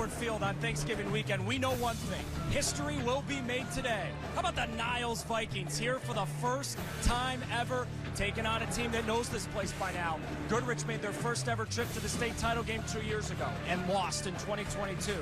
Ford Field on Thanksgiving weekend, we know one thing. History will be made today. How about the Niles Vikings here for the first time ever, taking on a team that knows this place by now. Goodrich made their first ever trip to the state title game 2 years ago and lost in 2022.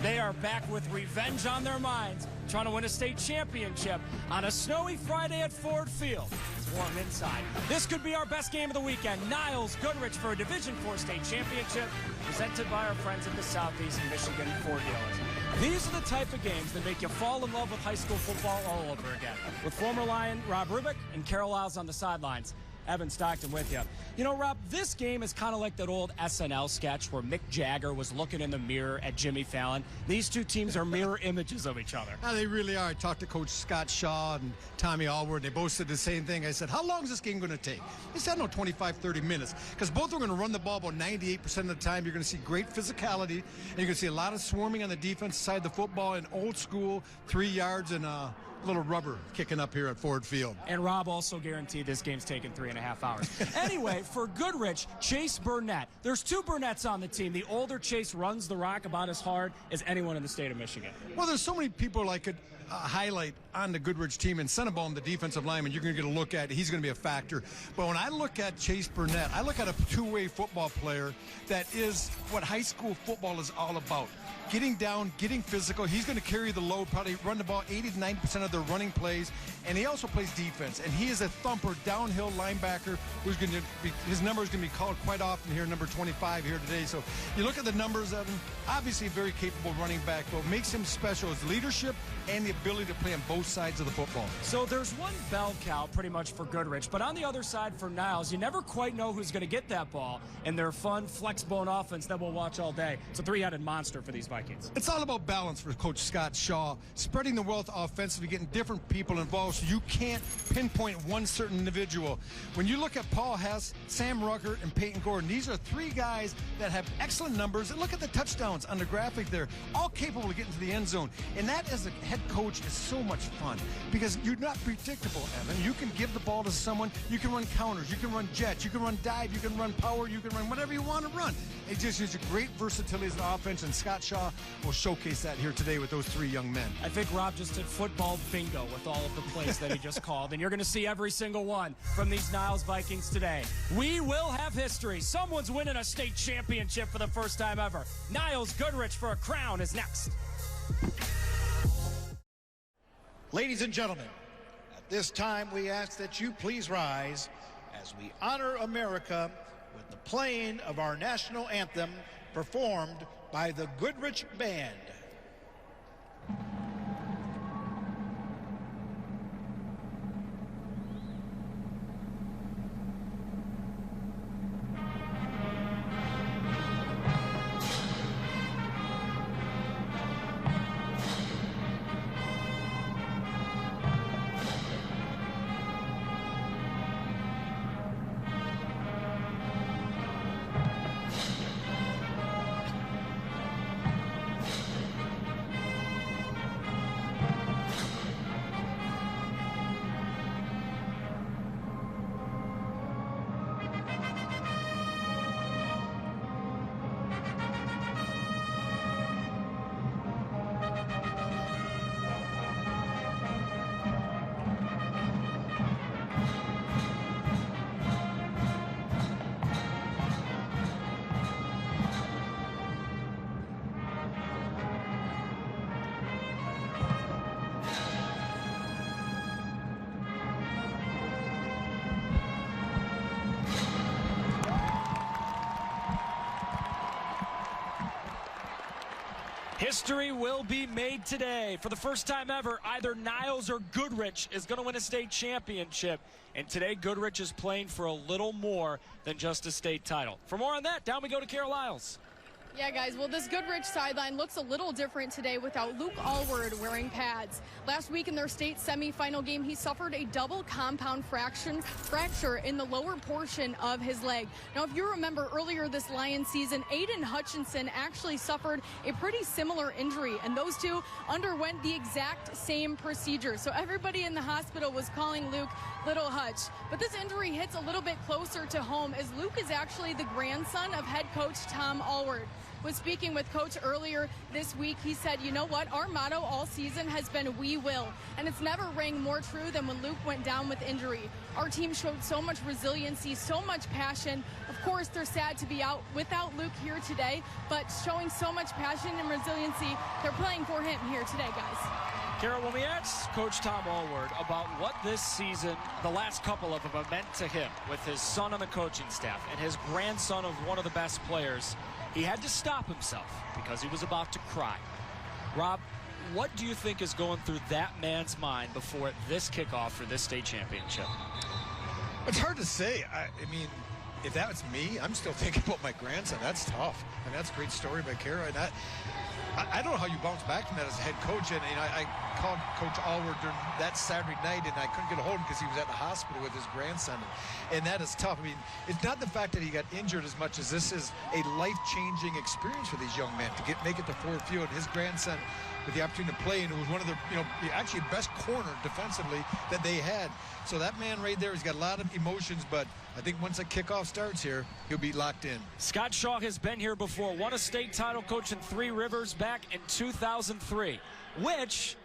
They are back with revenge on their minds, trying to win a state championship on a snowy Friday at Ford Field. It's warm inside. This could be our best game of the weekend. Niles Goodrich for a Division IV state championship, presented by our friends at the Southeast Michigan Ford dealers. These are the type of games that make you fall in love with high school football all over again. With former Lion Rob Rubick and Kara Liles on the sidelines. Evan Stockton with you. You know, Rob, this game is kind of like that old SNL sketch where Mick Jagger was looking in the mirror at Jimmy Fallon. These two teams are mirror images of each other. Yeah, they really are. I talked to Coach Scott Shaw and Tommy Allward. They both said the same thing. I said, how long is this game going to take? They said, no, 25, 30 minutes. Because both are going to run the ball about 98% of the time. You're going to see great physicality, and you're going to see a lot of swarming on the defense side of the football and old school 3 yards and a little rubber kicking up here at Ford Field. And Rob also guaranteed this game's taking 3.5 hours. Anyway, for Goodrich, Chase Burnett. There's two Burnetts on the team. The older Chase runs the rock about as hard as anyone in the state of Michigan. Well, there's so many people I could highlight on the Goodrich team, and Sennebaum, the defensive lineman, you're going to get a look at. He's going to be a factor. But when I look at Chase Burnett, I look at a two-way football player that is what high school football is all about. Getting down, getting physical. He's going to carry the load, probably run the ball 80 to 90% of their running plays, and he also plays defense. And he is a thumper, downhill linebacker who's going to be, his number is going to be called quite often here, number 25 here today. So you look at the numbers of him, obviously a very capable running back, but what makes him special is leadership and the ability to play on both sides of the football. So there's one bell cow pretty much for Goodrich, but on the other side for Niles, you never quite know who's going to get that ball in their fun, flex-bone offense that we'll watch all day. It's a three-headed monster for these Vikings. It's all about balance for Coach Scott Shaw, spreading the wealth offensively, getting different people involved so you can't pinpoint one certain individual. When you look at Paul Hess, Sam Rucker, and Peyton Gordon, these are three guys that have excellent numbers. And look at the touchdowns on the graphic there, all capable of getting to the end zone. And that, as a head coach, is so much fun because you're not predictable, Evan. You can give the ball to someone, you can run counters, you can run jets, you can run dive, you can run power, you can run whatever you want to run. It just is a great versatility as an offense, and Scott Shaw will showcase that here today with those three young men. I think Rob just did football bingo with all of the plays that he just called, and you're going to see every single one from these Niles Vikings today. We will have history. Someone's winning a state championship for the first time ever. Niles Goodrich for a crown is next. Ladies and gentlemen, at this time we ask that you please rise as we honor America with the playing of our national anthem performed by the Goodrich Band. History will be made today. For the first time ever, either Niles or Goodrich is going to win a state championship. And today, Goodrich is playing for a little more than just a state title. For more on that, down we go to Kara Liles. Yeah, guys, well, this Goodrich sideline looks a little different today without Luke Allward wearing pads. Last week in their state semifinal game, he suffered a double compound fracture in the lower portion of his leg. Now, if you remember earlier this Lions season, Aiden Hutchinson actually suffered a pretty similar injury, and those two underwent the exact same procedure. So everybody in the hospital was calling Luke Little Hutch. But this injury hits a little bit closer to home, as Luke is actually the grandson of head coach Tom Allward. was speaking with Coach earlier this week. He said, you know what, our motto all season has been we will, and it's never rang more true than when Luke went down with injury. Our team showed so much resiliency, so much passion. Of course, they're sad to be out without Luke here today, but showing so much passion and resiliency, they're playing for him here today, guys. Kara, when we asked Coach Tom Allward about what this season, the last couple of them, have meant to him with his son on the coaching staff and his grandson of one of the best players, he had to stop himself because he was about to cry. Rob, what do you think is going through that man's mind before this kickoff for this state championship? It's hard to say. I mean, if that was me, I'm still thinking about my grandson. That's tough. And that's a great story by Kara. And I don't know how you bounce back from that as a head coach. And I called Coach Allward during that Saturday night, and I couldn't get a hold of him because he was at the hospital with his grandson. And that is tough. I mean, it's not the fact that he got injured as much as this is a life-changing experience for these young men to make it to Ford Field. His grandson with the opportunity to play, and it was one of the, actually best corner defensively that they had. So that man right there, he's got a lot of emotions, but I think once the kickoff starts here, he'll be locked in. Scott Shaw has been here before, won a state title coaching Three Rivers back in 2003, which,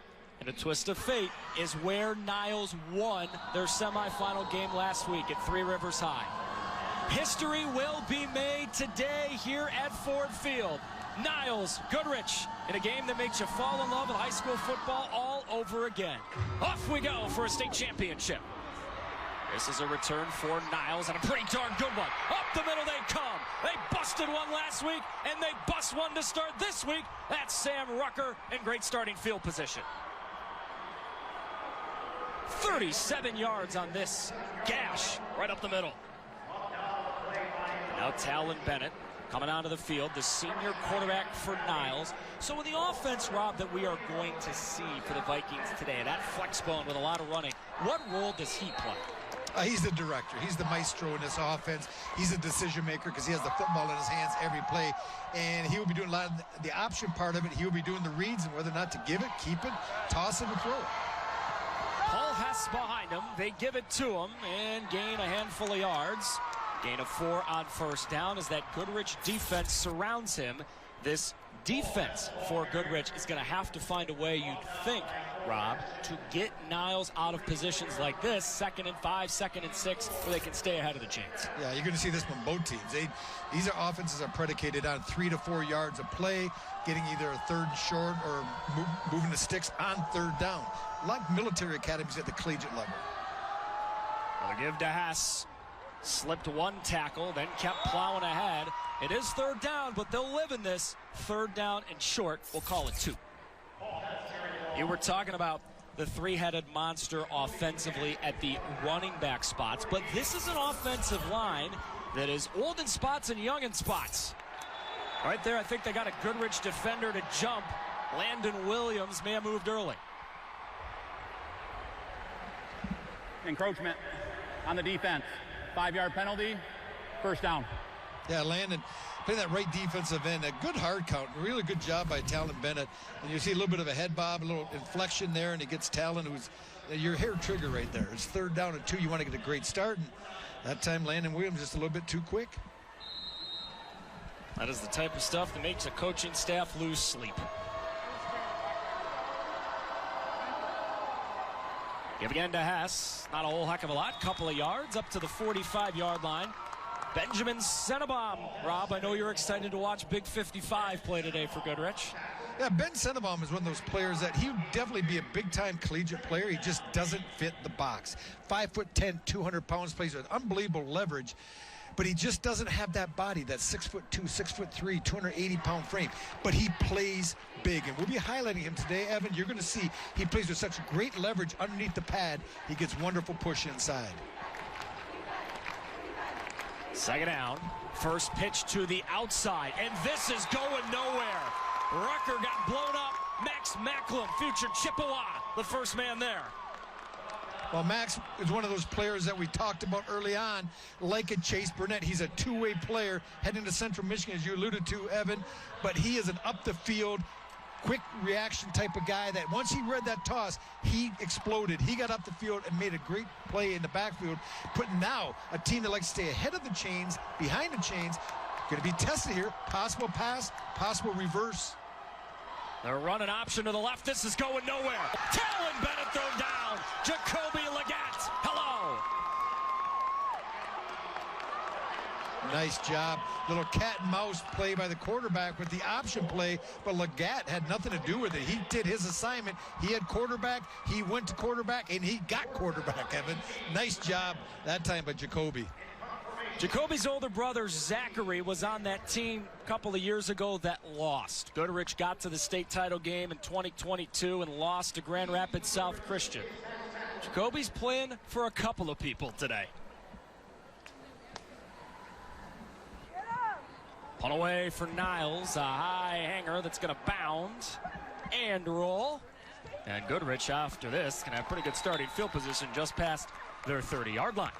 in a twist of fate, is where Niles won their semifinal game last week at Three Rivers High. History will be made today here at Ford Field. Niles, Goodrich, in a game that makes you fall in love with high school football all over again. Off we go for a state championship. This is a return for Niles, and a pretty darn good one. Up the middle they come. They busted one last week, and they bust one to start this week. That's Sam Rucker in great starting field position. 37 yards on this gash right up the middle. Now Talon Bennett coming onto the field, the senior quarterback for Niles. So in the offense, Rob, that we are going to see for the Vikings today, that flex bone with a lot of running, what role does he play? He's the director. He's the maestro in this offense. He's a decision maker because he has the football in his hands every play. And he will be doing a lot of the option part of it. He will be doing the reads and whether or not to give it, keep it, toss it, and throw it. Paul Hess behind him. They give it to him and gain a handful of yards. Gain of 4 on first down as that Goodrich defense surrounds him. This defense for Goodrich is going to have to find a way, you'd think, Rob, to get Niles out of positions like this, 2nd and 5, 2nd and 6, where they can stay ahead of the chains. Yeah, you're going to see this from both teams. These are offenses are predicated on 3 to 4 yards of play, getting either a third and short or moving the sticks on third down, like military academies at the collegiate level. Another give to Hess. Slipped one tackle, then kept plowing ahead. It is third down, but they'll live in this. Third down and short, we'll call it 2. You were talking about the three-headed monster offensively at the running back spots, but this is an offensive line that is old in spots and young in spots. Right there, I think they got a Goodrich defender to jump. Landon Williams may have moved early. Encroachment on the defense. 5-yard penalty, first down. Yeah, Landon playing that right defensive end. A good hard count. Really good job by Talon Bennett. And you see a little bit of a head bob, a little inflection there, and he gets Talon, who's your hair trigger right there. It's third down and 2. You want to get a great start. And that time, Landon Williams just a little bit too quick. That is the type of stuff that makes a coaching staff lose sleep. Give again to Hess. Not a whole heck of a lot. Couple of yards up to the 45-yard line. Benjamin Sennebaum. Rob, I know you're excited to watch Big 55 play today for Goodrich. Yeah, Ben Sennebaum is one of those players that he would definitely be a big-time collegiate player. He just doesn't fit the box. 5'10", 200 pounds, plays with unbelievable leverage. But he just doesn't have that body, that 6'2", 6'3", 280-pound frame. But he plays big, and we'll be highlighting him today, Evan. You're going to see he plays with such great leverage underneath the pad. He gets wonderful push inside. Second down, first pitch to the outside, and this is going nowhere. Rucker got blown up. Max Macklin, future Chippewa, the first man there. Well, Max is one of those players that we talked about early on, like a Chase Burnett. He's a two-way player heading to Central Michigan, as you alluded to, Evan. But he is an up-the-field, quick reaction type of guy that once he read that toss, he exploded. He got up the field and made a great play in the backfield, putting now a team that likes to stay ahead of the chains, behind the chains, Going to be tested here. Possible pass, possible reverse. They're running option to the left. This is going nowhere. Talon Bennett thrown down. Jacoby Leggett. Hello. Nice job. Little cat and mouse play by the quarterback with the option play, but Leggett had nothing to do with it. He did his assignment. He had quarterback, he went to quarterback, and he got quarterback, Evan. Nice job that time by Jacoby. Jacoby's older brother, Zachary, was on that team a couple of years ago that lost. Goodrich got to the state title game in 2022 and lost to Grand Rapids South Christian. Jacoby's playing for a couple of people today. Punt away for Niles, a high hanger that's going to bound and roll. And Goodrich, after this, can have pretty good starting field position just past their 30-yard line.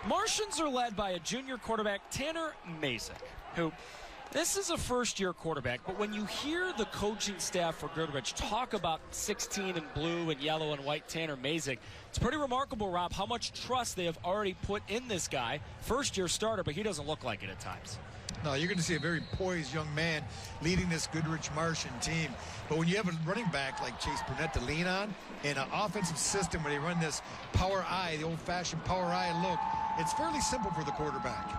Martians are led by a junior quarterback, Tanner Mazich, who, this is a first-year quarterback, but when you hear the coaching staff for Goodrich talk about 16 in blue and yellow and white Tanner Mazich, it's pretty remarkable, Rob, how much trust they have already put in this guy. First-year starter, but he doesn't look like it at times. No, you're going to see a very poised young man leading this Goodrich Martian team. But when you have a running back like Chase Burnett to lean on, and an offensive system where they run this power eye, the old-fashioned power eye look, it's fairly simple for the quarterback.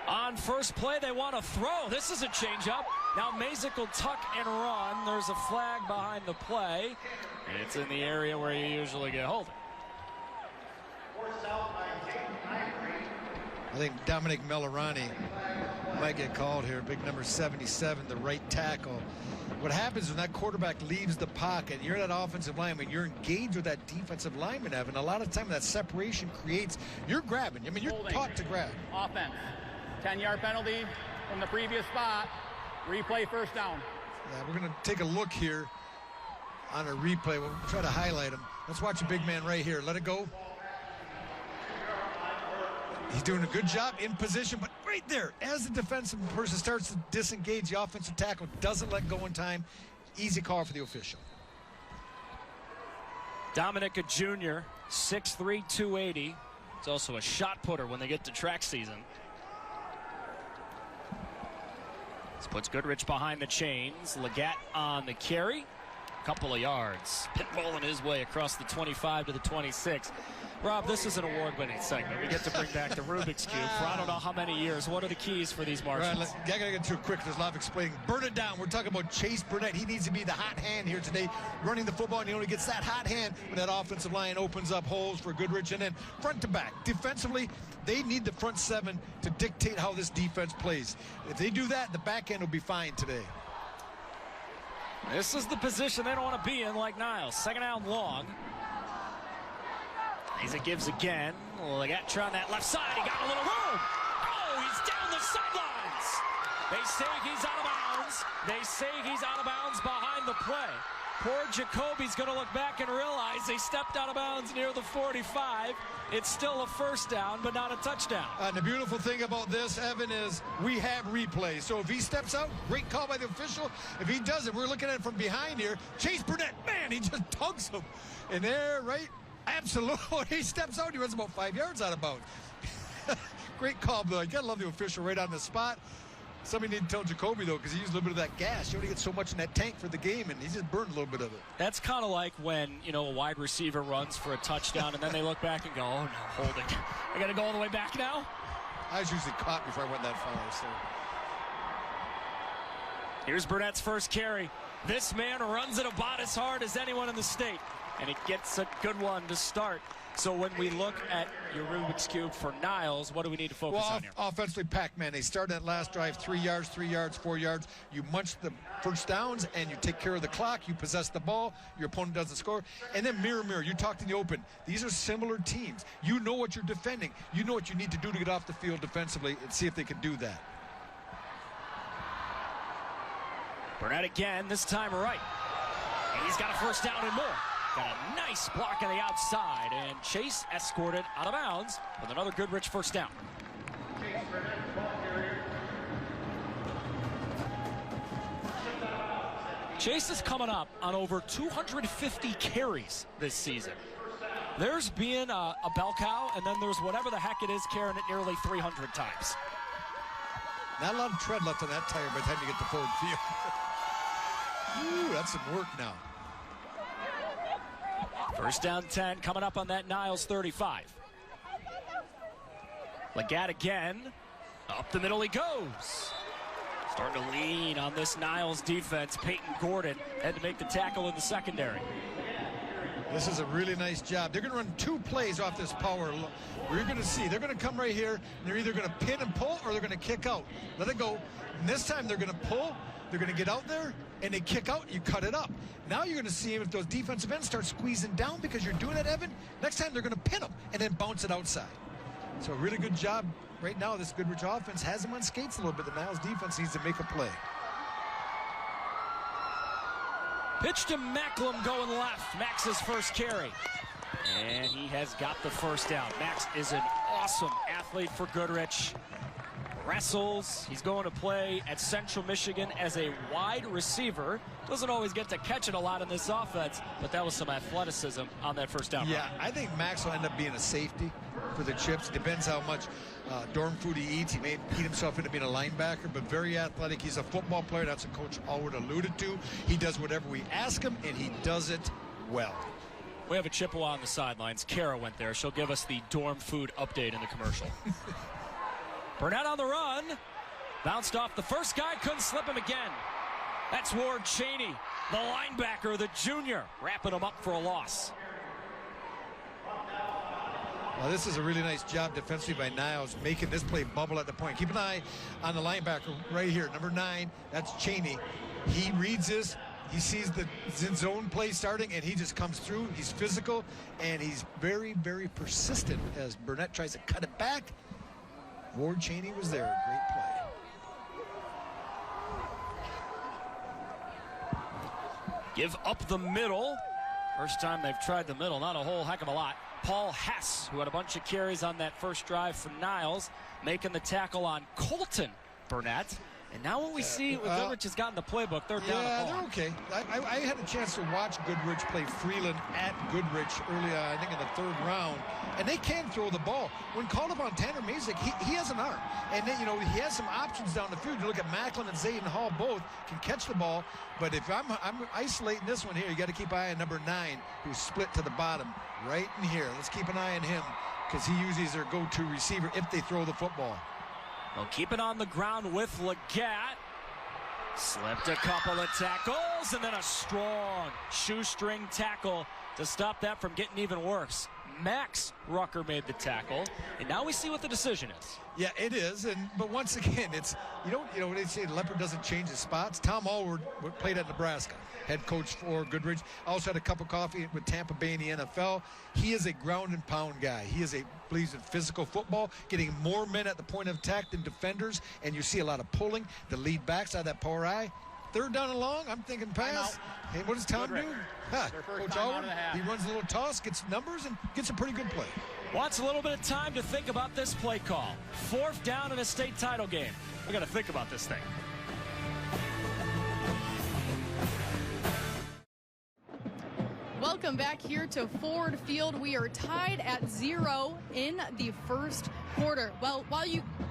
On first play, they want to throw. This is a changeup. Now Mazich will tuck and run. There's a flag behind the play. It's in the area where you usually get holding. I think Dominic Melorani might get called here. Big number 77, the right tackle. What happens when that quarterback leaves the pocket, you're that offensive lineman, you're engaged with that defensive lineman, Evan. A lot of time that separation creates, you're grabbing. I mean, you're taught to grab. Offense. 10-yard penalty from the previous spot. Replay first down. Yeah, we're going to take a look here on a replay. We'll try to highlight him. Let's watch a big man right here. Let it go. He's doing a good job in position, but right there, as the defensive person starts to disengage, the offensive tackle doesn't let go in time. Easy call for the official. Dominic, a junior, 6'3", 280. It's also a shot putter when they get to track season. This puts Goodrich behind the chains. Leggett on the carry. Couple of yards. Pitbulling his way across the 25 to the 26. Rob, this is an award-winning segment. We get to bring back the Rubik's Cube for I don't know how many years. What are the keys for these Martians? Right, I got to get too quick. There's a lot of explaining. Burn it down. We're talking about Chase Burnett. He needs to be the hot hand here today, running the football, and he only gets that hot hand when that offensive line opens up holes for Goodrich. And then front to back. Defensively, they need the front seven to dictate how this defense plays. If they do that, the back end will be fine today. This is the position they don't want to be in, like Niles. Second down long. Mazich gives again. Leggett on that left side. He got a little room. Oh, he's down the sidelines. They say he's out of bounds. They say he's out of bounds behind the play. Poor Jacoby's going to look back and realize they stepped out of bounds near the 45. It's still a first down, but not a touchdown. And the beautiful thing about this, Evan, is we have replays. So if he steps out, great call by the official. If he doesn't, we're looking at it from behind here. Chase Burnett, man, he just tugs him. And there, right? Absolutely. He steps out. He runs about 5 yards out of bounds. Great call, though. You got to love the official right on the spot. Somebody need to tell Jacoby, though, because he used a little bit of that gas. You only get so much in that tank for the game, and he just burned a little bit of it. That's kind of like when, you know, a wide receiver runs for a touchdown, and then they look back and go, oh, no, holding. I got to go all the way back now? I was usually caught before I went that far, so. Here's Burnett's first carry. This man runs it about as hard as anyone in the state, and he gets a good one to start. So when we look at your Rubik's Cube for Niles, what do we need to focus on here? Offensively, Pac-Man. They started that last drive 3 yards, 4 yards. You munch the first downs, and you take care of the clock. You possess the ball. Your opponent doesn't score. And then mirror. You talked in the open. These are similar teams. You know what you're defending. You know what you need to do to get off the field defensively and see if they can do that. Burnett again, this time right. And he's got a first down and more. Got a nice block on the outside, and Chase escorted out of bounds with another Goodrich first down. Chase is coming up on over 250 carries this season. There's being a bell cow, and then there's whatever the heck it is carrying it nearly 300 times. Not a lot of tread left on that tire by the time you get to forward field. Ooh, that's some work now. First down 10 coming up on that Niles 35. Legat again. Up the middle he goes. Starting to lean on this Niles defense. Peyton Gordon had to make the tackle in the secondary. This is a really nice job. They're going to run 2 plays off this power. We're going to see. They're going to come right here, and they're either going to pin and pull or they're going to kick out. Let it go. And this time they're going to pull. They're going to get out there, and they kick out. You cut it up. Now you're going to see if those defensive ends start squeezing down because you're doing that, Evan. Next time they're going to pin them and then bounce it outside. So a really good job right now. This Goodrich offense has them on skates a little bit. The Niles defense needs to make a play. Pitch to Macklem going left. Max's first carry. And he has got the first down. Max is an awesome athlete for Goodrich. Wrestles. He's going to play at Central Michigan as a wide receiver. Doesn't always get to catch it a lot in this offense, but that was some athleticism on that first down. Yeah, I think Max will end up being a safety for the Chips. It depends how much dorm food he eats. He may eat himself into being a linebacker, but very athletic. He's a football player. That's what Coach Allward alluded to. He does whatever we ask him, and he does it well. We have a Chippewa on the sidelines. Kara went there. She'll give us the dorm food update in the commercial. Burnett on the run. Bounced off the first guy. Couldn't slip him again. That's Ward Cheney, the linebacker, the junior, wrapping him up for a loss. Well, this is a really nice job defensively by Niles, making this play bubble at the point. Keep an eye on the linebacker right here, number 9. That's Cheney. He reads this. He sees the zone play starting, and he just comes through. He's physical, and he's very, very persistent as Burnett tries to cut it back. Ward Cheney was there. Great play. Give up the middle. First time they've tried the middle. Not a whole heck of a lot. Paul Hess, who had a bunch of carries on that first drive for Niles, making the tackle on Colton Burnett. And now what we see with Goodrich has gotten the playbook. They're down the ball. They're okay. I had a chance to watch Goodrich play Freeland at Goodrich early, I think in the 3rd round, and they can throw the ball. When called upon, Tanner Mazich, he has an arm, and then he has some options down the field. You look at Macklin and Zayden Hall, both can catch the ball. But if I'm isolating this one here, you got to keep an eye on number 9, who's split to the bottom right in here. Let's keep an eye on him because he usually is their go-to receiver if they throw the football. They'll keep it on the ground with Legat. Slipped a couple of tackles, and then a strong shoestring tackle to stop that from getting even worse. Max Rucker made the tackle, and now we see what the decision is. Yeah, it is, but once again, it's when they say the leopard doesn't change his spots. Tom Allward played at Nebraska, head coach for Goodrich. Also had a cup of coffee with Tampa Bay in the NFL. He is a ground and pound guy. He believes in physical football, getting more men at the point of attack than defenders, and you see a lot of pulling. The lead backs out of that power eye. 3rd down and long, I'm thinking pass. Hey, what does Tom do? Coach Allward, he runs a little toss, gets numbers, and gets a pretty good play. Wants a little bit of time to think about this play call. 4th down in a state title game. We got to think about this thing. Welcome back here to Ford Field. We are tied at 0 in the first quarter. Well, while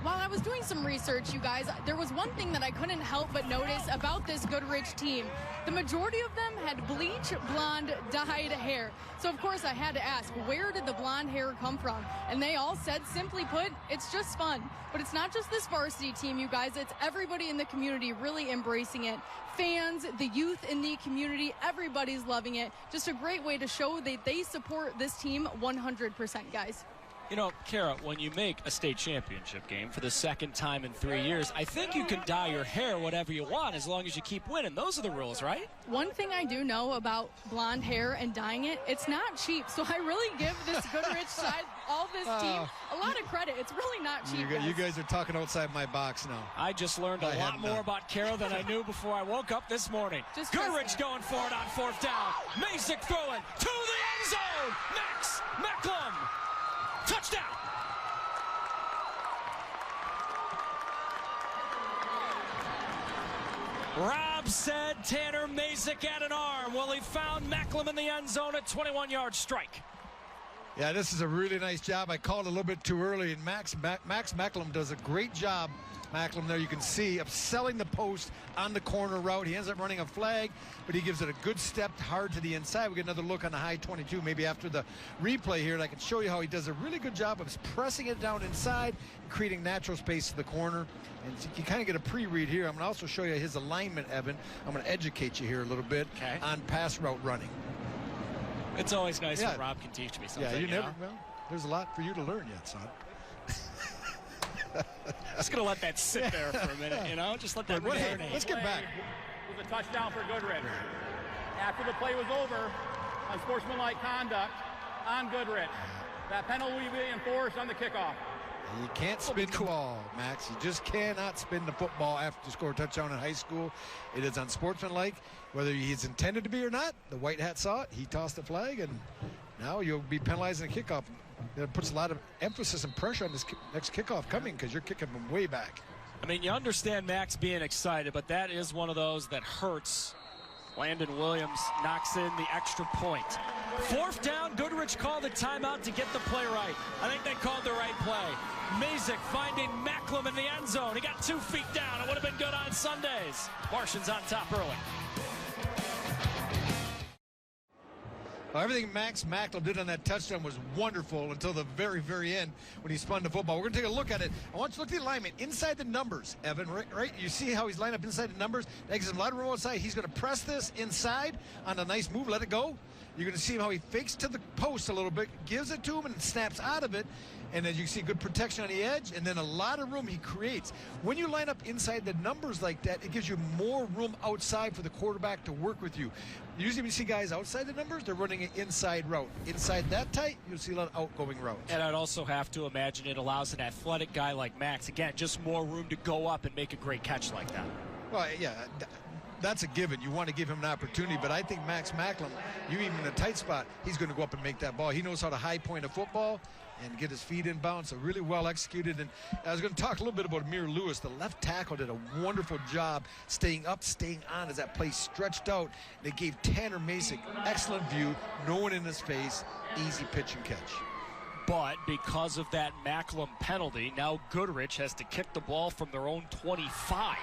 I was doing some research, you guys, there was one thing that I couldn't help but notice about this Goodrich team. The majority of them had bleach blonde dyed hair. So of course I had to ask, where did the blonde hair come from? And they all said, simply put, it's just fun. But it's not just this varsity team, you guys. It's everybody in the community really embracing it. Fans, the youth in the community, everybody's loving it. Just a great way to show that they support this team 100%, guys. You know, Kara, when you make a state championship game for the 2nd time in 3 years, I think you can dye your hair whatever you want as long as you keep winning. Those are the rules, right? One thing I do know about blonde hair and dyeing it, it's not cheap. So I really give this Goodrich side, all this team, a lot of credit. It's really not cheap. You guys are talking outside my box now. I just learned a lot more about Kara than I knew before I woke up this morning. Goodrich going for it on 4th down. Mazich throwing to the end zone. Max Macklem. Touchdown! Rob said Tanner Mazich had an arm. Well, he found Macklem in the end zone at 21-yard strike. Yeah, this is a really nice job. I called a little bit too early, and Max Macklem does a great job. Macklem there, you can see, of selling the post on the corner route. He ends up running a flag, but he gives it a good step hard to the inside. We get another look on the high 22, maybe after the replay here, and I can show you how he does a really good job of pressing it down inside and creating natural space to the corner. And you kind of get a pre-read here. I'm going to also show you his alignment, Evan. I'm going to educate you here a little bit on pass route running. It's always nice when Rob can teach me something. Yeah, you never know. There's a lot for you to learn yet, son. Just going to let that sit there for a minute, you know? Just let that marinate. Let's get back. It was a touchdown for Goodrich. After the play was over, unsportsmanlike conduct on Goodrich. That penalty will be enforced on the kickoff. You can't spin the ball, Max. You just cannot spin the football after you score a touchdown in high school. It is unsportsmanlike, whether he's intended to be or not. The white hat saw it. He tossed the flag, and now you'll be penalizing a kickoff. It puts a lot of emphasis and pressure on this next kickoff coming because you're kicking from way back. I mean, you understand Max being excited, but that is one of those that hurts. Landon Williams knocks in the extra point. 4th down, Goodrich called a timeout to get the play right. I think they called the right play. Mazich finding Macklem in the end zone. He got 2 feet down. It would have been good on Sundays. Martians on top early. Everything Max Macklem did on that touchdown was wonderful until the very, very end when he spun the football. We're going to take a look at it. I want you to look at the alignment inside the numbers, Evan, right? You see how he's lined up inside the numbers? That gives him a lot of room outside. He's going to press this inside on a nice move, let it go. You're going to see how he fakes to the post a little bit, gives it to him, and snaps out of it. And as you see, good protection on the edge, and then a lot of room he creates. When you line up inside the numbers like that, it gives you more room outside for the quarterback to work with you. Usually when you see guys outside the numbers, they're running an inside route. Inside that tight, you'll see a lot of outgoing routes. And I'd also have to imagine it allows an athletic guy like Max, again, just more room to go up and make a great catch like that. Well, yeah, that's a given. You want to give him an opportunity, but I think Max Macklem, you even in a tight spot, he's going to go up and make that ball. He knows how to high point a football and get his feet in bounds, so really well executed. And I was going to talk a little bit about Amir Lewis. The left tackle did a wonderful job staying up, staying on as that play stretched out. They gave Tanner Mazich excellent view, no one in his face, easy pitch and catch. But because of that Macklem penalty, now Goodrich has to kick the ball from their own 25.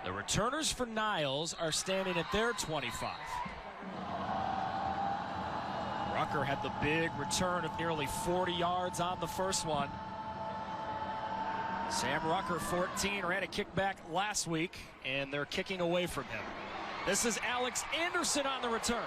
The returners for Niles are standing at their 25. Rucker had the big return of nearly 40 yards on the first one. Sam Rucker, 14, ran a kickback last week, and they're kicking away from him. This is Alex Anderson on the return.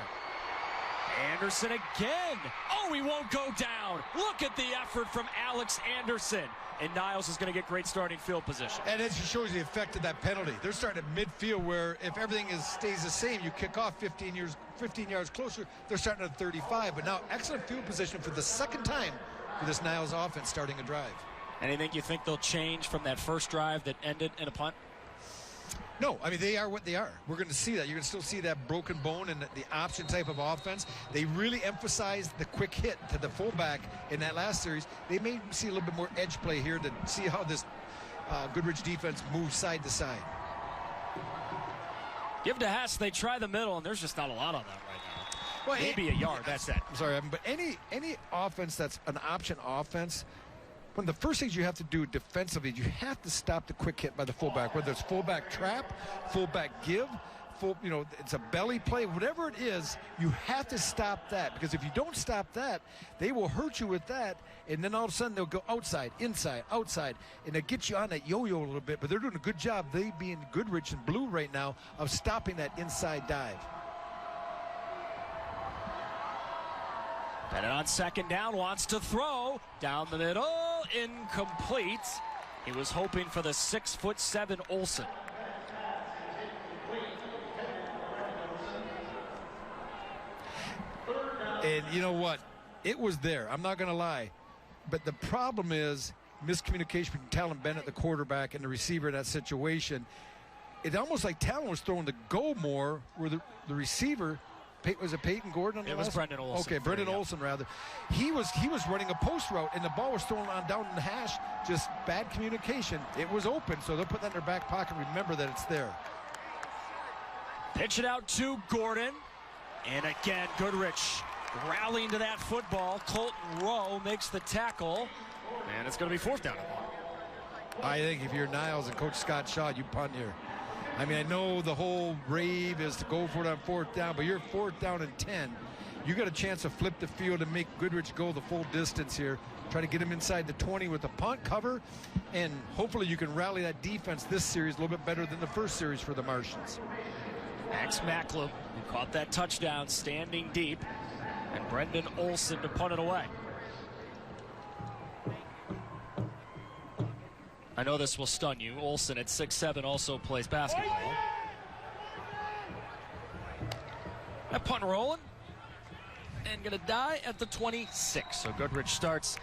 Anderson again. Oh, he won't go down. Look at the effort from Alex Anderson. And Niles is going to get great starting field position. And it just shows the effect of that penalty. They're starting at midfield where if everything stays the same, you kick off 15 yards closer. They're starting at 35. But now excellent field position for the second time for this Niles offense starting a drive. Anything you think they'll change from that first drive that ended in a punt? No, I mean, they are what they are. We're going to see that. You're going to still see that broken bone and the option type of offense. They really emphasized the quick hit to the fullback in that last series. They may see a little bit more edge play here to see how this Goodrich defense moves side to side. Give to Hess. They try the middle, and there's just not a lot on that right now. Well, maybe a yard. That's it. I'm sorry, Evan, but any offense that's an option offense, one of the first things you have to do defensively, you have to stop the quick hit by the fullback, whether it's fullback trap, fullback give, it's a belly play, whatever it is, you have to stop that, because if you don't stop that, they will hurt you with that, and then all of a sudden they'll go outside, inside, outside, and they'll get you on that yo-yo a little bit, but they're doing a good job, they being Goodrich and Blue right now, of stopping that inside dive. Bennett on second down wants to throw down the middle, incomplete. He was hoping for the 6'7" Olsen. And you know what? It was there. I'm not going to lie. But the problem is miscommunication between Talon Bennett, the quarterback, and the receiver in that situation. It's almost like Talon was throwing the go more where the receiver, was it Peyton Gordon on the last? It was Brendan Olsen. Okay, Brendan Olsen rather. He was running a post route and the ball was thrown on down in the hash. Just bad communication. It was open, so they'll put that in their back pocket. Remember that it's there. Pitch it out to Gordon. And again, Goodrich rallying to that football. Colton Rowe makes the tackle, and it's going to be 4th down. I think if you're Niles and Coach Scott Shaw, you punt here. I mean, I know the whole rave is to go for it on 4th down, but you're 4th down and 10. You got a chance to flip the field and make Goodrich go the full distance here. Try to get him inside the 20 with the punt cover, and hopefully you can rally that defense this series a little bit better than the first series for the Martians. Max Macklem, who caught that touchdown standing deep, and Brendan Olson to punt it away. I know this will stun you. Olson at 6'7" also plays basketball. That punt rolling. And going to die at the 26. So Goodrich starts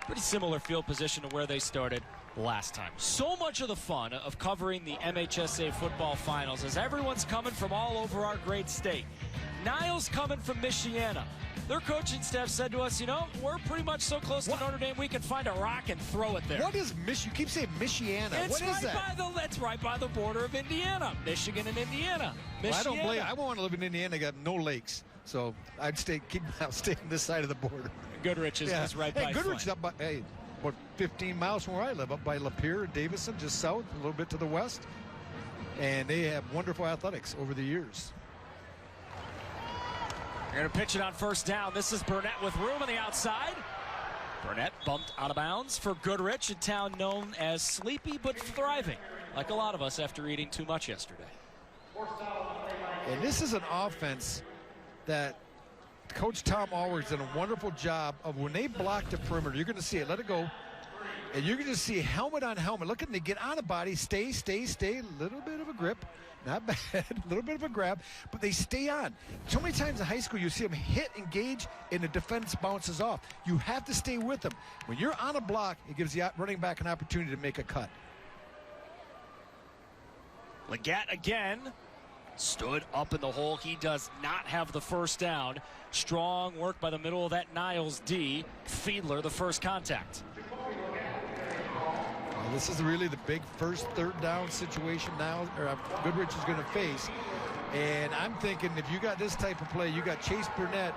pretty similar field position to where they started last time. So much of the fun of covering the MHSAA football finals is everyone's coming from all over our great state. Niles coming from Michiana. Their coaching staff said to us, you know, we're pretty much so close to Notre Dame we can find a rock and throw it there. What is You keep saying Michiana. It's what is that? That's right by the border of Indiana. Michigan and Indiana. Well, I don't blame. I want to live in Indiana. Got no lakes. So I'll stay on this side of the border. Goodrich is right by Goodrich up by, what, 15 miles from where I live, up by Lapeer, Davison, just south, a little bit to the west. And they have wonderful athletics over the years. They're going to pitch it on 1st down. This is Burnett with room on the outside. Burnett bumped out of bounds for Goodrich, a town known as sleepy but thriving, like a lot of us after eating too much yesterday. And this is an offense that Coach Tom Allward's done a wonderful job of. When they block the perimeter, you're going to see it. Let it go. And you're going to see helmet on helmet. Look at them. They get on a body. Stay. A little bit of a grip. Not bad. A little bit of a grab. But they stay on. So many times in high school, you see them hit, engage, and the defense bounces off. You have to stay with them. When you're on a block, it gives the running back an opportunity to make a cut. Leggett again. Stood up in the hole. He does not have the 1st down. Strong work by the middle of that Niles D. Fiedler, the first contact. Well, this is really the big 3rd down situation now Goodrich is going to face. And I'm thinking if you got this type of play, you got Chase Burnett,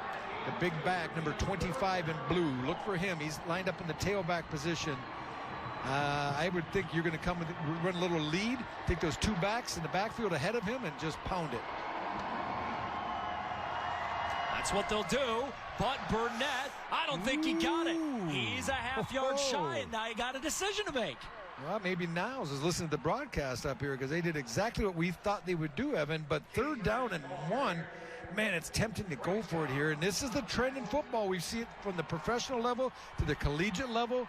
the big back, number 25 in blue. Look for him. He's lined up in the tailback position. I would think you're going to come and run a little lead, take those 2 backs in the backfield ahead of him and just pound it. That's what they'll do. But Burnett, I don't think he got it. He's a half-yard shy, and now he got a decision to make. Well, maybe Niles is listening to the broadcast up here because they did exactly what we thought they would do, Evan. But 3rd down and 1, man, it's tempting to go for it here. And this is the trend in football. We see it from the professional level to the collegiate level.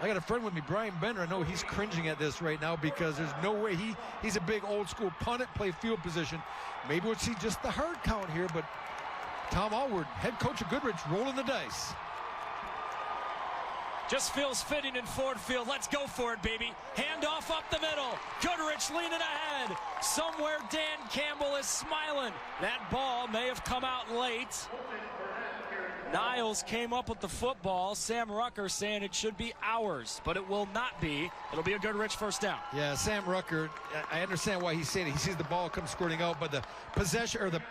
I got a friend with me, Brian Bender. I know he's cringing at this right now because there's no way he's a big old school punt it, play field position. Maybe we'll see just the hard count here, but Tom Allward, head coach of Goodrich, rolling the dice. Just feels fitting in Ford Field. Let's go for it, baby. Handoff up the middle. Goodrich leaning ahead. Somewhere Dan Campbell is smiling. That ball may have come out late. Niles came up with the football. Sam Rucker saying it should be ours, but it will not be. It'll be a Goodrich 1st down. Yeah, Sam Rucker, I understand why he's saying it. He sees the ball come squirting out, but the possession or the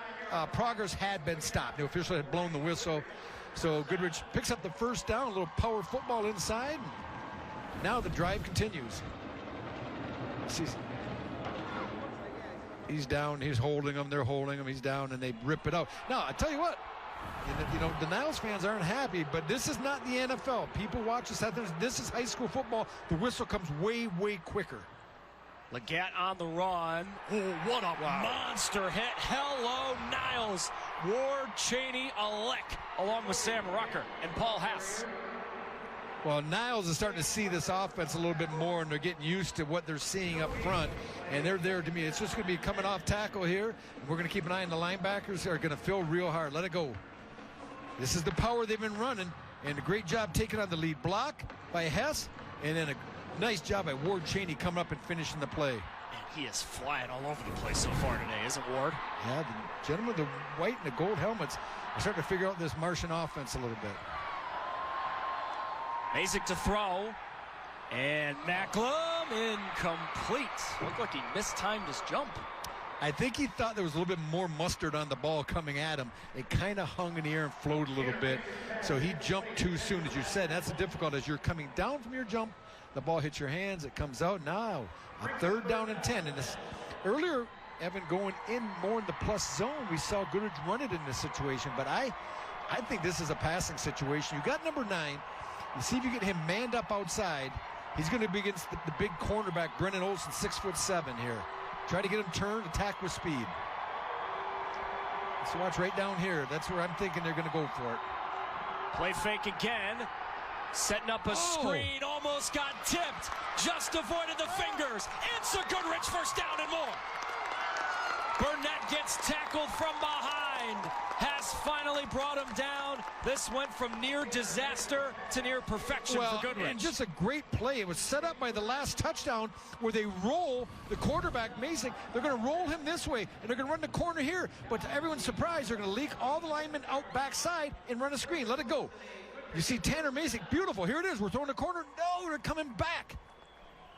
progress had been stopped. The official had blown the whistle. So Goodrich picks up the 1st down, a little power football inside. Now the drive continues. He's down, he's holding him, they're holding him, he's down, and they rip it out. Now, I tell you what, you know, the Niles fans aren't happy, but this is not the NFL. People watch this. This is high school football. The whistle comes way, way quicker. Leggett on the run. Oh, what a monster hit. Hello, Niles. Ward, Cheney, Alec, along with Sam Rucker and Paul Hess. Well, Niles is starting to see this offense a little bit more, and they're getting used to what they're seeing up front. And they're there to me. It's just going to be coming off tackle here. We're going to keep an eye on the linebackers. Are going to fill real hard. Let it go. This is the power they've been running, and a great job taking on the lead block by Hess, and then a nice job by Ward Cheney coming up and finishing the play. And he is flying all over the place so far today, isn't Ward? Yeah, the gentlemen with the white and the gold helmets are starting to figure out this Martian offense a little bit. Mazich to throw, and Macklem incomplete. Looked like he mistimed his jump. I think he thought there was a little bit more mustard on the ball coming at him. It kind of hung in the air and floated a little bit. So he jumped too soon, as you said. That's the difficult. As you're coming down from your jump, the ball hits your hands. It comes out. Now, a 3rd down and 10. And this, earlier, Evan, going in more in the plus zone, we saw Goodrich run it in this situation. But I think this is a passing situation. You got number 9. You see if you get him manned up outside. He's going to be against the big cornerback, Brennan Olsen, 6'7" here. Try to get him turned, attack with speed. So watch right down here. That's where I'm thinking they're going to go for it. Play fake again. Setting up a screen. Almost got tipped. Just avoided the fingers. It's a Goodrich first down and more. Burnett gets tackled from behind. Has finally brought him down. This went from near disaster to near perfection for Goodrich. And just a great play. It was set up by the last touchdown where they roll the quarterback, Mazich. They're going to roll him this way, and they're going to run the corner here. But to everyone's surprise, they're going to leak all the linemen out backside and run a screen. Let it go. You see Tanner Mazich, beautiful. Here it is. We're throwing the corner. No, they're coming back.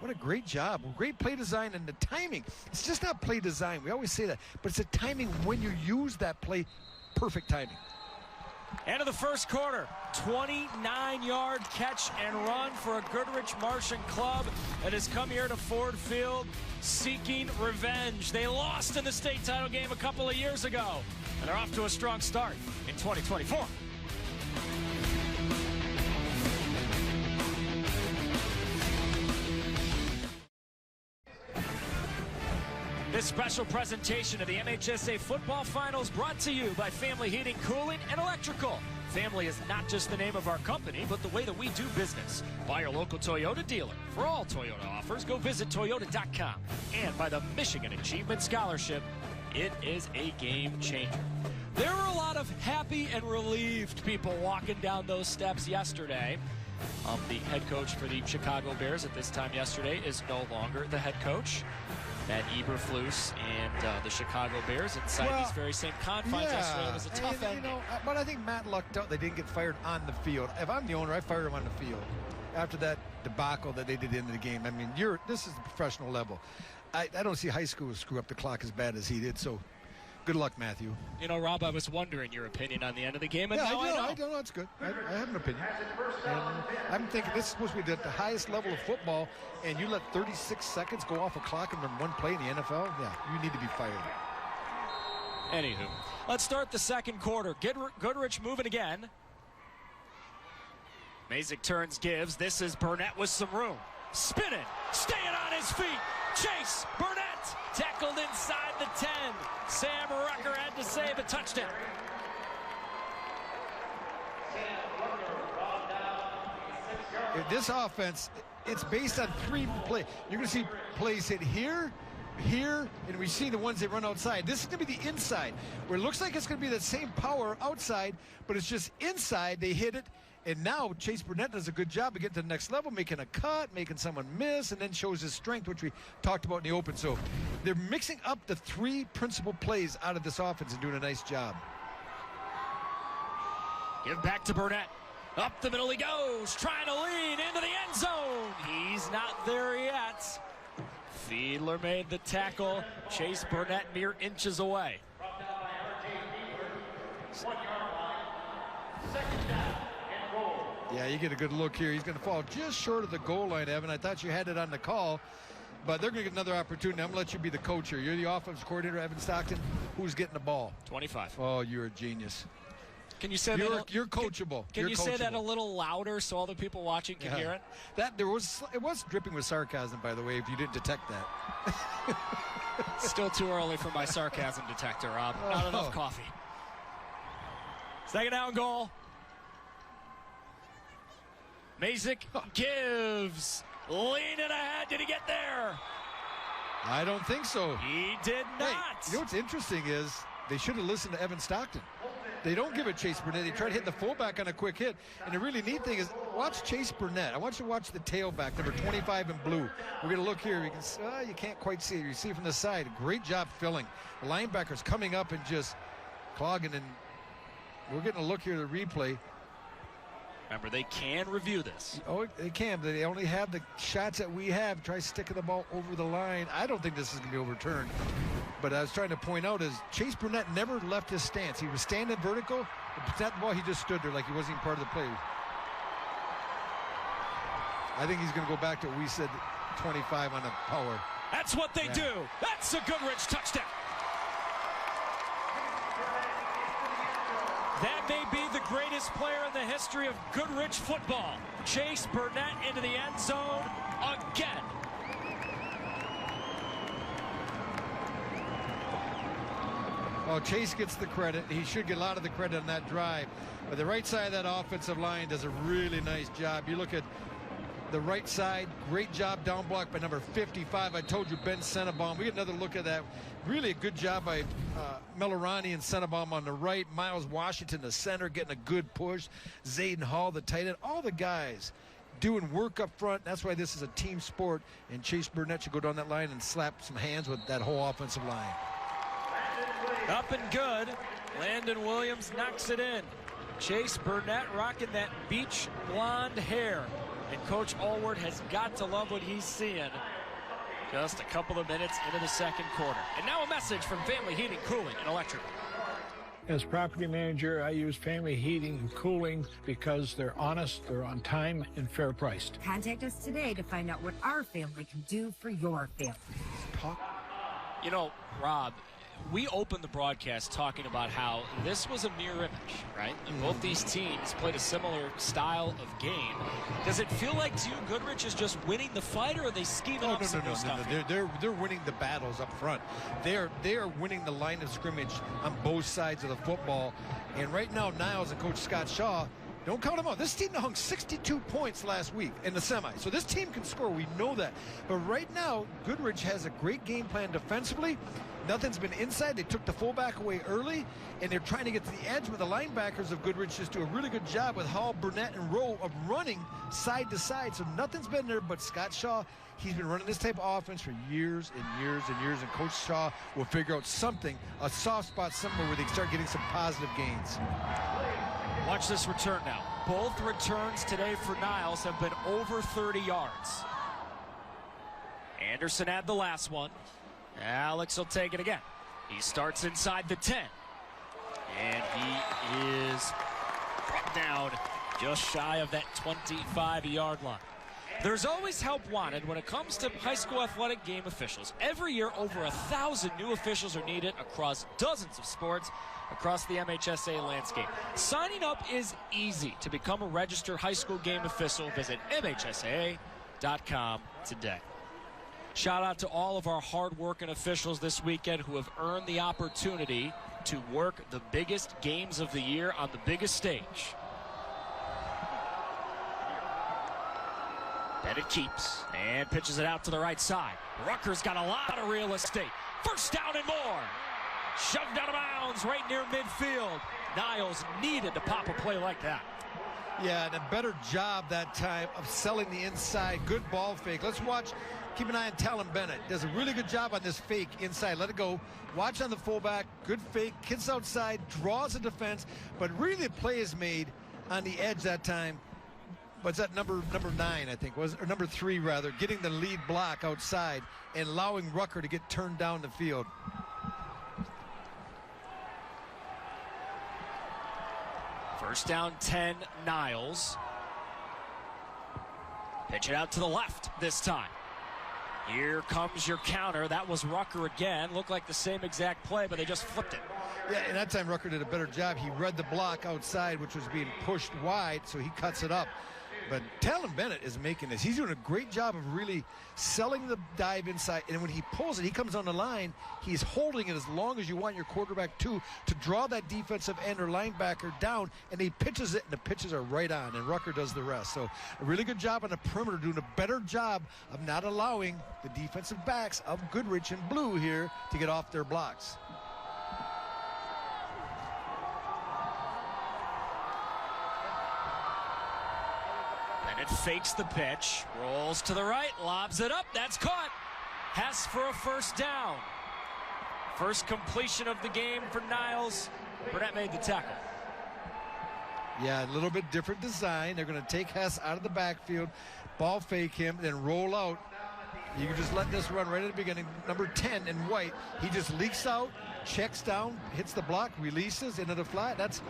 What a great job. Great play design and the timing. It's just not play design. We always say that. But it's the timing when you use that play. Perfect timing. End of the first quarter. 29-yard catch and run for a Goodrich Martian club that has come here to Ford Field seeking revenge. They lost in the state title game a couple of years ago, and they're off to a strong start in 2024. This special presentation of the MHSAA Football Finals brought to you by Family Heating, Cooling, and Electrical. Family is not just the name of our company, but the way that we do business. By your local Toyota dealer. For all Toyota offers, go visit Toyota.com. And by the Michigan Achievement Scholarship, it is a game changer. There were a lot of happy and relieved people walking down those steps yesterday. The head coach for the Chicago Bears at this time yesterday is no longer the head coach. Matt Eberflus and the Chicago Bears inside these very same confines yesterday. It was a tough end. But I think Matt lucked out they didn't get fired on the field. If I'm the owner, I fire him on the field. After that debacle that they did in the game, I mean, this is the professional level. I don't see high school screw up the clock as bad as he did, so good luck, Matthew. You know, Rob, I was wondering your opinion on the end of the game, and yeah, now I know. I don't know. It's good. I have an opinion. And I'm thinking this is supposed to be the highest level of football, and you let 36 seconds go off a clock and run one play in the NFL? Yeah, you need to be fired. Anywho, let's start the second quarter. Goodrich moving again. Mazich turns, gives. This is Burnett with some room. Spinning, staying on his feet. Chase Burnett tackled inside the 10. Sam Rucker had to save a touchdown. This offense, it's based on 3 plays. You're going to see plays hit here, and we see the ones that run outside. This is going to be the inside, where it looks like it's going to be the same power outside, but it's just inside. They hit it, and now Chase Burnett does a good job of getting to the next level, making a cut, making someone miss, and then shows his strength, which we talked about in the open. So they're mixing up the 3 principal plays out of this offense and doing a nice job. Give back to Burnett. Up the middle he goes, trying to lean into the end zone. He's not there yet. Fiedler made the tackle. Chase Burnett mere inches away. Yeah, you get a good look here. He's going to fall just short of the goal line, Evan. I thought you had it on the call, but they're going to get another opportunity. I'm going to let you be the coach here. You're the offensive coordinator, Evan Stockton. Who's getting the ball? 25. Oh, you're a genius. Can you say you're coachable. Can you say that a little louder so all the people watching can hear it? It was dripping with sarcasm, by the way, if you didn't detect that. Still too early for my sarcasm detector, Rob. Not enough coffee. Second down goal. Mazich gives. Leaning ahead. Did he get there? I don't think so. He did not. Hey, you know what's interesting is they should have listened to Evan Stockton. They don't give it Chase Burnett. They try to hit the fullback on a quick hit. And the really neat thing is, watch Chase Burnett. I want you to watch the tailback, number 25 in blue. We're going to look here. You can't quite see it. You see it from the side. Great job filling. The linebackers coming up and just clogging. And we're getting a look here at the replay. Remember, they can review this. Oh, they can. They only have the shots that we have. Try sticking the ball over the line. I don't think this is going to be overturned. But I was trying to point out is Chase Burnett never left his stance. He was standing vertical. But the ball, he just stood there like he wasn't even part of the play. I think he's going to go back to what we said, 25 on the power. That's what they do. That's a Goodrich touchdown. That may be the greatest player in the history of Goodrich football. Chase Burnett into the end zone again. Well, Chase gets the credit. He should get a lot of the credit on that drive. But the right side of that offensive line does a really nice job. You look at the right side, great job down block by number 55. I told you Ben Sennebaum. We get another look at that. Really a good job by Millerani and Sennebaum on the right. Miles Washington, the center, getting a good push. Zayden Hall, the tight end. All the guys doing work up front. That's why this is a team sport. And Chase Burnett should go down that line and slap some hands with that whole offensive line. Up and good. Landon Williams knocks it in. Chase Burnett rocking that beach blonde hair. And Coach Allward has got to love what he's seeing. Just a couple of minutes into the second quarter. And now a message from Family Heating, Cooling, and Electrical. As property manager, I use Family Heating and Cooling because they're honest, they're on time, and fair priced. Contact us today to find out what our family can do for your family. You know, Rob, we opened the broadcast talking about how this was a mirror image, right? And both these teams played a similar style of game. Does it feel like to you Goodrich is just winning the fight, or are they scheming up some new stuff? They're winning the battles up front. They are winning the line of scrimmage on both sides of the football. And right now, Niles and Coach Scott Shaw, don't count them out. This team hung 62 points last week in the semi. So this team can score. We know that. But right now, Goodrich has a great game plan defensively. Nothing's been inside. They took the fullback away early, and they're trying to get to the edge with the linebackers of Goodrich just do a really good job with Hall, Burnett, and Rowe of running side to side. So nothing's been there but Scott Shaw. He's been running this type of offense for years and years and years, and Coach Shaw will figure out something, a soft spot somewhere where they can start getting some positive gains. Watch this return now. Both returns today for Niles have been over 30 yards. Anderson had the last one. Alex will take it again. He starts inside the 10. And he is brought down just shy of that 25-yard line. There's always help wanted when it comes to high school athletic game officials. Every year, over 1,000 new officials are needed across dozens of sports across the MHSAA landscape. Signing up is easy. To become a registered high school game official, visit MHSAA.com today. Shout out to all of our hard-working officials this weekend who have earned the opportunity to work the biggest games of the year on the biggest stage. Bennett keeps and pitches it out to the right side. Rutgers got a lot of real estate. First down and more. Shoved out of bounds right near midfield. Niles needed to pop a play like that. Yeah, and a better job that time of selling the inside. Good ball fake. Let's watch. Keep an eye on Talon Bennett. Does a really good job on this fake inside. Let it go. Watch on the fullback. Good fake. Kicks outside. Draws the defense. But really the play is made on the edge that time. What's that, number 9, I think, was, or number 3 rather, getting the lead block outside and allowing Rucker to get turned down the field. First down 10, Niles. Pitch it out to the left this time. Here comes your counter. That was Rucker again. Looked like the same exact play, but they just flipped it. Yeah, and that time Rucker did a better job. He read the block outside, which was being pushed wide, so he cuts it up. But Talon Bennett is making this. He's doing a great job of really selling the dive inside. And when he pulls it, he comes on the line. He's holding it as long as you want your quarterback to draw that defensive end or linebacker down. And he pitches it, and the pitches are right on. And Rucker does the rest. So a really good job on the perimeter, doing a better job of not allowing the defensive backs of Goodrich and Blue here to get off their blocks. Bennett fakes the pitch, rolls to the right, lobs it up. That's caught. Hess for a first down. First completion of the game for Niles. Burnett made the tackle. Yeah, a little bit different design. They're going to take Hess out of the backfield, ball fake him, then roll out. You can just let this run right at the beginning. Number 10 in white, he just leaks out, checks down, hits the block, releases into the flat. That's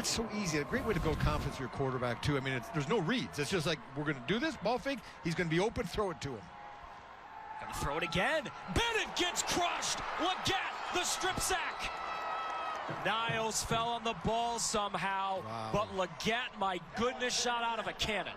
so easy. A great way to build confidence for your quarterback, too. I mean, there's no reads. It's just like, we're going to do this, ball fake. He's going to be open, throw it to him. Gonna throw it again. Bennett gets crushed. Leggett, the strip sack. Niles fell on the ball somehow, but Leggett, my goodness, shot out of a cannon.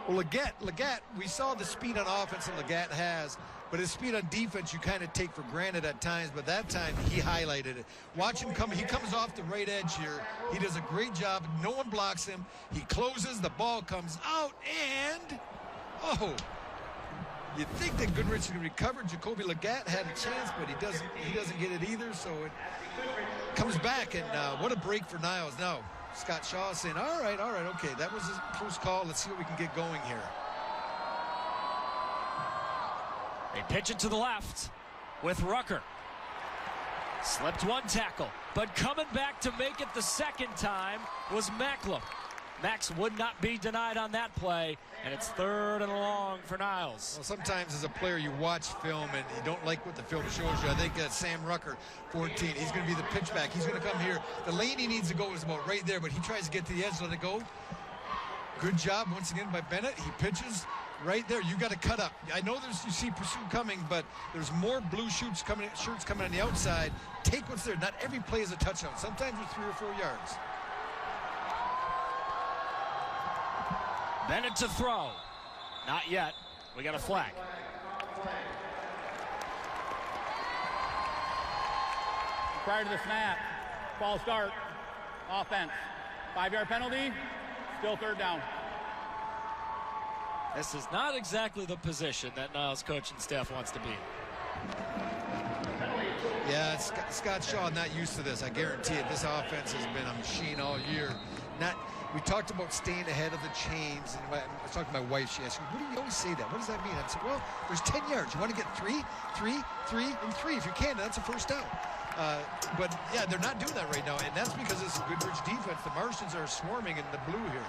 Well, Leggett, we saw the speed on offense that Leggett has, but his speed on defense you kind of take for granted at times, but that time he highlighted it. Watch him come. He comes off the right edge here. He does a great job. No one blocks him. He closes. The ball comes out, and, oh, you'd think that Goodrich is going to recover. Jacoby Leggett had a chance, but he doesn't get it either, so it comes back, and what a break for Niles. Now, Scott Shaw is saying, all right, okay, that was a close call. Let's see what we can get going here. They pitch it to the left with Rucker. Slipped one tackle, but coming back to make it the second time was Macklem. Max would not be denied on that play, and it's 3rd and long for Niles. Well, sometimes as a player you watch film and you don't like what the film shows you. I think Sam Rucker, 14, he's going to be the pitchback. He's going to come here. The lane he needs to go is about right there, but he tries to get to the edge, let it go. Good job once again by Bennett. He pitches right there. You got to cut up. I know you see pursuit coming, but there's more blue shirts coming on the outside. Take what's there. Not every play is a touchdown. Sometimes it's 3 or 4 yards. Bennett to throw. Not yet. We got a flag. Prior to the snap, false start, offense. 5-yard penalty, still 3rd down. This is not exactly the position that Niles coaching staff wants to be in. Yeah, Scott Shaw not used to this. I guarantee it. This offense has been a machine all year. We talked about staying ahead of the chains, and I was talking to my wife. She asked me, "What do you always say that? What does that mean?" I said, "Well, there's 10 yards. You want to get 3, 3, 3, and 3. If you can, that's a first down." But yeah, they're not doing that right now, and that's because it's a Goodrich defense. The Martians are swarming in the blue here.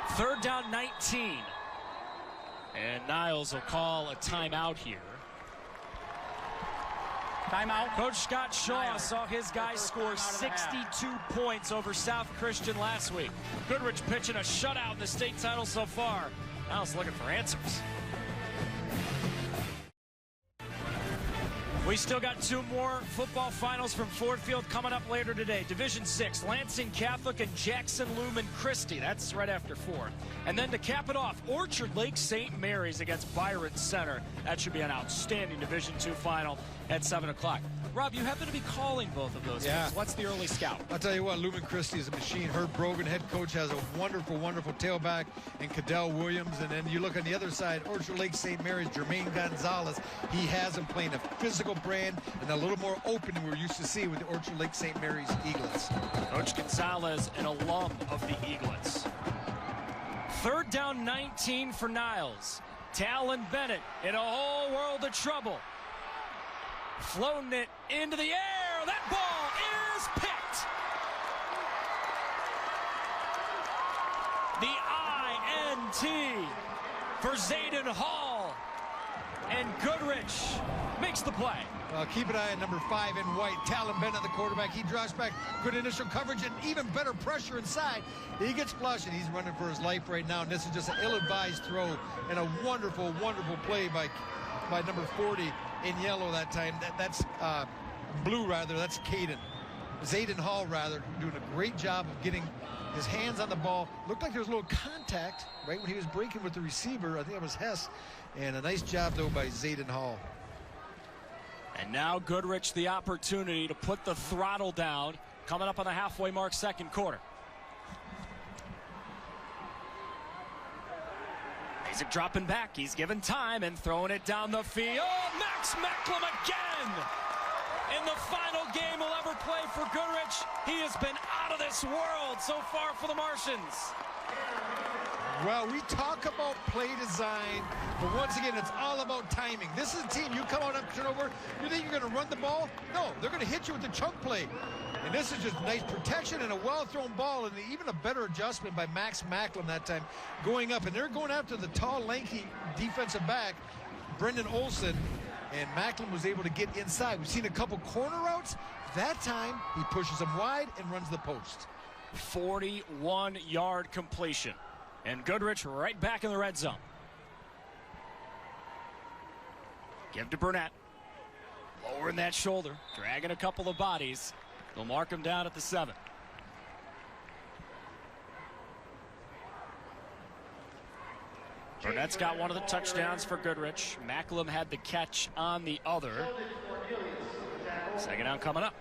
3rd down, 19, and Niles will call a timeout here. Timeout. Coach Scott Shaw saw his guys score 62 points over South Christian last week. Goodrich pitching a shutout in the state title so far. Niles looking for answers. We still got 2 more football finals from Ford Field coming up later today. Division 6, Lansing Catholic and Jackson Lumen Christie. That's right after 4. And then to cap it off, Orchard Lake St. Mary's against Byron Center. That should be an outstanding Division 2 final at 7 o'clock. Rob, you happen to be calling both of those games. What's the early scout? I'll tell you what, Lumen Christie is a machine. Herb Brogan, head coach, has a wonderful, wonderful tailback in Cadell Williams. And then you look on the other side, Orchard Lake St. Mary's, Jermaine Gonzalez. He has him playing a physical brand and a little more open than we're used to see with the Orchard Lake St. Mary's Eaglets. Coach Gonzalez, an alum of the Eaglets. 3rd down, 19 for Niles. Talon Bennett in a whole world of trouble. Floating it into the air. That ball is picked. The INT for Zayden Hall. And Goodrich makes the play. Keep an eye on number 5 in white. Talon Bennett, the quarterback. He drops back. Good initial coverage and even better pressure inside. He gets flushed, and he's running for his life right now. And this is just an ill-advised throw and a wonderful, wonderful play by number 40 in yellow that time. That's blue, rather. That's Caden. Zayden Hall, rather, doing a great job of getting his hands on the ball. Looked like there was a little contact right when he was breaking with the receiver. I think it was Hess. And a nice job, though, by Zayden Hall. And now Goodrich the opportunity to put the throttle down. Coming up on the halfway mark, 2nd quarter. Mazich dropping back. He's given time and throwing it down the field. Max Macklem again! In the final game he'll ever play for Goodrich. He has been out of this world so far for the Martians. Well, we talk about play design, but once again, it's all about timing. This is a team, you come out on turnover, you think you're going going to run the ball? No, they're going to hit you with the chunk play. And this is just nice protection and a well-thrown ball, and even a better adjustment by Max Macklin that time going up. And they're going after the tall, lanky defensive back, Brendan Olson, and Macklin was able to get inside. We've seen a couple corner routes. That time, he pushes them wide and runs the post. 41-yard completion. And Goodrich right back in the red zone. Give to Burnett. Lowering that shoulder, dragging a couple of bodies. They'll mark him down at the 7. Burnett's got one of the touchdowns for Goodrich. Macklin had the catch on the other. Second down coming up.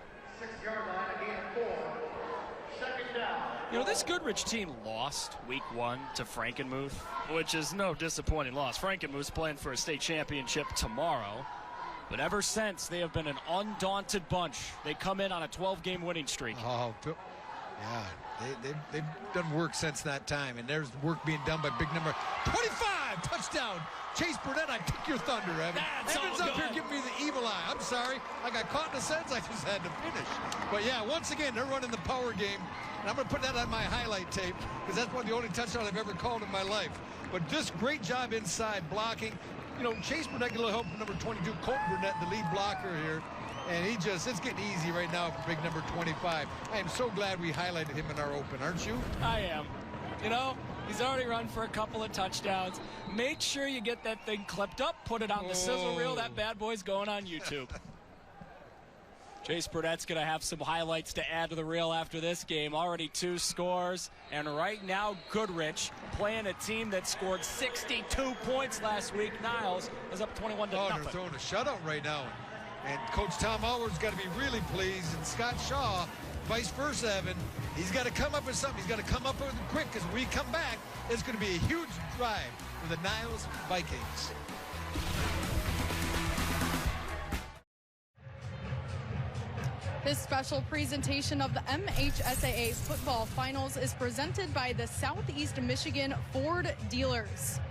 You know, this Goodrich team lost week 1 to Frankenmuth, which is no disappointing loss. Frankenmuth's playing for a state championship tomorrow. But ever since, they have been an undaunted bunch. They come in on a 12-game winning streak. Oh, yeah. They've done work since that time. And there's work being done by big number 25. Touchdown. Chase Burnett, I took your thunder, Evan. Evan's up here giving me the evil eye. I'm sorry. I got caught in a sense. I just had to finish. But, yeah, once again, they're running the power game. And I'm going to put that on my highlight tape because that's one of the only touchdowns I've ever called in my life. But just great job inside blocking. You know, Chase Burnett get a little help from number 22, Colt Burnett, the lead blocker here. And it's getting easy right now for big number 25. I am so glad we highlighted him in our open, aren't you? I am. You know, he's already run for a couple of touchdowns. Make sure you get that thing clipped up, put it on the sizzle reel. That bad boy's going on YouTube. Chase Burnett's going to have some highlights to add to the reel after this game. Already 2 scores. And right now, Goodrich playing a team that scored 62 points last week. Niles is up 21-0. They're throwing a shutout right now. And Coach Tom Allward's got to be really pleased. And Scott Shaw, vice versa, Evan, he's got to come up with something. He's got to come up with it quick because when we come back, it's going to be a huge drive for the Niles Vikings. This special presentation of the MHSAA Football Finals is presented by the Southeast Michigan Ford Dealers.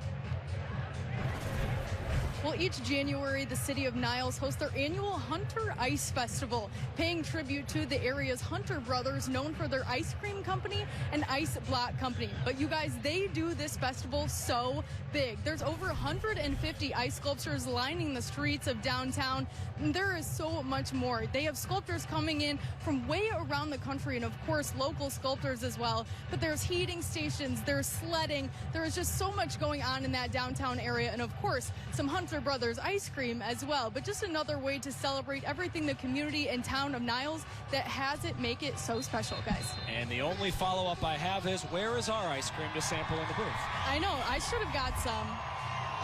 Well, each January, the city of Niles hosts their annual Hunter Ice Festival, paying tribute to the area's Hunter brothers, known for their ice cream company and ice block company. But you guys, they do this festival so big. There's over 150 ice sculptures lining the streets of downtown. And there is so much more. They have sculptors coming in from way around the country, and of course, local sculptors as well. But there's heating stations, there's sledding. There is just so much going on in that downtown area. And of course, some Hunter Brothers ice cream as well, but just another way to celebrate everything the community and town of Niles that has it make it so special, guys. And the only follow-up I have is, where is our ice cream to sample in the booth? I know, I should have got some.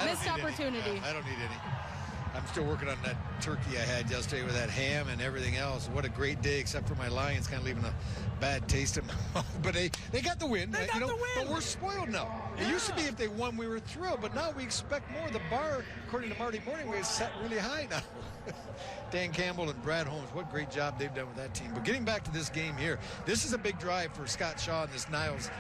Missed opportunity. I don't need any. I'm still working on that turkey I had yesterday with that ham and everything else. What a great day, except for my Lions kind of leaving a bad taste in my mouth. But they got the win. They got the win. But we're spoiled now. Yeah. It used to be if they won, we were thrilled. But now we expect more. The bar, according to Marty Morningway, is set really high now. Dan Campbell and Brad Holmes, what great job they've done with that team. But getting back to this game here, this is a big drive for Scott Shaw and this Niles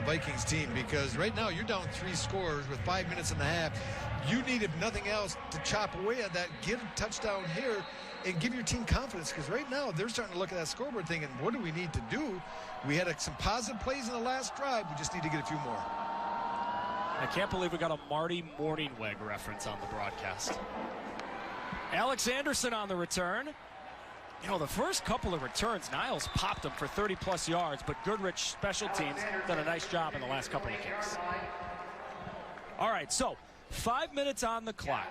Vikings team, because right now you're down 3 scores with 5 minutes and a half. You need, if nothing else, to chop away at that, get a touchdown here, and give your team confidence, because right now they're starting to look at that scoreboard thinking, what do we need to do? We had some positive plays in the last drive. We just need to get a few more. I can't believe we got a Marty Morningweg reference on the broadcast. Alex Anderson on the return. You know, the first couple of returns, Niles popped them for 30-plus yards, but Goodrich special teams done a nice job in the last couple of kicks. All right, so 5 minutes on the clock.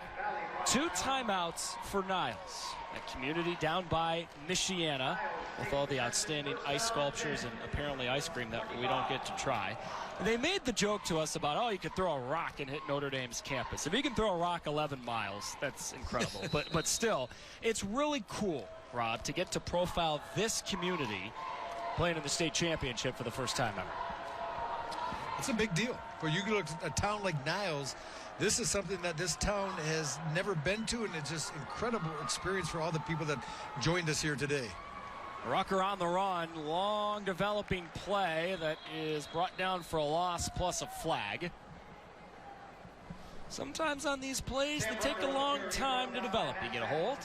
2 timeouts for Niles. A community down by Michiana with all the outstanding ice sculptures and apparently ice cream that we don't get to try. They made the joke to us about, oh, you could throw a rock and hit Notre Dame's campus. If you can throw a rock 11 miles, that's incredible. but still, it's really cool, Rob, to get to profile this community playing in the state championship for the first time ever. It's a big deal. For you to look at a town like Niles, this is something that this town has never been to, and it's just incredible experience for all the people that joined us here today. Rucker on the run, long developing play that is brought down for a loss plus a flag. Sometimes on these plays, they take a long time to develop. You get a hold.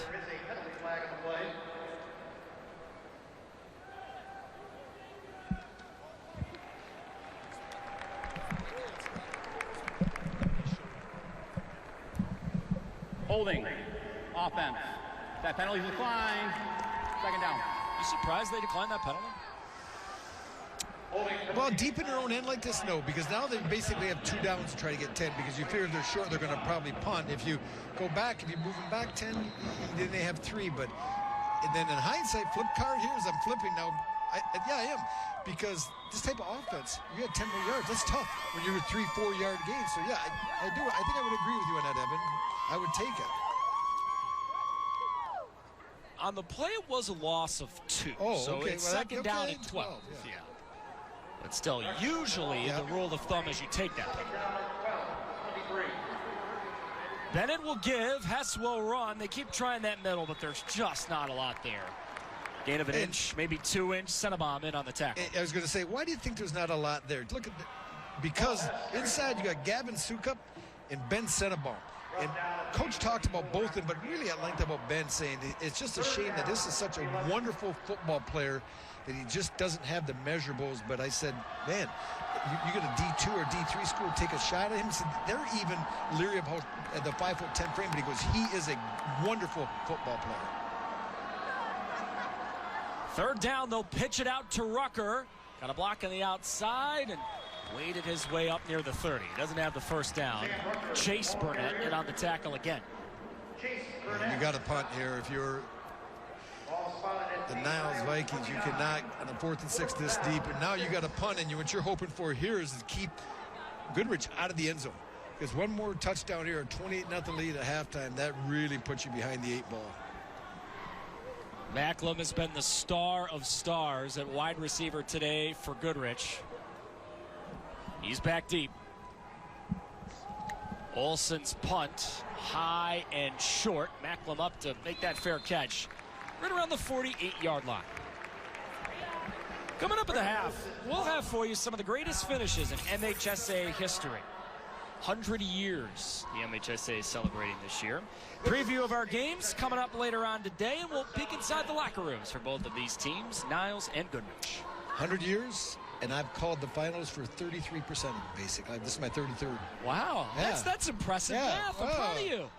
Holding. Offense. That penalty declined. Second down. You surprised they declined that penalty? Well, deep in their own end like this, no, because now they basically have 2 downs to try to get 10 because you figure they're short, they're going to probably punt. If you go back, if you move them back 10, then they have 3. But and then in hindsight, flip card here as I'm flipping now. I am, because this type of offense, you had 10 more yards. That's tough when you're a 3-4 yard gain. So yeah, I do. I think I would agree with you on that, Evan. I would take it. On the play, it was a loss of 2. Oh, so okay. it's second down and 12. Yeah. But still, usually the rule of thumb is you take that penalty. Bennett will give. Hess will run. They keep trying that middle, but there's just not a lot there. Gain of an inch, maybe 2 inch. Cinnabon in on the tackle. I was going to say, why do you think there's not a lot there? Look at because inside you got Gavin Sukup and Ben Cinnabon. And Coach talked about both of them, but really at length about Ben, saying it's just a shame that this is such a wonderful football player that he just doesn't have the measurables. But I said, man, you get a D2 or D3 school, take a shot at him. So they're even leery about the 5'10" frame, but he goes, he is a wonderful football player. Third down, they'll pitch it out to Rucker. Got a block on the outside and waded his way up near the 30. Doesn't have the first down. Chase Burnett in on the tackle again. You got to punt here. If you're the Niles Vikings, you cannot on a 4th and 6 this deep. And now you got to punt, and what you're hoping for here is to keep Goodrich out of the end zone. Because one more touchdown here, a 28-0 lead at halftime, that really puts you behind the 8 ball. Macklem has been the star of stars at wide receiver today for Goodrich. He's back deep. Olsen's punt, high and short. Macklem up to make that fair catch. Right around the 48-yard line. Coming up at the half, we'll have for you some of the greatest finishes in MHSAA history. 100 years the MHSAA is celebrating this year. Preview of our games coming up later on today, and we'll peek inside the locker rooms for both of these teams, Niles and Goodrich. 100 years, and I've called the finals for 33% of them, basically. This is my 33rd. Wow, yeah. That's impressive math. I'm proud of you.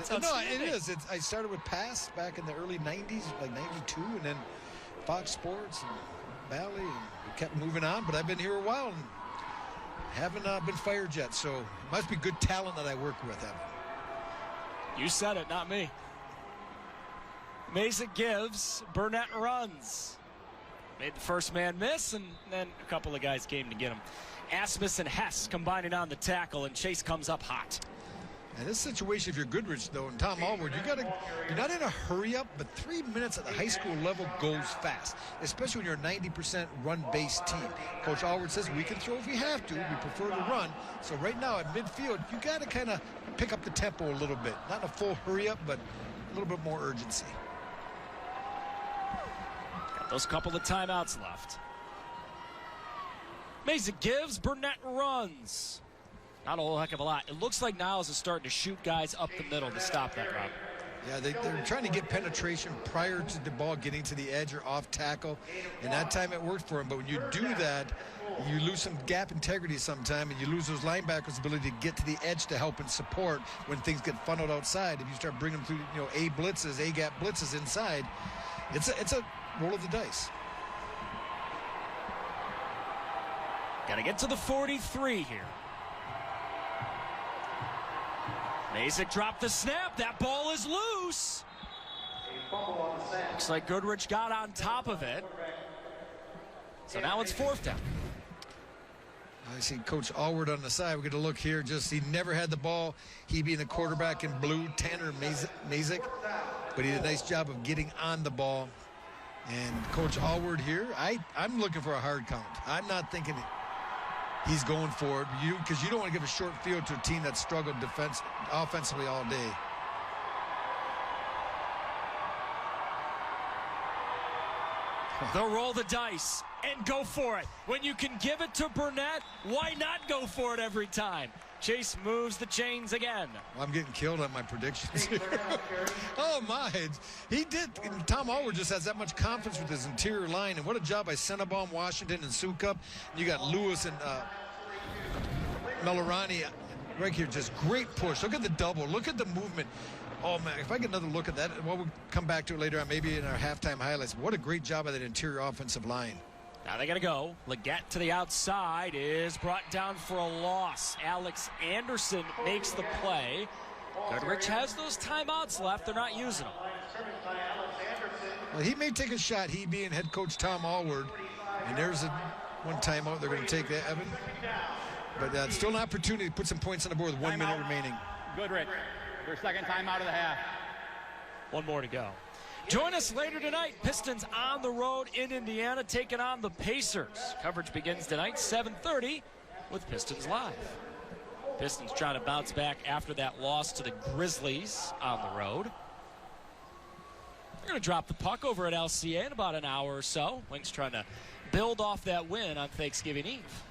Yeah. No, it is. I started with Pass back in the early 90s, like 92, and then Fox Sports and Valley, and we kept moving on, but I've been here a while and haven't been fired yet, so it must be good talent that I work with, Evan. You said it, not me. Mazich gives, Burnett runs. Made the first man miss, and then a couple of guys came to get him. Asmus and Hess combining on the tackle, and Chase comes up hot. And this situation, if you're Goodrich, though, and Tom Allward, you're not in a hurry up, but 3 minutes at the high school level goes fast, especially when you're a 90% run-based team. Coach Allward says we can throw if we have to. We prefer to run. So right now at midfield, you got to kind of pick up the tempo a little bit. Not in a full hurry up, but a little bit more urgency. Got those couple of timeouts left. Mazich gives, Burnett runs. Not a whole heck of a lot. It looks like Niles is starting to shoot guys up the middle to stop that, Rob. Yeah, they're trying to get penetration prior to the ball getting to the edge or off tackle, and that time it worked for him. But when you do that, you lose some gap integrity sometime, and you lose those linebackers' ability to get to the edge to help and support when things get funneled outside. If you start bringing them through, A-gap blitzes inside, it's a roll of the dice. Got to get to the 43 here. Mazich dropped the snap. That ball is loose. Looks like Goodrich got on top of it. So now it's 4th down. I see Coach Allward on the side. We're going to look here. He never had the ball. He being the quarterback in blue, Tanner Mazich. But he did a nice job of getting on the ball. And Coach Allward here, I'm looking for a hard count. I'm not thinking he's going for it, because you don't want to give a short field to a team that struggled offensively all day. They'll roll the dice and go for it. When you can give it to Burnett, why not go for it every time? Chase moves the chains again. Well, I'm getting killed on my predictions here. Oh, my. He did. Tom Allward just has that much confidence with his interior line. And what a job by Cinnabon, Washington, and Sukup. You got Lewis and Melarani right here. Just great push. Look at the double. Look at the movement. Oh, man, if I get another look at that, well, we'll come back to it later on, maybe in our halftime highlights. What a great job of that interior offensive line. Now they got to go. Leggett to the outside is brought down for a loss. Alex Anderson makes the play. Goodrich has those timeouts left. They're not using them. Well, he may take a shot, he being head coach Tom Allward. And there's one timeout they're going to take, Evan. But still an opportunity to put some points on the board with 1 minute remaining. Goodrich, their second timeout of the half. One more to go. Join us later tonight. Pistons on the road in Indiana taking on the Pacers. Coverage begins tonight, 7:30 with Pistons Live. Pistons trying to bounce back after that loss to the Grizzlies on the road. They're going to drop the puck over at LCA in about an hour or so. Lynx trying to build off that win on Thanksgiving Eve.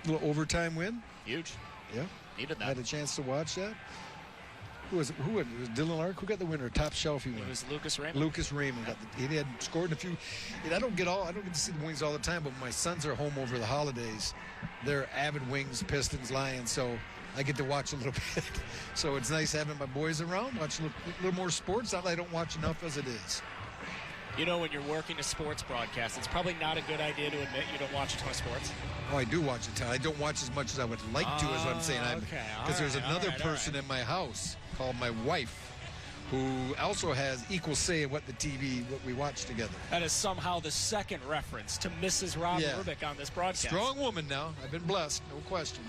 A little overtime win. Huge. Yeah. Needed that. Had a chance to watch that. Who was it? It was Dylan Lark. Who got the winner? Top shelf he won. It was Lucas Raymond. Lucas Raymond got he had scored a few. And I don't get to see the Wings all the time, but my sons are home over the holidays. They're avid Wings, Pistons, Lions, so I get to watch a little bit. So it's nice having my boys around, watch a little more sports. Not that I don't watch enough as it is. You know, when you're working a sports broadcast, it's probably not a good idea to admit you don't watch a ton of sports. Oh, I do watch a ton. I don't watch as much as I would like to, is what I'm saying. Okay. Because there's another person in my house called my wife who also has equal say in what we watch together. That is somehow the second reference to Mrs. Rob Rubick on this broadcast. Strong woman now. I've been blessed, no question.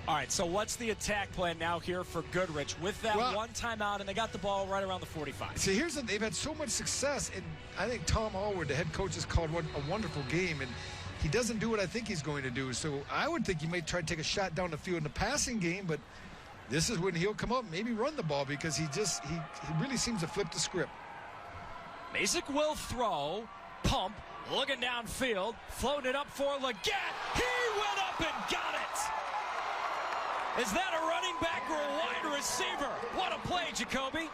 All right, so what's the attack plan now here for Goodrich with that one timeout, and they got the ball right around the 45? See, they've had so much success, and I think Tom Allward, the head coach, has called a wonderful game, and he doesn't do what I think he's going to do. So I would think he may try to take a shot down the field in the passing game, but this is when he'll come up and maybe run the ball because he really seems to flip the script. Mazich will throw, pump, looking downfield, floating it up for Leggett. He went up and got it. Is that a running back or a wide receiver? What a play, Jacoby.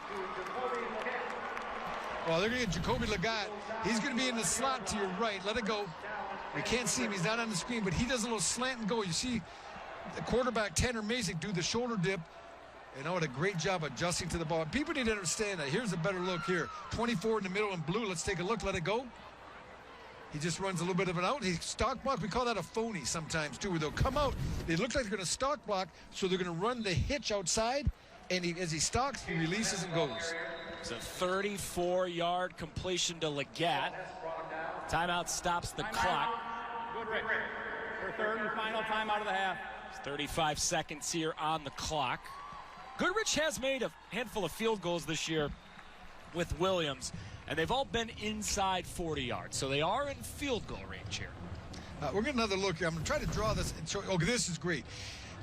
Well, they're going to get Jacoby Leggett. He's going to be in the slot to your right. Let it go. We can't see him. He's not on the screen, but he does a little slant and go. You see the quarterback, Tanner Mazich, do the shoulder dip. And what a great job adjusting to the ball. People need to understand that. Here's a better look here. 24 in the middle in blue. Let's take a look. Let it go. He just runs a little bit of an out. He stock block. We call that a phony sometimes, too, where they'll come out. They look like they're going to stock block, so they're going to run the hitch outside. And as he stalks, he releases and goes. It's a 34-yard completion to Leggett. Timeout stops the clock. Goodrich, their third and final timeout of the half. 35 seconds here on the clock. Goodrich has made a handful of field goals this year with Williams, and they've all been inside 40 yards, so they are in field goal range here. We're getting another look here. I'm going to try to draw this and show. Okay, this is great.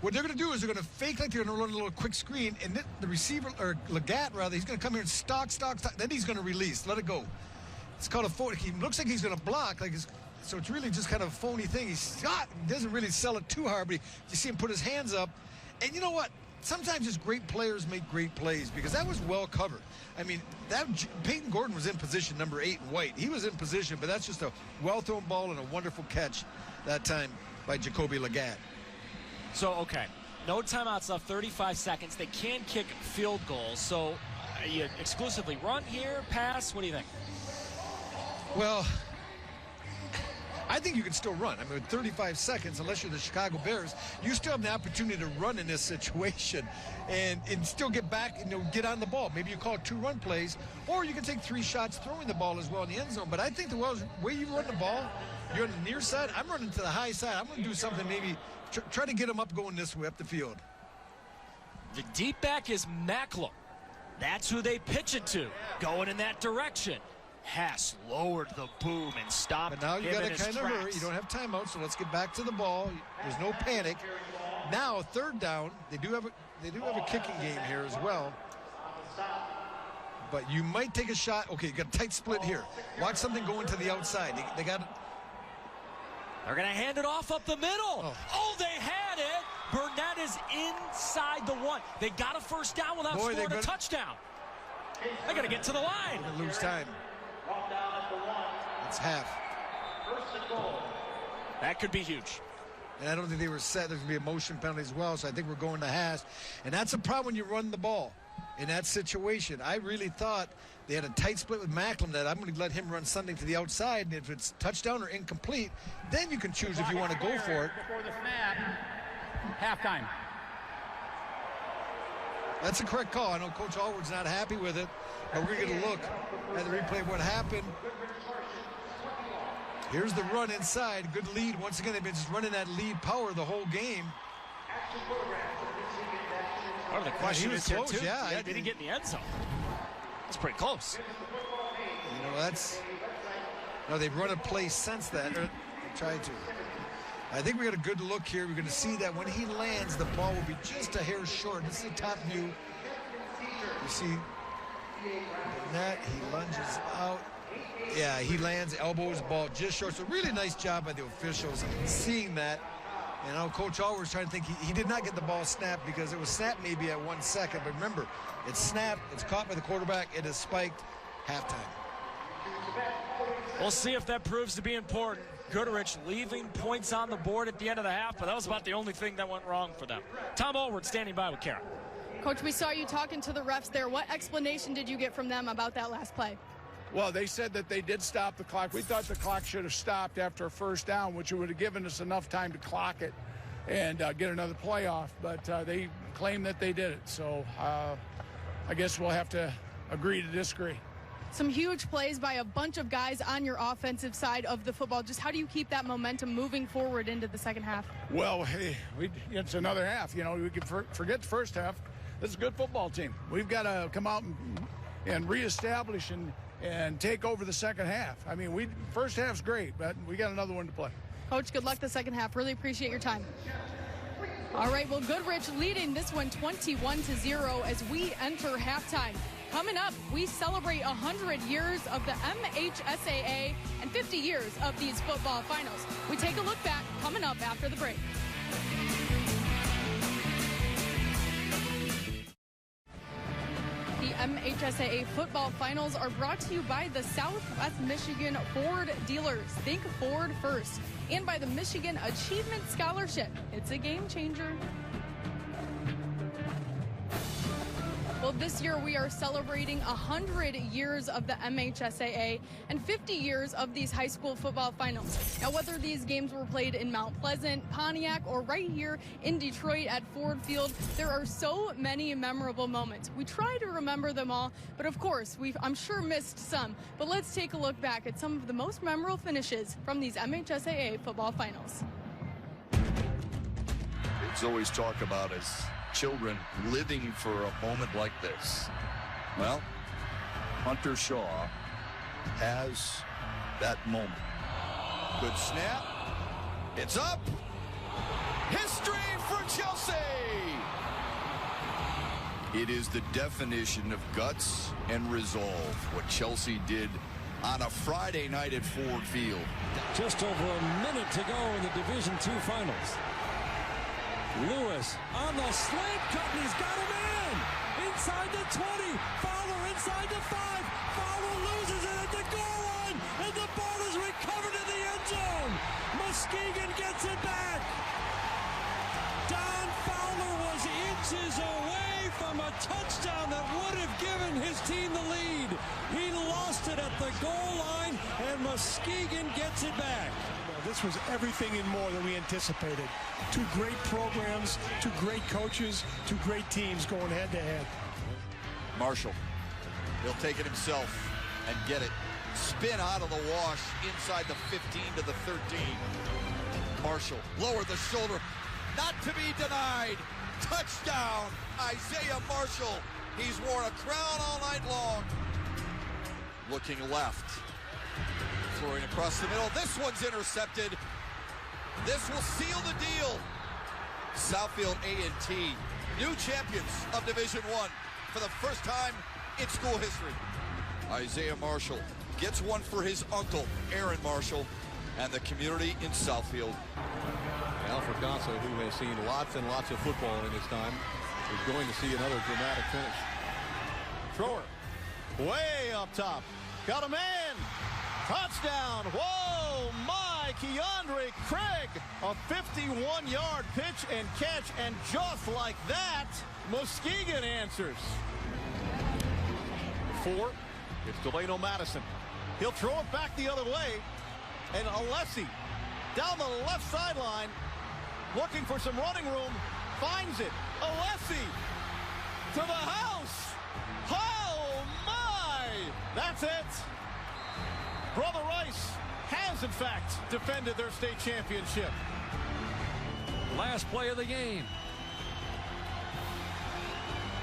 What they're going to do is they're going to fake like they're going to run a little quick screen, and the receiver, or Leggett rather, he's going to come here and stock. Then he's going to release. Let it go. It's called a phony. He looks like he's going to block, so it's really just kind of a phony thing. He doesn't really sell it too hard, but you see him put his hands up. And you know what? Sometimes just great players make great plays because that was well covered. I mean, Peyton Gordon was in position, number 8 in white. He was in position, but that's just a well-thrown ball and a wonderful catch that time by Jacoby Leggett. So, okay, no timeouts left, 35 seconds. They can kick field goals. So, you exclusively run here, pass? What do you think? Well, I think you can still run. I mean, with 35 seconds, unless you're the Chicago Bears, you still have the opportunity to run in this situation and still get back and get on the ball. Maybe you call it 2 run plays, or you can take 3 shots throwing the ball as well in the end zone. But I think the way you run the ball, you're on the near side. I'm running to the high side. I'm going to do something maybe try to get them up going this way up the field. The deep back is Macklem. That's who they pitch it to, going in that direction. Hess lowered the boom and stopped. But now you got to kind of hurry. You don't have timeout, so let's get back to the ball. There's no panic. Now, third down. They do have a kicking game here as well. But you might take a shot. Okay, you got a tight split here. Watch something going to the outside. They got. They're going to hand it off up the middle. Oh, they had it. Burnett is inside the 1. They got a first down without scoring a touchdown. They got to get to the line. They're gonna lose time. It's half. That could be huge. And I don't think they were set. There's going to be a motion penalty as well, so I think we're going to half. And that's a problem when you run the ball in that situation. I really thought they had a tight split with Macklin that I'm going to let him run something to the outside, and if it's touchdown or incomplete, then you can choose if you want to go for it. Before the snap, halftime. That's a correct call. I know Coach Allward's not happy with it, but we're going to look at the replay of what happened. Here's the run inside. Good lead. Once again, they've been just running that lead power the whole game. Well, the question is close, here, too. yeah. Did he get in the end zone? That's pretty close. You know, that's... No, they've run a play since that. Or tried to. I think we got a good look here. We're going to see that when he lands, the ball will be just a hair short. This is a top view. You see that he lunges out. Yeah, he lands, elbows the ball just short. So really nice job by the officials seeing that. And now Coach Allward's trying to think he did not get the ball snapped because it was snapped maybe at 1 second. But remember, it's snapped, it's caught by the quarterback, it is spiked, halftime. We'll see if that proves to be important. Goodrich leaving points on the board at the end of the half, but that was about the only thing that went wrong for them. Tom Allward standing by with Kara. Coach, we saw you talking to the refs there. What explanation did you get from them about that last play? Well, they said that they did stop the clock. We thought the clock should have stopped after a first down, which would have given us enough time to clock it and get another play off. But they claim that they did it. So I guess we'll have to agree to disagree. Some huge plays by a bunch of guys on your offensive side of the football. Just how do you keep that momentum moving forward into the second half? Well, hey, it's another half. You know, we can forget the first half. This is a good football team. We've got to come out and reestablish and take over the second half. I mean, first half's great, but we got another one to play. Coach, good luck the second half. Really appreciate your time. All right, well, Goodrich leading this one 21-0 as we enter halftime. Coming up, we celebrate 100 years of the MHSAA and 50 years of these football finals. We take a look back coming up after the break. The MHSAA football finals are brought to you by the Southwest Michigan Ford dealers. Think Ford first. And by the Michigan Achievement Scholarship. It's a game changer. Well, this year we are celebrating 100 years of the MHSAA and 50 years of these high school football finals. Now, whether these games were played in Mount Pleasant, Pontiac, or right here in Detroit at Ford Field, there are so many memorable moments. We try to remember them all, but of course, we've, I'm sure, missed some. But let's take a look back at some of the most memorable finishes from these MHSAA football finals. It's always talked about as children living for a moment like this. Well, Hunter Shaw has that moment. Good snap. It's up. History for Chelsea. It is the definition of guts and resolve, what Chelsea did on a Friday night at Ford Field. Just over a minute to go in the Division II finals. Lewis on the slant cut, and he's got him in. Inside the 20. Fowler inside the 5. Fowler loses it at the goal line, and the ball is recovered in the end zone. Muskegon gets it back. Don Fowler was inches away from a touchdown that would have given his team the lead. He lost it at the goal line, and Muskegon gets it back. This was everything and more than we anticipated. Two great programs, two great coaches, two great teams going head-to-head. Marshall, he'll take it himself and get it. Spin out of the wash inside the 15 to the 13. Marshall, lower the shoulder, not to be denied. Touchdown, Isaiah Marshall. He's worn a crown all night long. Looking left. Throwing across the middle. This one's intercepted. This will seal the deal. Southfield A&T, new champions of Division I for the first time in school history. Isaiah Marshall gets one for his uncle, Aaron Marshall, and the community in Southfield. Al Fracasso, who has seen lots and lots of football in his time, is going to see another dramatic finish. Thrower way up top. Got a man. Touchdown. Whoa, my. Keandre Craig. A 51-yard pitch and catch. And just like that, Muskegon answers. 4. It's Delano Madison. He'll throw it back the other way. And Alessi down the left sideline, looking for some running room, finds it. Alessi to the house. Oh, my! That's it. Brother Rice has, in fact, defended their state championship. Last play of the game.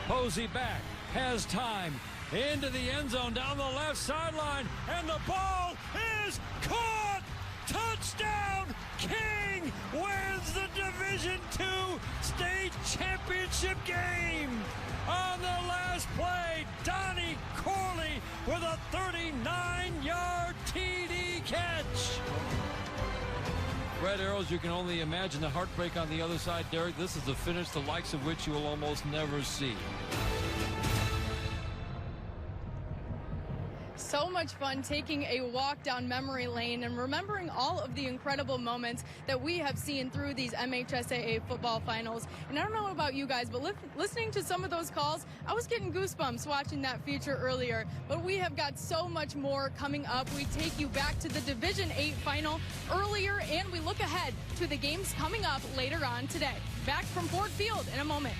Posey back, has time, into the end zone, down the left sideline, and the ball is caught! Touchdown! King wins the Division II state championship game! On the last play, Donnie Corley with a 39-yard TD catch. Red Arrows, you can only imagine the heartbreak on the other side, Derek. This is a finish the likes of which you will almost never see. So much fun taking a walk down memory lane and remembering all of the incredible moments that we have seen through these MHSAA football finals. And I don't know about you guys, but listening to some of those calls, I was getting goosebumps watching that feature earlier. But we have got so much more coming up. We take you back to the Division 8 final earlier, and we look ahead to the games coming up later on today. Back from Ford Field in a moment.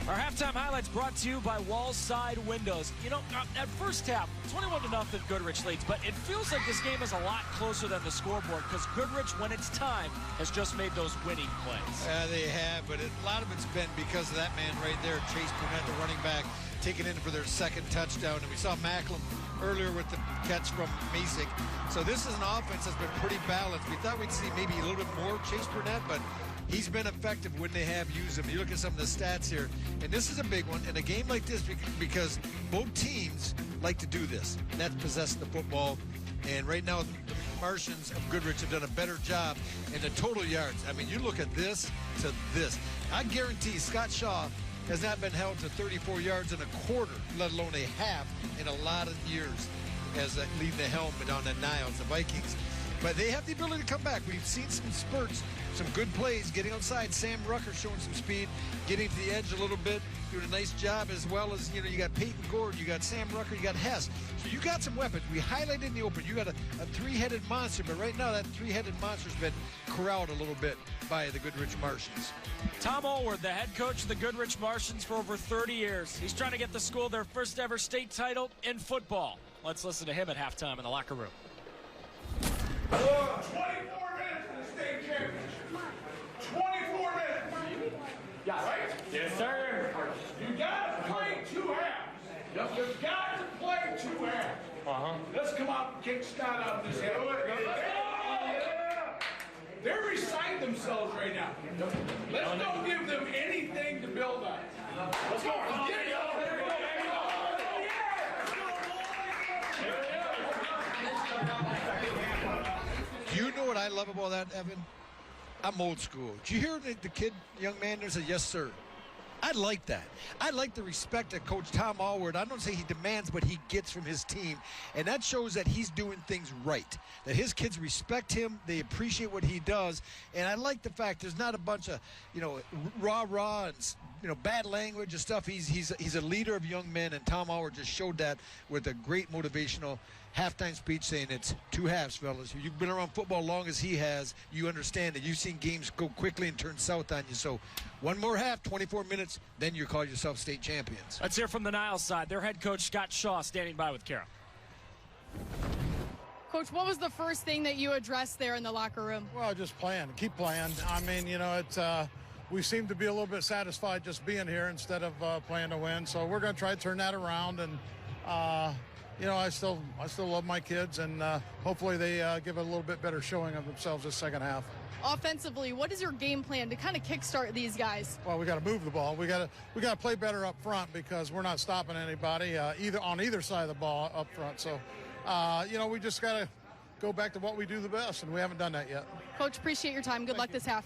Our halftime highlights brought to you by Wallside Windows. You know, at first half, 21-0 Goodrich leads, but it feels like this game is a lot closer than the scoreboard because Goodrich, when it's time, has just made those winning plays. They have, but a lot of it's been because of that man right there, Chase Burnett, the running back, taking in for their second touchdown. And we saw Macklin earlier with the catch from Mazich. So this is an offense that's been pretty balanced. We thought we'd see maybe a little bit more Chase Burnett, but he's been effective when they have used him. You look at some of the stats here, and this is a big one in a game like this because both teams like to do this, and that's possess the football. And right now, the Martians of Goodrich have done a better job in the total yards. I mean, you look at this to this. I guarantee Scott Shaw has not been held to 34 yards in a quarter, let alone a half, in a lot of years as leading the helm down the Niles, the Vikings. But they have the ability to come back. We've seen some spurts, some good plays, getting outside. Sam Rucker showing some speed, getting to the edge a little bit, doing a nice job, as well as, you know, you got Peyton Gordon, you got Sam Rucker, you got Hess. So you got some weapons. We highlighted in the open. You got a three-headed monster, but right now that three-headed monster's been corralled a little bit by the Goodrich Martians. Tom Allward, the head coach of the Goodrich Martians for over 30 years. He's trying to get the school their first ever state title in football. Let's listen to him at halftime in the locker room. 24 minutes for the state championship. 24 minutes. Yeah. Right? Yes, sir. You got to play 2 halves. Yep. You've got to play 2 halves. Let's come out and kick Scott out of this head. They're reciting themselves right now. Let's don't give them anything to build on. Let's go. Get it. You know what I love about that, Evan? I'm old school. Did you hear the kid, young man there said, yes, sir? I like that. I like the respect that Coach Tom Allward, I don't say he demands, but he gets from his team. And that shows that he's doing things right, that his kids respect him, they appreciate what he does. And I like the fact there's not a bunch of, you know, rah-rah and, you know, bad language and stuff. He's a leader of young men, and Tom Allward just showed that with a great motivational halftime speech saying it's 2 halves, fellas. You've been around football long as he has. You understand that you've seen games go quickly and turn south on you. So one more half, 24 minutes, then you call yourself state champions. Let's hear from the Niles side. Their head coach, Scott Shaw, standing by with Kara. Coach, what was the first thing that you addressed there in the locker room? Well, just playing. Keep playing. I mean, you know, it's we seem to be a little bit satisfied just being here instead of playing to win. So we're going to try to turn that around. And, you know, I still love my kids, and hopefully they give a little bit better showing of themselves this second half. Offensively, what is your game plan to kind of kickstart these guys? Well, we got to move the ball. We got to play better up front because we're not stopping anybody either on either side of the ball up front. So we just got to go back to what we do the best, and we haven't done that yet. Coach, appreciate your time. Good luck this half.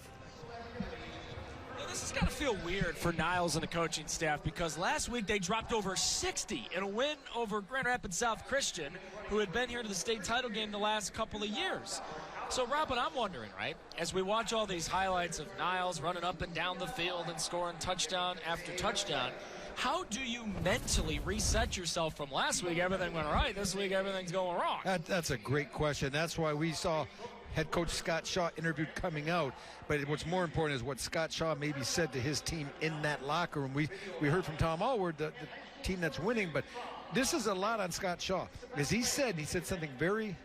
This is going to feel weird for Niles and the coaching staff because last week they dropped over 60 in a win over Grand Rapids South Christian, who had been here to the state title game the last couple of years. So, Robin, I'm wondering, right, as we watch all these highlights of Niles running up and down the field and scoring touchdown after touchdown, how do you mentally reset yourself from last week? Everything went right. This week, everything's going wrong. That's a great question. That's why we saw head coach Scott Shaw interviewed coming out. But what's more important is what Scott Shaw maybe said to his team in that locker room. We heard from Tom Allward, the team that's winning, but this is a lot on Scott Shaw. As he said something very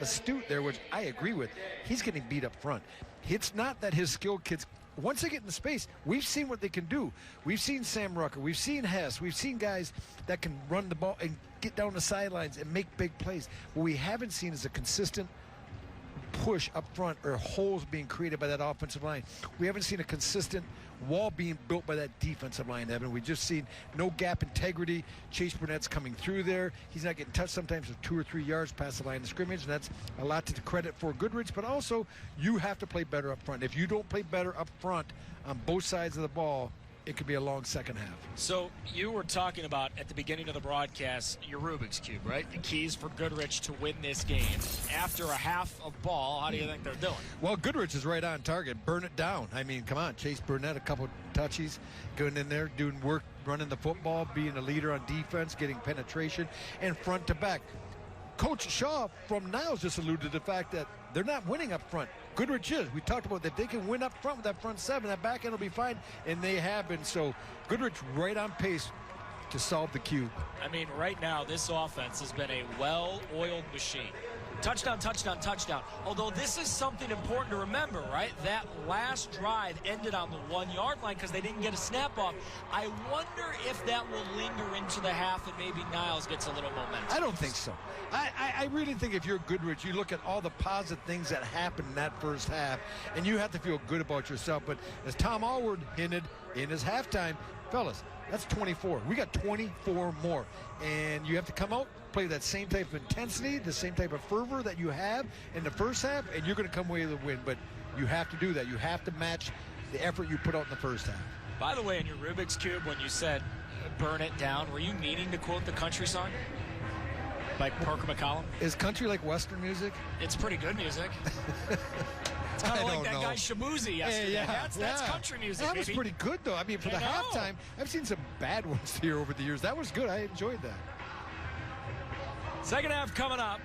astute there, which I agree with. He's getting beat up front. It's not that his skilled kids, once they get in the space, we've seen what they can do. We've seen Sam Rucker. We've seen Hess. We've seen guys that can run the ball and get down the sidelines and make big plays. What we haven't seen is a consistent push up front or holes being created by that offensive line. We haven't seen a consistent wall being built by that defensive line, Evan. We've just seen no gap integrity. Chase Burnett's coming through there. He's not getting touched sometimes with 2 or 3 yards past the line of scrimmage, and that's a lot to credit for Goodrich, but also you have to play better up front. If you don't play better up front on both sides of the ball, it could be a long second half. So you were talking about at the beginning of the broadcast your Rubik's Cube, right? The keys for Goodrich to win this game. After a half of ball, how do you think they're doing? Well, Goodrich is right on target. Burn it down. I mean, come on. Chase Burnett, a couple touchies, going in there, doing work, running the football, being a leader on defense, getting penetration, and front to back. Coach Shaw from Niles just alluded to the fact that they're not winning up front. Goodrich is. We talked about that they can win up front with that front seven. That back end will be fine, and they have been. So Goodrich right on pace to solve the cube. I mean, right now, this offense has been a well-oiled machine. Touchdown, touchdown, touchdown. Although this is something important to remember, right? That last drive ended on the 1-yard line because they didn't get a snap off. I wonder if that will linger into the half and maybe Niles gets a little momentum. I don't think so. I really think if you're Goodrich, you look at all the positive things that happened in that first half, and you have to feel good about yourself. But as Tom Allward hinted in his halftime, fellas, that's 24. We got 24 more. And you have to come out, play that same type of intensity, the same type of fervor that you have in the first half, and you're going to come away with a win. But you have to do that. You have to match the effort you put out in the first half. By the way, in your Rubik's Cube, when you said burn it down, were you meaning to quote the country song? Like Parker McCollum? Is country like Western music? It's pretty good music. It's kind of like that guy Shamuzi yesterday. Yeah, that's country music. That was pretty good, though. I mean, for the halftime, I've seen some bad ones here over the years. That was good. I enjoyed that. Second half coming up.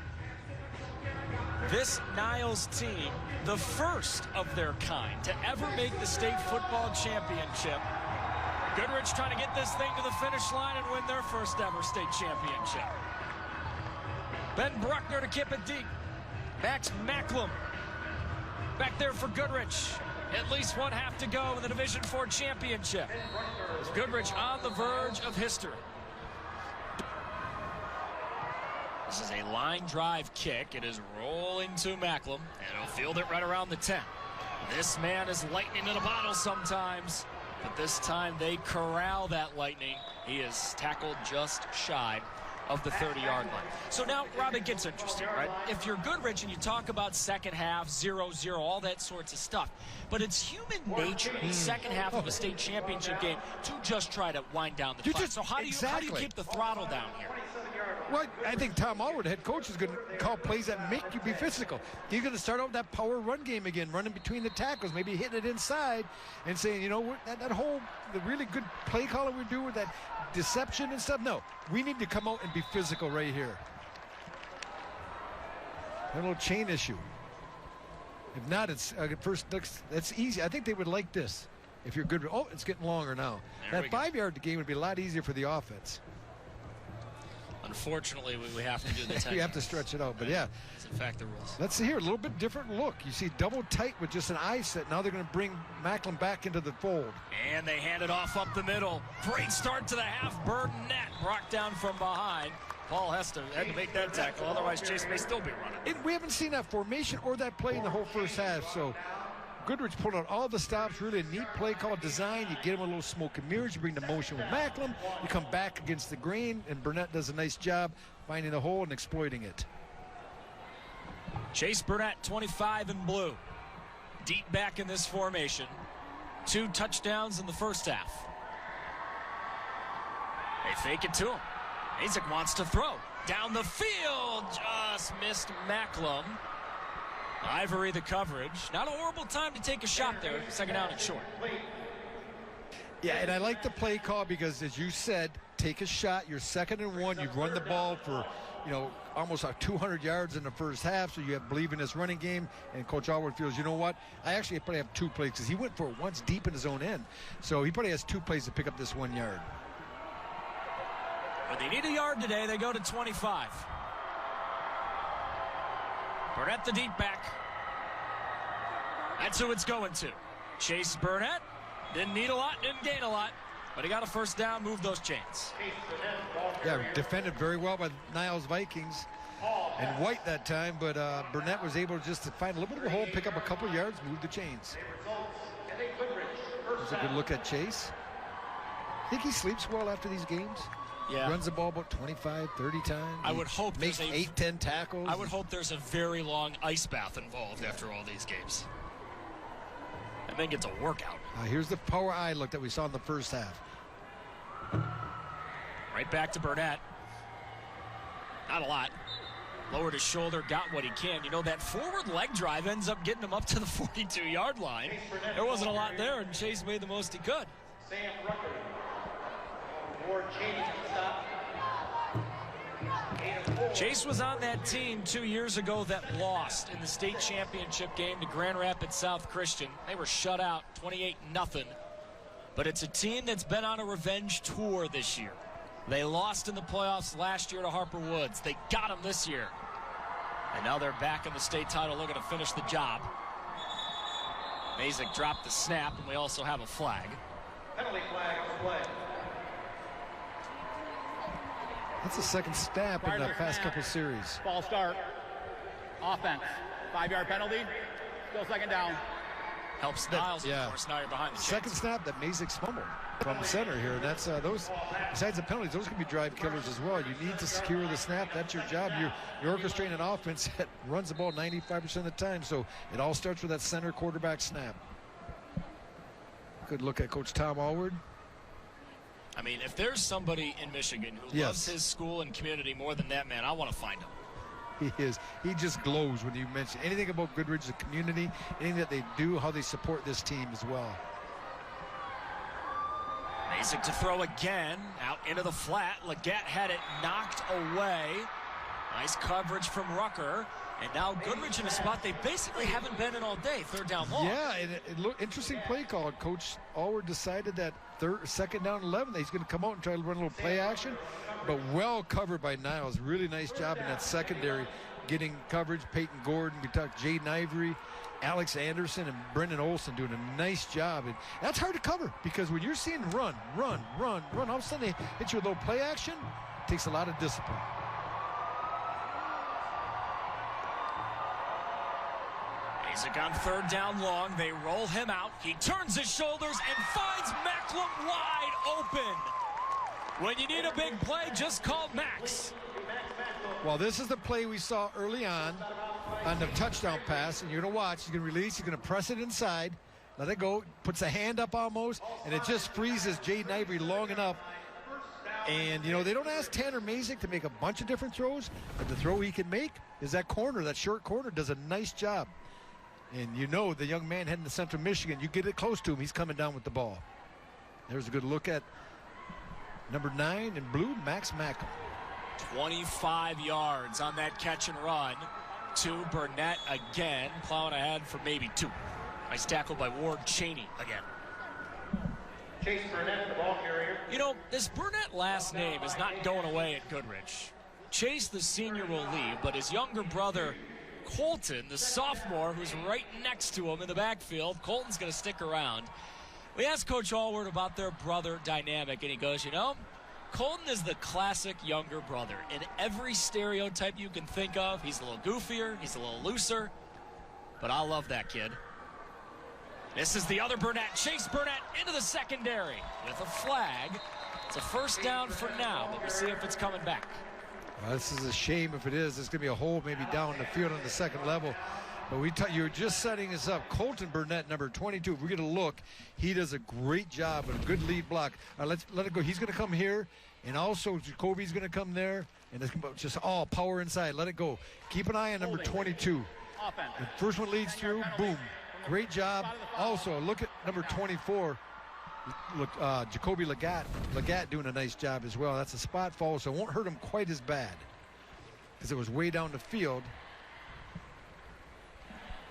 This Niles team, the first of their kind to ever make the state football championship. Goodrich trying to get this thing to the finish line and win their first ever state championship. Ben Bruckner to keep it deep. Max Macklem back there for Goodrich. At least one half to go in the Division IV championship. Goodrich on the verge of history. This is a line drive kick. It is rolling to Macklem, and he'll field it right around the 10. This man is lightning in a bottle sometimes, but this time they corral that lightning. He is tackled just shy of the 30-yard line. So now, Rob, it gets interesting, right? If you're Goodrich and you talk about second half, 0-0, all that sorts of stuff, but it's human nature in the second half of a state championship game to just try to wind down the clock. So how do you keep the throttle down here? Well, I think Tom Allward, head coach, is going to call plays that make you be physical. He's going to start out that power run game again, running between the tackles, maybe hitting it inside and saying, you know, that whole the really good play calling we're doing, that deception and stuff. No, we need to come out and be physical right here. A little chain issue. If not, it's that's easy. I think they would like this. If you're good. Oh, it's getting longer now. That 5-yard game would be a lot easier for the offense. Unfortunately, we have to do the 10 You have to stretch it out, but yeah. It's in fact the rules. Let's see here, a little bit different look. You see double tight with just an eye set. Now they're going to bring Macklem back into the fold. And they hand it off up the middle. Great start to the half. Burnett brought down from behind. Paul had to make that tackle, otherwise Chase may still be running. We haven't seen that formation or that play in the whole first half, so Goodrich pulled out all the stops, really a neat play call design. You get him a little smoke and mirrors, you bring the motion with Macklem, you come back against the grain, and Burnett does a nice job finding the hole and exploiting it. Chase Burnett, 25 in blue. Deep back in this formation. 2 touchdowns in the first half. They fake it to him. Mazich wants to throw. Down the field. Just missed Macklem. Ivory the coverage. Not a horrible time to take a shot there. Second down and short. Yeah, and I like the play call because, as you said, take a shot. You're 2nd and 1. You've run the ball for, almost 200 yards in the first half, so you have believe in this running game. And Coach Allward feels, you know what? I actually probably have 2 plays because he went for it once deep in his own end. So he probably has 2 plays to pick up this 1 yard. When they need a yard today, they go to 25. Burnett the deep back. That's who it's going to. Chase Burnett. Didn't need a lot, didn't gain a lot, but he got a first down, moved those chains. Yeah, defended very well by Niles Vikings and White that time, but Burnett was able just to find a little bit of a hole, pick up a couple yards, move the chains. That's a good look at Chase. I think he sleeps well after these games. Yeah. Runs the ball about 25, 30 times. I would hope makes 8, 10 tackles. I would hope there's a very long ice bath involved after all these games. I think it's a workout. Here's the power eye look that we saw in the first half. Right back to Burnett. Not a lot. Lowered his shoulder, got what he can. That forward leg drive ends up getting him up to the 42-yard line. There wasn't a lot there, and Chase made the most he could. Chase was on that team 2 years ago that lost in the state championship game to Grand Rapids South Christian. They were shut out 28-0. But it's a team that's been on a revenge tour this year. They lost in the playoffs last year to Harper Woods. They got them this year. And now they're back in the state title looking to finish the job. Mazich dropped the snap, and we also have a flag. Penalty flag. That's the second snap in the past couple series. Ball start. Offense. 5-yard penalty. Still second down. Helps Niles, of course. Now you're behind the chains. Second snap that Mazich fumbled from the center here. And that's those, besides the penalties, those can be drive killers as well. You need to secure the snap. That's your job. You're orchestrating an offense that runs the ball 95% of the time. So it all starts with that center quarterback snap. Good look at Coach Tom Allward. I mean, if there's somebody in Michigan who loves his school and community more than that man, I want to find him. He is. He just glows when you mention anything about Goodrich, the community, anything that they do, how they support this team as well. Mazich to throw again, out into the flat. Leggett had it knocked away. Nice coverage from Rucker. And now Goodrich in a spot they basically haven't been in all day. 3rd down long. Yeah, it looked interesting play call. Coach Allward decided that 2nd down 11, he's going to come out and try to run a little play action, but well covered by Niles. Really nice job in that secondary, getting coverage. Peyton Gordon, we talked Jaden Ivory, Alex Anderson, and Brendan Olson doing a nice job. And that's hard to cover because when you're seeing run, all of a sudden they hit you with a little play action, it takes a lot of discipline. Mazich on 3rd down long. They roll him out. He turns his shoulders and finds Macklem wide open. When you need a big play, just call Max. Well, this is the play we saw early on the touchdown pass, and you're going to watch. He's going to release. He's going to press it inside. Let it go. Puts a hand up almost, and it just freezes Jaden Ivory long enough. And, they don't ask Tanner Mazich to make a bunch of different throws, but the throw he can make is that corner, that short corner, does a nice job. And the young man heading to Central Michigan, you get it close to him, he's coming down with the ball. There's a good look at number 9 in blue, Max Macklem. 25 yards on that catch and run to Burnett again, plowing ahead for maybe 2. Nice tackle by Ward Cheney again. Chase Burnett, the ball carrier. This Burnett last name is not going away at Goodrich. Chase, the senior, will leave, but his younger brother, Colton, the sophomore, who's right next to him in the backfield, Colton's going to stick around. We asked Coach Allward about their brother dynamic, and he goes, Colton is the classic younger brother. In every stereotype you can think of, he's a little goofier, he's a little looser, but I love that kid. This is the other Burnett, Chase Burnett into the secondary with a flag. It's a first down for now, but we'll see if it's coming back. This is a shame if it is. There's going to be a hole maybe down the field on the second level. But you're just setting this up. Colton Burnett, number 22. If we're going to look, he does a great job with a good lead block. Let's let it go. He's going to come here, and also Jacoby's going to come there, and it's just all power inside. Let it go. Keep an eye on number 22. The first one leads through. Boom. Great job. Also, look at number 24. Look, Jacoby Legat doing a nice job as well. That's a spot foul, so it won't hurt him quite as bad because it was way down the field.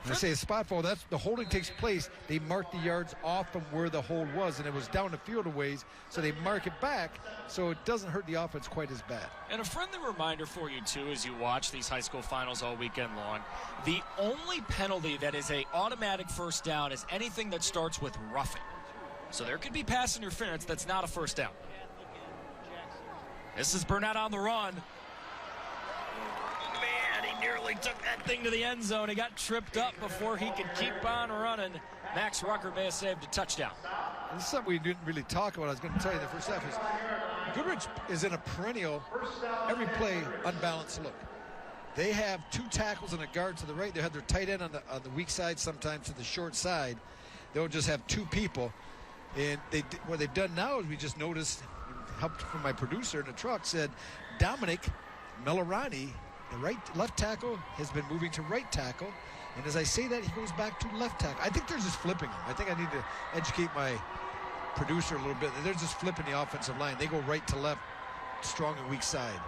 When I say a spot foul, that's the holding takes place. They mark the yards off from where the hold was, and it was down the field a ways, so they mark it back so it doesn't hurt the offense quite as bad. And a friendly reminder for you, too, as you watch these high school finals all weekend long, the only penalty that is a automatic first down is anything that starts with roughing. So there could be pass interference that's not a first down. This is Burnett on the run. Man, he nearly took that thing to the end zone. He got tripped up before he could keep on running. Max Rucker may have saved a touchdown. This is something we didn't really talk about. I was going to tell you the first half is Goodrich is in a perennial, every play, unbalanced look. They have two tackles and a guard to the right. They have their tight end on the weak side, sometimes to the short side. They'll just have two people. And what they've done now is we just noticed, helped from my producer in the truck, said Dominic Melorani, the left tackle, has been moving to right tackle. And as I say that, he goes back to left tackle. I think they're just flipping him. I think I need to educate my producer a little bit. They're just flipping the offensive line. They go right to left, strong and weak side.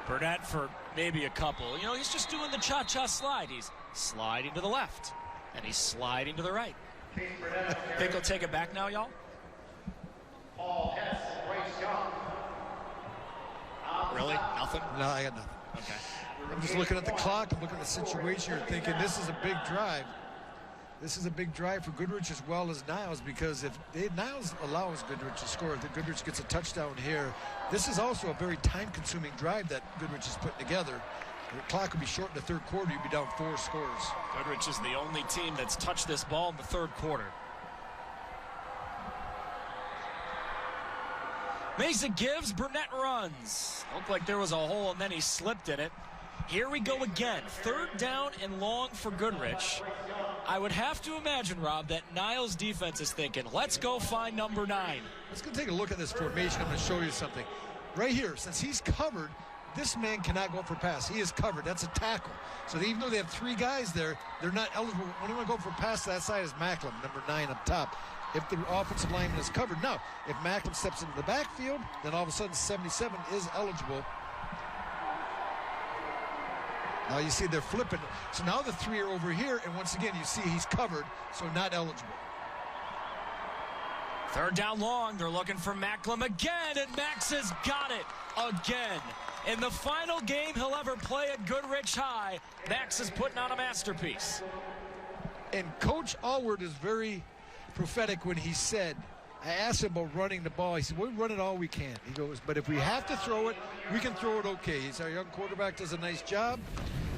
Burnett for maybe a couple. You know, he's just doing the cha-cha slide. He's sliding to the left, and he's sliding to the right. Think he'll take it back now, y'all? Really? Nothing? No, I got nothing. Okay. I'm just looking at the clock. I'm looking at the situation here thinking this is a big drive. This is a big drive for Goodrich as well as Niles, because if Niles allows Goodrich to score, if Goodrich gets a touchdown here, this is also a very time-consuming drive that Goodrich is putting together. The clock will be short in the third quarter. You'll be down 4 scores. Goodrich is the only team that's touched this ball in the third quarter. Mazich gives, Burnett runs. Looked like there was a hole, and then he slipped in it. Here we go again. Third down and long for Goodrich. I would have to imagine, Rob, that Niles' defense is thinking, let's go find number 9. Let's go take a look at this formation. I'm going to show you something. Right here, since he's covered, this man cannot go for a pass. He is covered. That's a tackle. So even though they have 3 guys there, they're not eligible. When you want to go for a pass to that side is Macklin, number 9 up top, if the offensive lineman is covered. Now, if Macklin steps into the backfield, then all of a sudden 77 is eligible. Now you see they're flipping. So now the 3 are over here, and once again you see he's covered, so not eligible. Third down long. They're looking for Macklin again, and Max has got it again. In the final game he'll ever play at Goodrich High, Max is putting on a masterpiece. And Coach Allward is very prophetic when he said, I asked him about running the ball. He said, we'll run it all we can. He goes, but if we have to throw it, we can throw it okay. He's our young quarterback, does a nice job,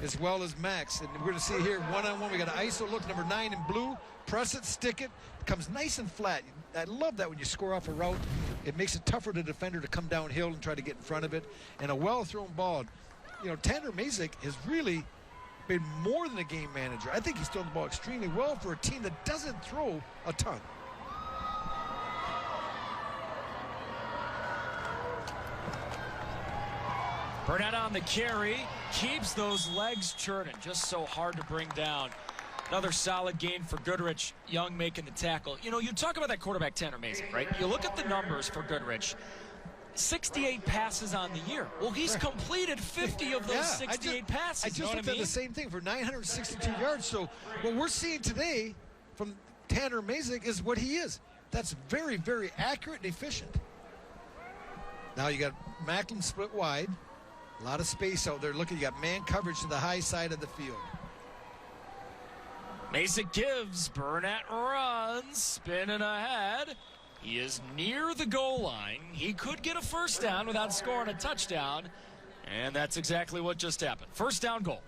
as well as Max. And we're going to see here, one-on-one, we got an ISO look, number 9 in blue. Press it, stick it, comes nice and flat. I love that when you score off a route. It makes it tougher for the defender to come downhill and try to get in front of it. And a well-thrown ball. You know, Tanner Mazich has really been more than a game manager. I think he's thrown the ball extremely well for a team that doesn't throw a ton. Burnett on the carry, keeps those legs churning, just so hard to bring down. Another solid gain for Goodrich. Young making the tackle. You know, you talk about that quarterback, Tanner Mazich, right? You look at the numbers for Goodrich. 68 passes on the year. Well, he's completed 50 of those 68 passes. I just looked at the same thing for 962 yards. So what we're seeing today from Tanner Mazich is what he is. That's very, very accurate and efficient. Now you got Macklin split wide. A lot of space out there. Look, you got man coverage to the high side of the field. Mazich gives, Burnett runs, spinning ahead. He is near the goal line. He could get a first down without scoring a touchdown, and that's exactly what just happened. First down goal.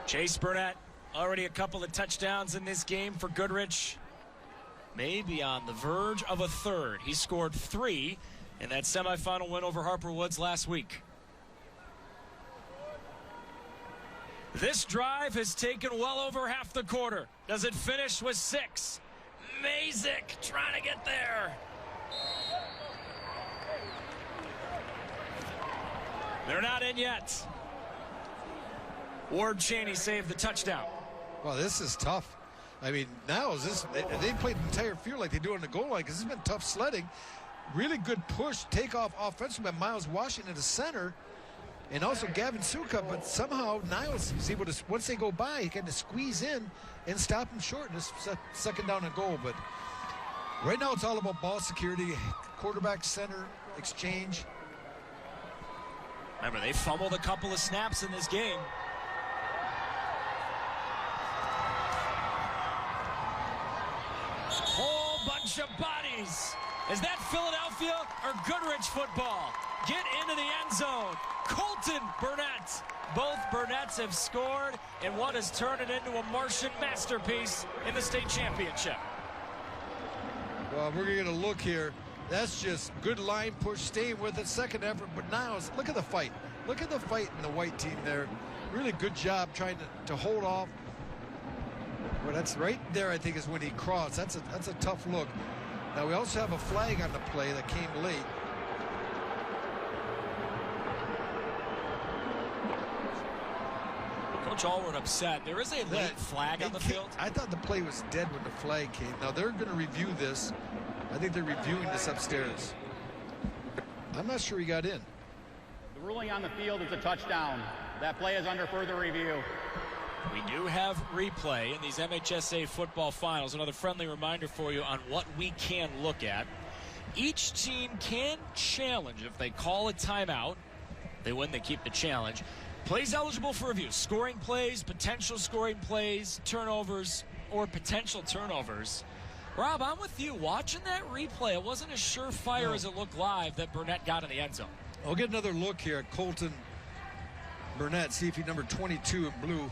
Chase Burnett Already a couple of touchdowns in this game for Goodrich. Maybe on the verge of a third. He scored 3 in that semifinal win over Harper Woods last week. This drive has taken well over half the quarter. Does it finish with 6? Mazich trying to get there. They're not in yet. Ward Cheney saved the touchdown. Well, this is tough. I mean, now they played the entire field like they do on the goal line because it's been tough sledding. Really good push, takeoff offensive by Miles Washington to center, and also Gavin Suka. But somehow Niles is able to, once they go by, he kind of squeeze in and stop him short. And it's second down and goal. But right now it's all about ball security, quarterback center exchange. Remember, they fumbled a couple of snaps in this game. Whole bunch of bodies. Is that Philadelphia or Goodrich football? Get into the end zone. Colton Burnett. Both Burnetts have scored in what has turned it into a Martian masterpiece in the state championship. Well, we're going to look here. That's just good line push, staying with it, second effort. But now, look at the fight. Look at the fight in the white team there. Really good job trying to hold off. Well, that's right there, I think, is when he crossed. That's a tough look. Now, we also have a flag on the play that came late. Coach Allward upset. There is a late flag on the field. I thought the play was dead when the flag came. Now, they're going to review this. I think they're reviewing this upstairs. I'm not sure he got in. The ruling on the field is a touchdown. That play is under further review. We do have replay in these MHSAA football finals. Another friendly reminder for you on what we can look at. Each team can challenge if they call a timeout. They win, they keep the challenge. Plays eligible for review. Scoring plays, potential scoring plays, turnovers, or potential turnovers. Rob, I'm with you. Watching that replay, it wasn't as surefire as it looked live that Burnett got in the end zone. I'll get another look here at Colton Burnett. See if he's number 22 in blue.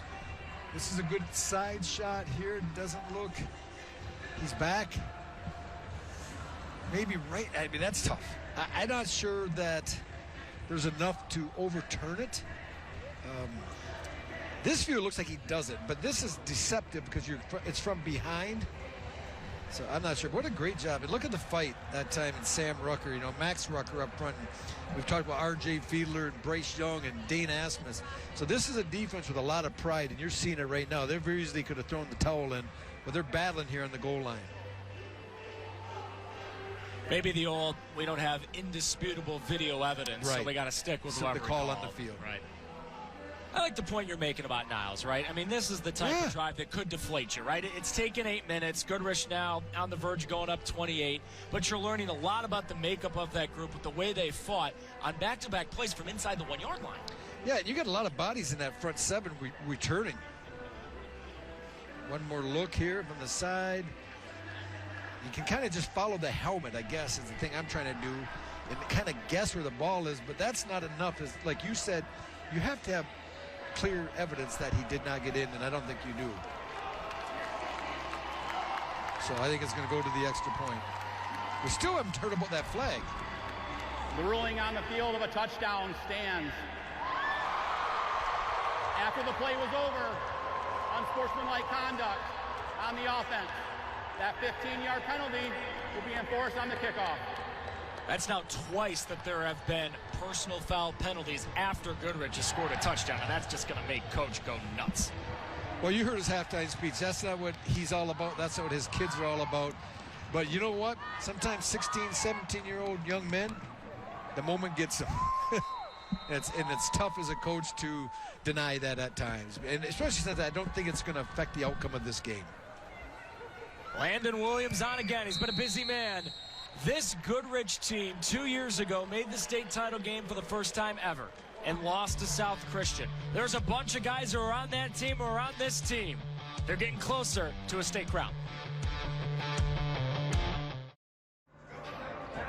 This is a good side shot here. Doesn't look. He's back. Maybe right. I mean, that's tough. I'm not sure that there's enough to overturn it. This view looks like he does it, but this is deceptive because it's from behind. So I'm not sure. What a great job. And look at the fight that time in Sam Rucker. You know, Max Rucker up front. We've talked about R.J. Fiedler and Bryce Young and Dane Asmus. So this is a defense with a lot of pride, and you're seeing it right now. They very easily could have thrown the towel in, but they're battling here on the goal line. Maybe the old, we don't have indisputable video evidence, so we got to stick with what the call on the field. Right. I like the point you're making about Niles, right? I mean, this is the type of drive that could deflate you, right? It's taken 8 minutes. Goodrich now on the verge of going up 28. But you're learning a lot about the makeup of that group with the way they fought on back-to-back plays from inside the 1-yard line. Yeah, and you got a lot of bodies in that front seven returning. One more look here from the side. You can kind of just follow the helmet, I guess, is the thing I'm trying to do, and kind of guess where the ball is. But that's not enough. As like you said, you have to have clear evidence that he did not get in, and I don't think you do. So I think it's going to go to the extra point. We still haven't heard about that flag. The ruling on the field of a touchdown stands. After the play was over, unsportsmanlike conduct on the offense. That 15-yard penalty will be enforced on the kickoff. That's now twice that there have been personal foul penalties after Goodrich has scored a touchdown, and that's just going to make Coach go nuts. Well, you heard his halftime speech. That's not what he's all about. That's not what his kids are all about. But you know what? Sometimes 16, 17-year-old young men, the moment gets them. and it's tough as a coach to deny that at times, and especially since I don't think it's going to affect the outcome of this game. Landon Williams on again. He's been a busy man. This Goodrich team 2 years ago made the state title game for the first time ever and lost to South Christian. There's a bunch of guys who are on that team who are on this team. They're getting closer to a state crown.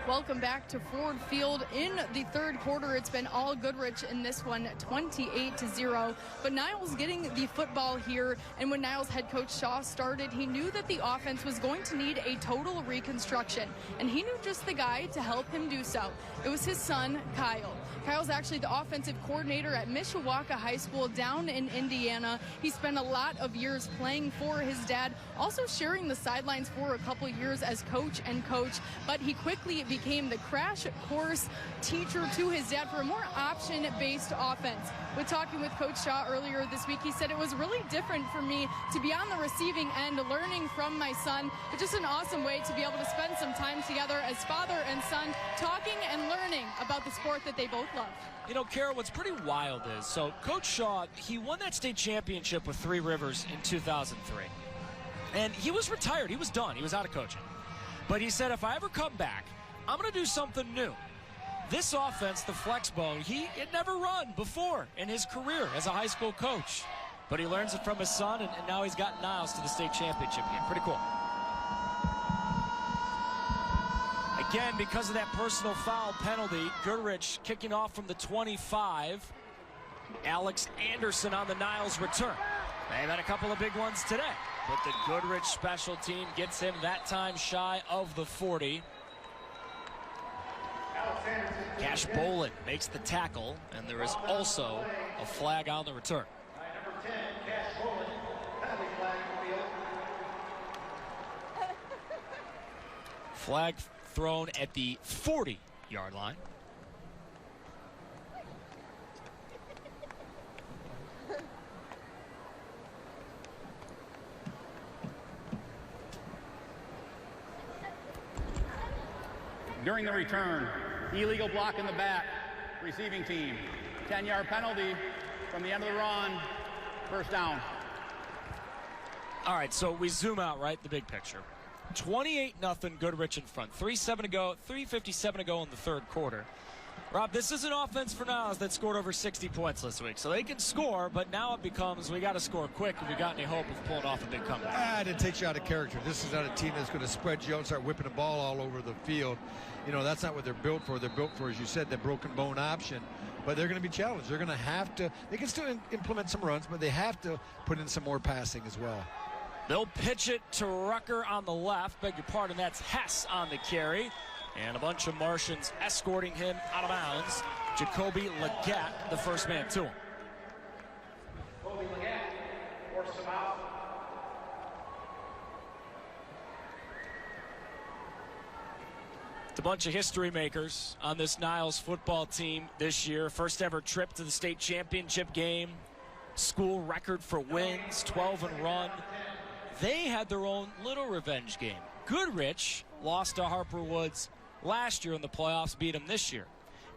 Welcome back to Ford Field. In the third quarter, it's been all Goodrich in this one, 28-0. But Niles getting the football here, and when Niles head coach Shaw started, he knew that the offense was going to need a total reconstruction, and he knew just the guy to help him do so. It was his son, Kyle. Kyle's actually the offensive coordinator at Mishawaka High School down in Indiana. He spent a lot of years playing for his dad, also sharing the sidelines for a couple years as coach and coach, but he quickly became the crash course teacher to his dad for a more option-based offense. With talking with Coach Shaw earlier this week, he said it was really different for me to be on the receiving end, learning from my son, but just an awesome way to be able to spend some time together as father and son, talking and learning about the sport that they both love. You know, Kara, what's pretty wild is, so Coach Shaw, he won that state championship with Three Rivers in 2003. And he was retired. He was done. He was out of coaching. But he said, if I ever come back, I'm going to do something new. This offense, the flex bone, he had never run before in his career as a high school coach. But he learns it from his son, and now he's got Niles to the state championship game. Pretty cool. Again, because of that personal foul penalty, Goodrich kicking off from the 25. Alex Anderson on the Niles return. They've had a couple of big ones today, but the Goodrich special team gets him that time shy of the 40. Cash Bolin makes the tackle, and there is also a flag on the return. Flag thrown at the 40-yard line. During the return, illegal block in the back, receiving team. 10-yard penalty from the end of the run, first down. All right, so we zoom out, right, the big picture. 28-0 Goodrich in front. 3:57 to go in the third quarter. Rob, this is an offense for Niles that scored over 60 points this week. So they can score, but now it becomes we got to score quick if we got any hope of pulling off a big comeback. It takes you out of character. This is not a team that's going to spread you out and start whipping the ball all over the field. You know, that's not what they're built for. They're built for, as you said, the broken bone option. But they're going to be challenged. They're going to have to, they can still implement some runs, but they have to put in some more passing as well. They'll pitch it to Rucker on the left. Beg your pardon, that's Hess on the carry. And a bunch of Martians escorting him out of bounds. Jacoby Leggett, the first man to him. It's a bunch of history makers on this Niles football team this year. First ever trip to the state championship game. School record for wins, 12 and run. They had their own little revenge game. Goodrich lost to Harper Woods last year in the playoffs, beat them this year.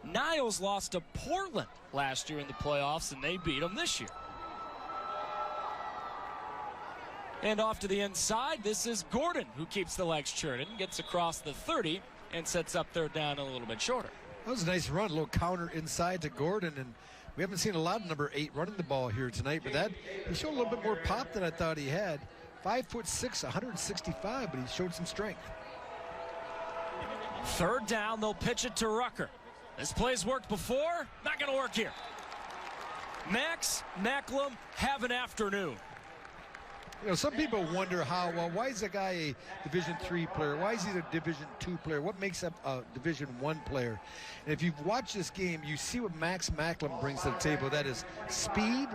Niles lost to Portland last year in the playoffs, and they beat them this year. And off to the inside, this is Gordon, who keeps the legs churning, gets across the 30, and sets up third down a little bit shorter. That was a nice run, a little counter inside to Gordon, and we haven't seen a lot of number 8 running the ball here tonight, but that he showed a little bit more pop than I thought he had. 5'6", 165, but he showed some strength. Third down, they'll pitch it to Rucker. This play's worked before, not going to work here. Max Macklem have an afternoon. You know, some people wonder how, well, why is a guy a Division III player? Why is he a Division II player? What makes up a Division I player? And if you've watched this game, you see what Max Macklem brings to the table. That is speed,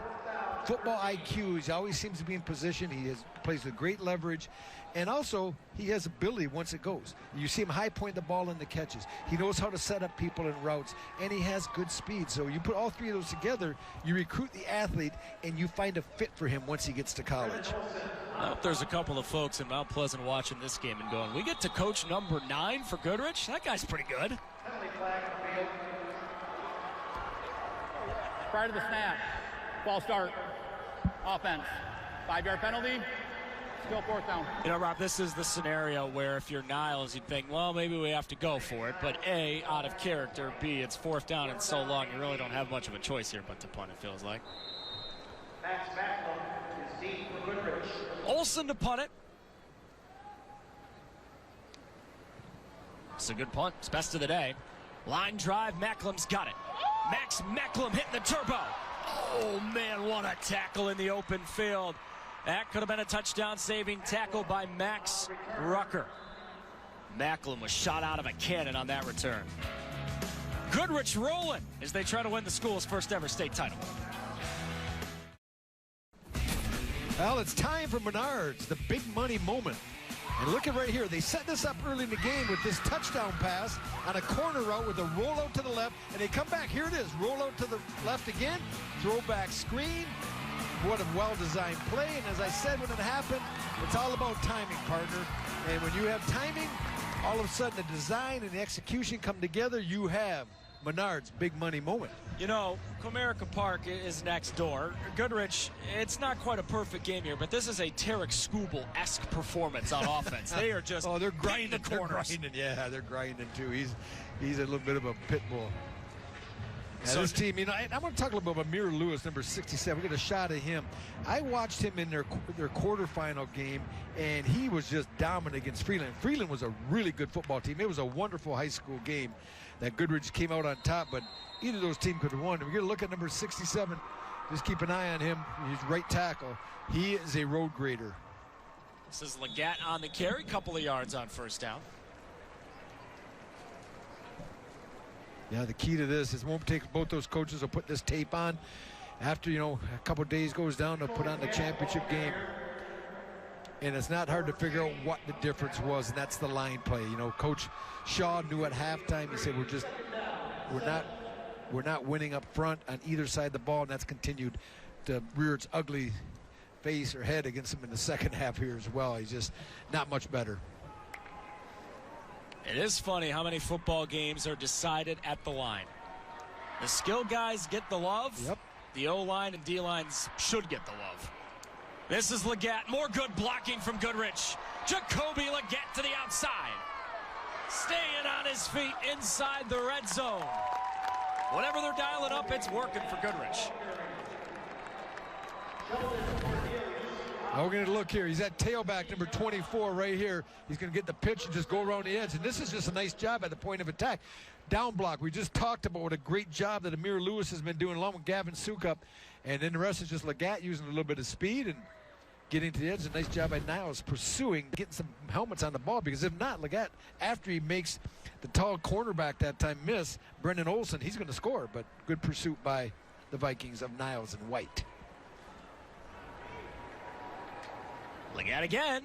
football IQ. He always seems to be in position. He plays with great leverage. And also, he has ability once it goes. You see him high point the ball in the catches. He knows how to set up people in routes, and he has good speed. So you put all three of those together, you recruit the athlete, and you find a fit for him once he gets to college. I hope there's a couple of folks in Mount Pleasant watching this game and going, we get to coach number 9 for Goodrich? That guy's pretty good. Prior to the snap, ball start, offense, 5-yard penalty. Still fourth down. You know, Rob, this is the scenario where if you're Niles, you'd think, well, maybe we have to go for it. But A, out of character. B, it's fourth down and so long, you really don't have much of a choice here but to punt, it feels like. Olsen to punt it. It's a good punt. It's best of the day. Line drive. Macklum's got it. Max Macklum hitting the turbo. Oh, man, what a tackle in the open field. That could have been a touchdown-saving tackle by Max Rucker. Macklum was shot out of a cannon on that return. Goodrich rolling as they try to win the school's first ever state title. Well, it's time for Menards, the big money moment. And look at right here. They set this up early in the game with this touchdown pass on a corner route with a rollout to the left. And they come back. Here it is. Rollout to the left again. Throwback screen. What a well-designed play. And as I said when it happened, it's all about timing, partner. And when you have timing, all of a sudden the design and the execution come together. You have Menards' big money moment. You know, Comerica Park is next door. Goodrich, it's not quite a perfect game here, but this is a Tarek Skubal-esque performance on offense. They are just they're grinding the corners. They're grinding, yeah, they're grinding too. He's a little bit of a pit bull. Yeah, so this team, you know, I'm going to talk a little bit about Amir Lewis, number 67. We get a shot at him. I watched him in their quarterfinal game, and he was just dominant against Freeland. Freeland was a really good football team. It was a wonderful high school game that Goodrich came out on top, but either of those teams could have won. We're going to look at number 67. Just keep an eye on him. He's right tackle. He is a road grader. This is Leggett on the carry, couple of yards on first down. Yeah, the key to this is it won't take both those coaches will put this tape on. After, you know, a couple days goes down, they'll put on the championship game. And it's not hard to figure out what the difference was, and that's the line play. You know, Coach Shaw knew at halftime, he said, we're not winning up front on either side of the ball, and that's continued to rear its ugly face or head against him in the second half here as well. He's just not much better. It is funny how many football games are decided at the line. The skill guys get the love. Yep. The O-line and D-lines should get the love. This is Leggett. More good blocking from Goodrich. Jacoby Leggett to the outside. Staying on his feet inside the red zone. Whenever they're dialing up, it's working for Goodrich. Now we're going to look here. He's at tailback number 24 right here. He's going to get the pitch and just go around the edge. And this is just a nice job at the point of attack. Down block. We just talked about what a great job that Amir Lewis has been doing along with Gavin Sukup. And then the rest is just Leggett using a little bit of speed and getting to the edge. A nice job by Niles pursuing, getting some helmets on the ball. Because if not, Leggett, after he makes the tall cornerback that time miss, Brendan Olson, he's going to score. But good pursuit by the Vikings of Niles and White. Leggett again.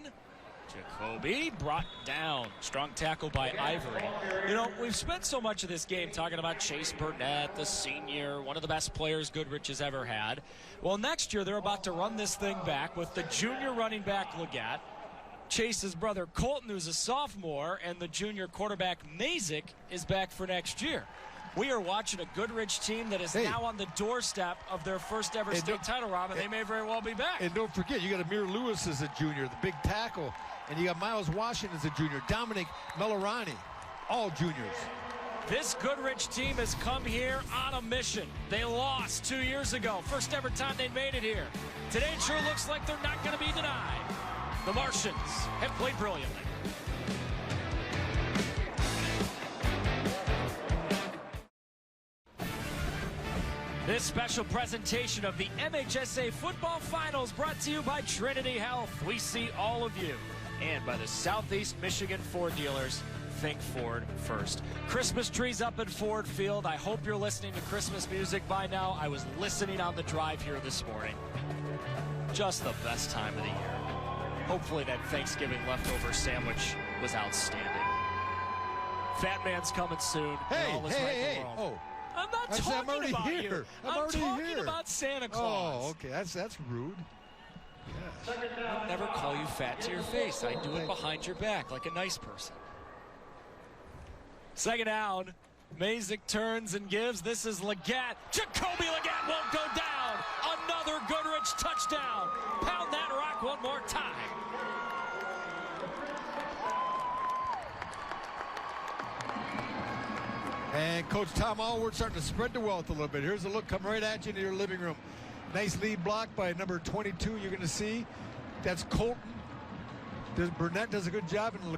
Jacoby brought down. Strong tackle by Ivory. You know, we've spent so much of this game talking about Chase Burnett, the senior, one of the best players Goodrich has ever had. Well, next year they're about to run this thing back with the junior running back Leggett, Chase's brother Colton, who's a sophomore, and the junior quarterback Mazich is back for next year. We are watching a Goodrich team that is now on the doorstep of their first ever state title, Rob, and they may very well be back. And don't forget, you got Amir Lewis as a junior, the big tackle, and you got Miles Washington as a junior, Dominic Melarani, all juniors. This Goodrich team has come here on a mission. They lost 2 years ago, first ever time they made it here. Today it sure looks like they're not going to be denied. The Martians have played brilliantly. This special presentation of the MHSAA Football Finals brought to you by Trinity Health. We see all of you. And by the Southeast Michigan Ford dealers, think Ford first. Christmas trees up at Ford Field. I hope you're listening to Christmas music by now. I was listening on the drive here this morning. Just the best time of the year. Hopefully that Thanksgiving leftover sandwich was outstanding. Fat Man's coming soon. Hey. I'm not talking about you. I'm talking about Santa Claus. Oh, okay. That's rude. Yes. I never call you fat to your face. I do it behind your back like a nice person. Second down. Mazich turns and gives. This is Leggett. Jacoby Leggett won't go down. Another Goodrich touchdown. Pound that rock one more time. And Coach Tom Allward starting to spread the wealth a little bit. Here's a look, come right at you in your living room. Nice lead block by number 22 you're going to see. That's Colton. Burnett does a good job, and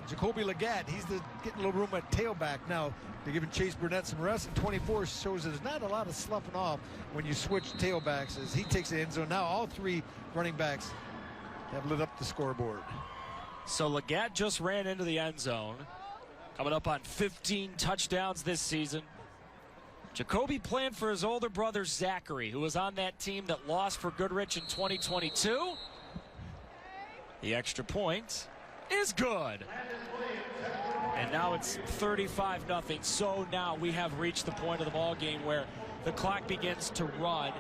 Jacoby Leggett, he's getting a little room at tailback now. They're giving Chase Burnett some rest, and 24 shows there's not a lot of sloughing off when you switch tailbacks as he takes the end zone. Now all three running backs have lit up the scoreboard. So Leggett just ran into the end zone, coming up on 15 touchdowns this season. Jacoby playing for his older brother Zachary, who was on that team that lost for Goodrich in 2022. The extra point is good. And now it's 35-0. So now we have reached the point of the ball game where the clock begins to run.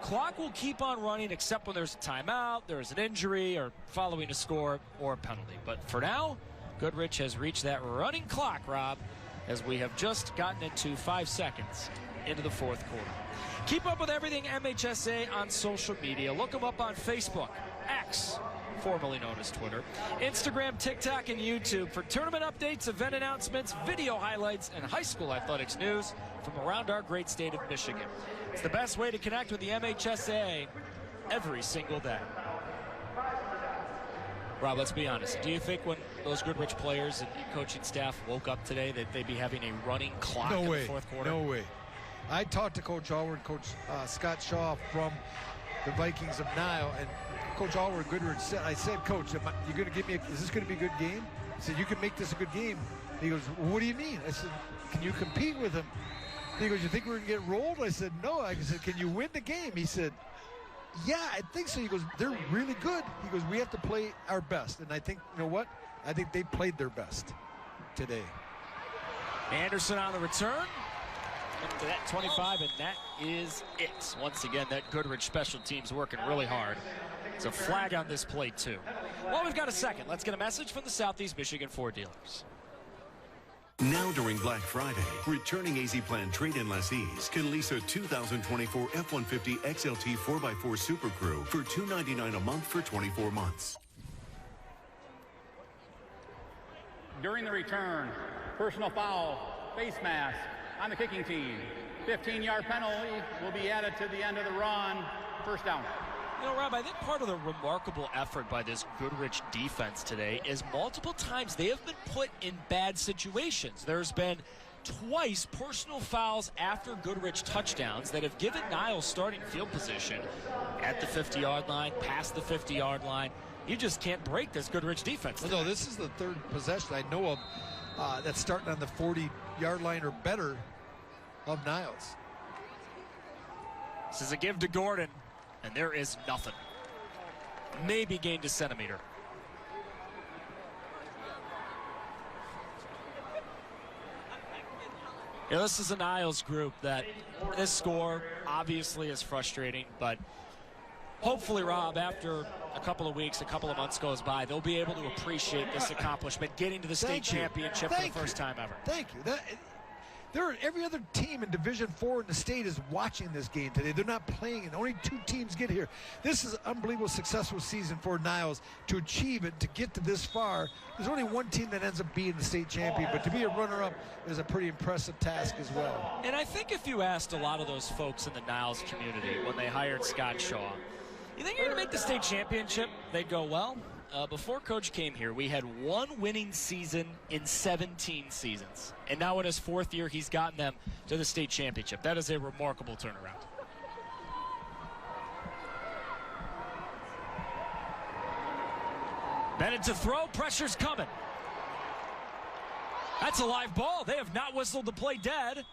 Clock will keep on running except when there's a timeout, there's an injury, or following a score or a penalty. But for now, Goodrich has reached that running clock, Rob, as we have just gotten into 5 seconds into the fourth quarter. Keep up with everything MHSA on social media. Look them up on Facebook, X, formerly known as Twitter, Instagram, TikTok, and YouTube for tournament updates, event announcements, video highlights, and high school athletics news from around our great state of Michigan. It's the best way to connect with the MHSAA every single day. Rob, let's be honest. Do you think when those Goodrich players and coaching staff woke up today that they'd be having a running clock in the fourth quarter? No way. I talked to Coach Allward, Coach Scott Shaw from the Vikings of Nile, and Coach Allward Goodrich said, I said, Coach, you going to give me is this going to be a good game? He said, you can make this a good game. He goes, what do you mean? I said, can you compete with him? He goes, you think we're going to get rolled? I said, no. I said, can you win the game? He said, yeah, I think so. He goes, they're really good. He goes, we have to play our best. And I think, you know what? I think they played their best today. Anderson on the return. Up to that 25, and that is it. Once again, that Goodrich special teams working really hard. It's a flag on this play, too. Well, we've got a second. Let's get a message from the Southeast Michigan Ford dealers. Now during Black Friday, returning AZ Plan trade-in lessees can lease a 2024 F-150 XLT 4x4 Super Crew for $299 a month for 24 months. During the return, personal foul, face mask on the kicking team. 15-yard penalty will be added to the end of the run. First down. You know, Rob, I think part of the remarkable effort by this Goodrich defense today is multiple times they have been put in bad situations. There's been twice personal fouls after Goodrich touchdowns that have given Niles starting field position at the 50-yard line, past the 50-yard line. You just can't break this Goodrich defense today. No, this is the third possession I know of that's starting on the 40-yard line or better of Niles. This is a give to Gordon, and there is nothing. Maybe gained a centimeter. Yeah, this is a Niles group that this score obviously is frustrating, but hopefully, Rob, after a couple of weeks, a couple of months goes by, they'll be able to appreciate this accomplishment, getting to the state championship for the first time ever. Thank you. Every other team in Division 4 in the state is watching this game today. They're not playing, and only 2 teams get here. This is an unbelievable, successful season for Niles to achieve it, to get to this far. There's only one team that ends up being the state champion, but to be a runner-up is a pretty impressive task as well. And I think if you asked a lot of those folks in the Niles community when they hired Scott Shaw, you think you're going to make the state championship? They'd go, well, before Coach came here, we had 1 winning season in 17 seasons. And now in his 4th year, he's gotten them to the state championship. That is a remarkable turnaround. Bennett to throw. Pressure's coming. That's a live ball. They have not whistled the play dead.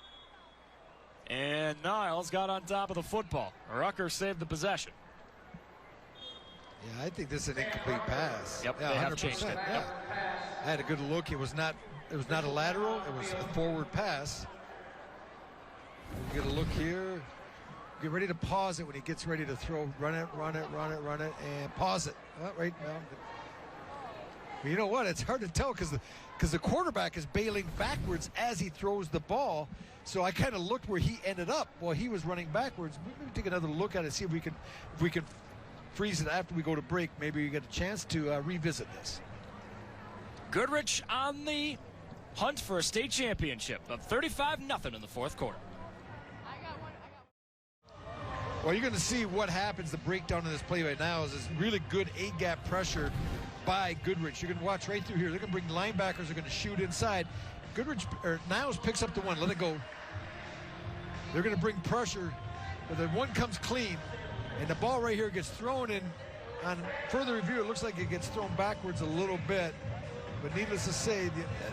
And Niles got on top of the football. Rucker saved the possession. Yeah, I think this is an incomplete pass. Yep, yeah, they have 100%. changed it. Yeah. Yep. I had a good look. It was not a lateral. It was a forward pass. We'll get a look here. Get ready to pause it when he gets ready to throw. Run it, and pause it. Right now. You know what? It's hard to tell because the quarterback is bailing backwards as he throws the ball. So I kind of looked where he ended up while he was running backwards. Maybe take another look at it, see if we can freeze it after we go to break. Maybe we get a chance to revisit this. Goodrich on the hunt for a state championship of 35-0 in the 4th quarter. Well, you're going to see what happens. The breakdown in this play right now is this really good A-gap pressure by Goodrich. You can watch right through here. They're going to bring linebackers. They're going to shoot inside. Niles picks up the one. Let it go. They're going to bring pressure, but the one comes clean, and the ball right here gets thrown in. On further review, it looks like it gets thrown backwards a little bit. But needless to say,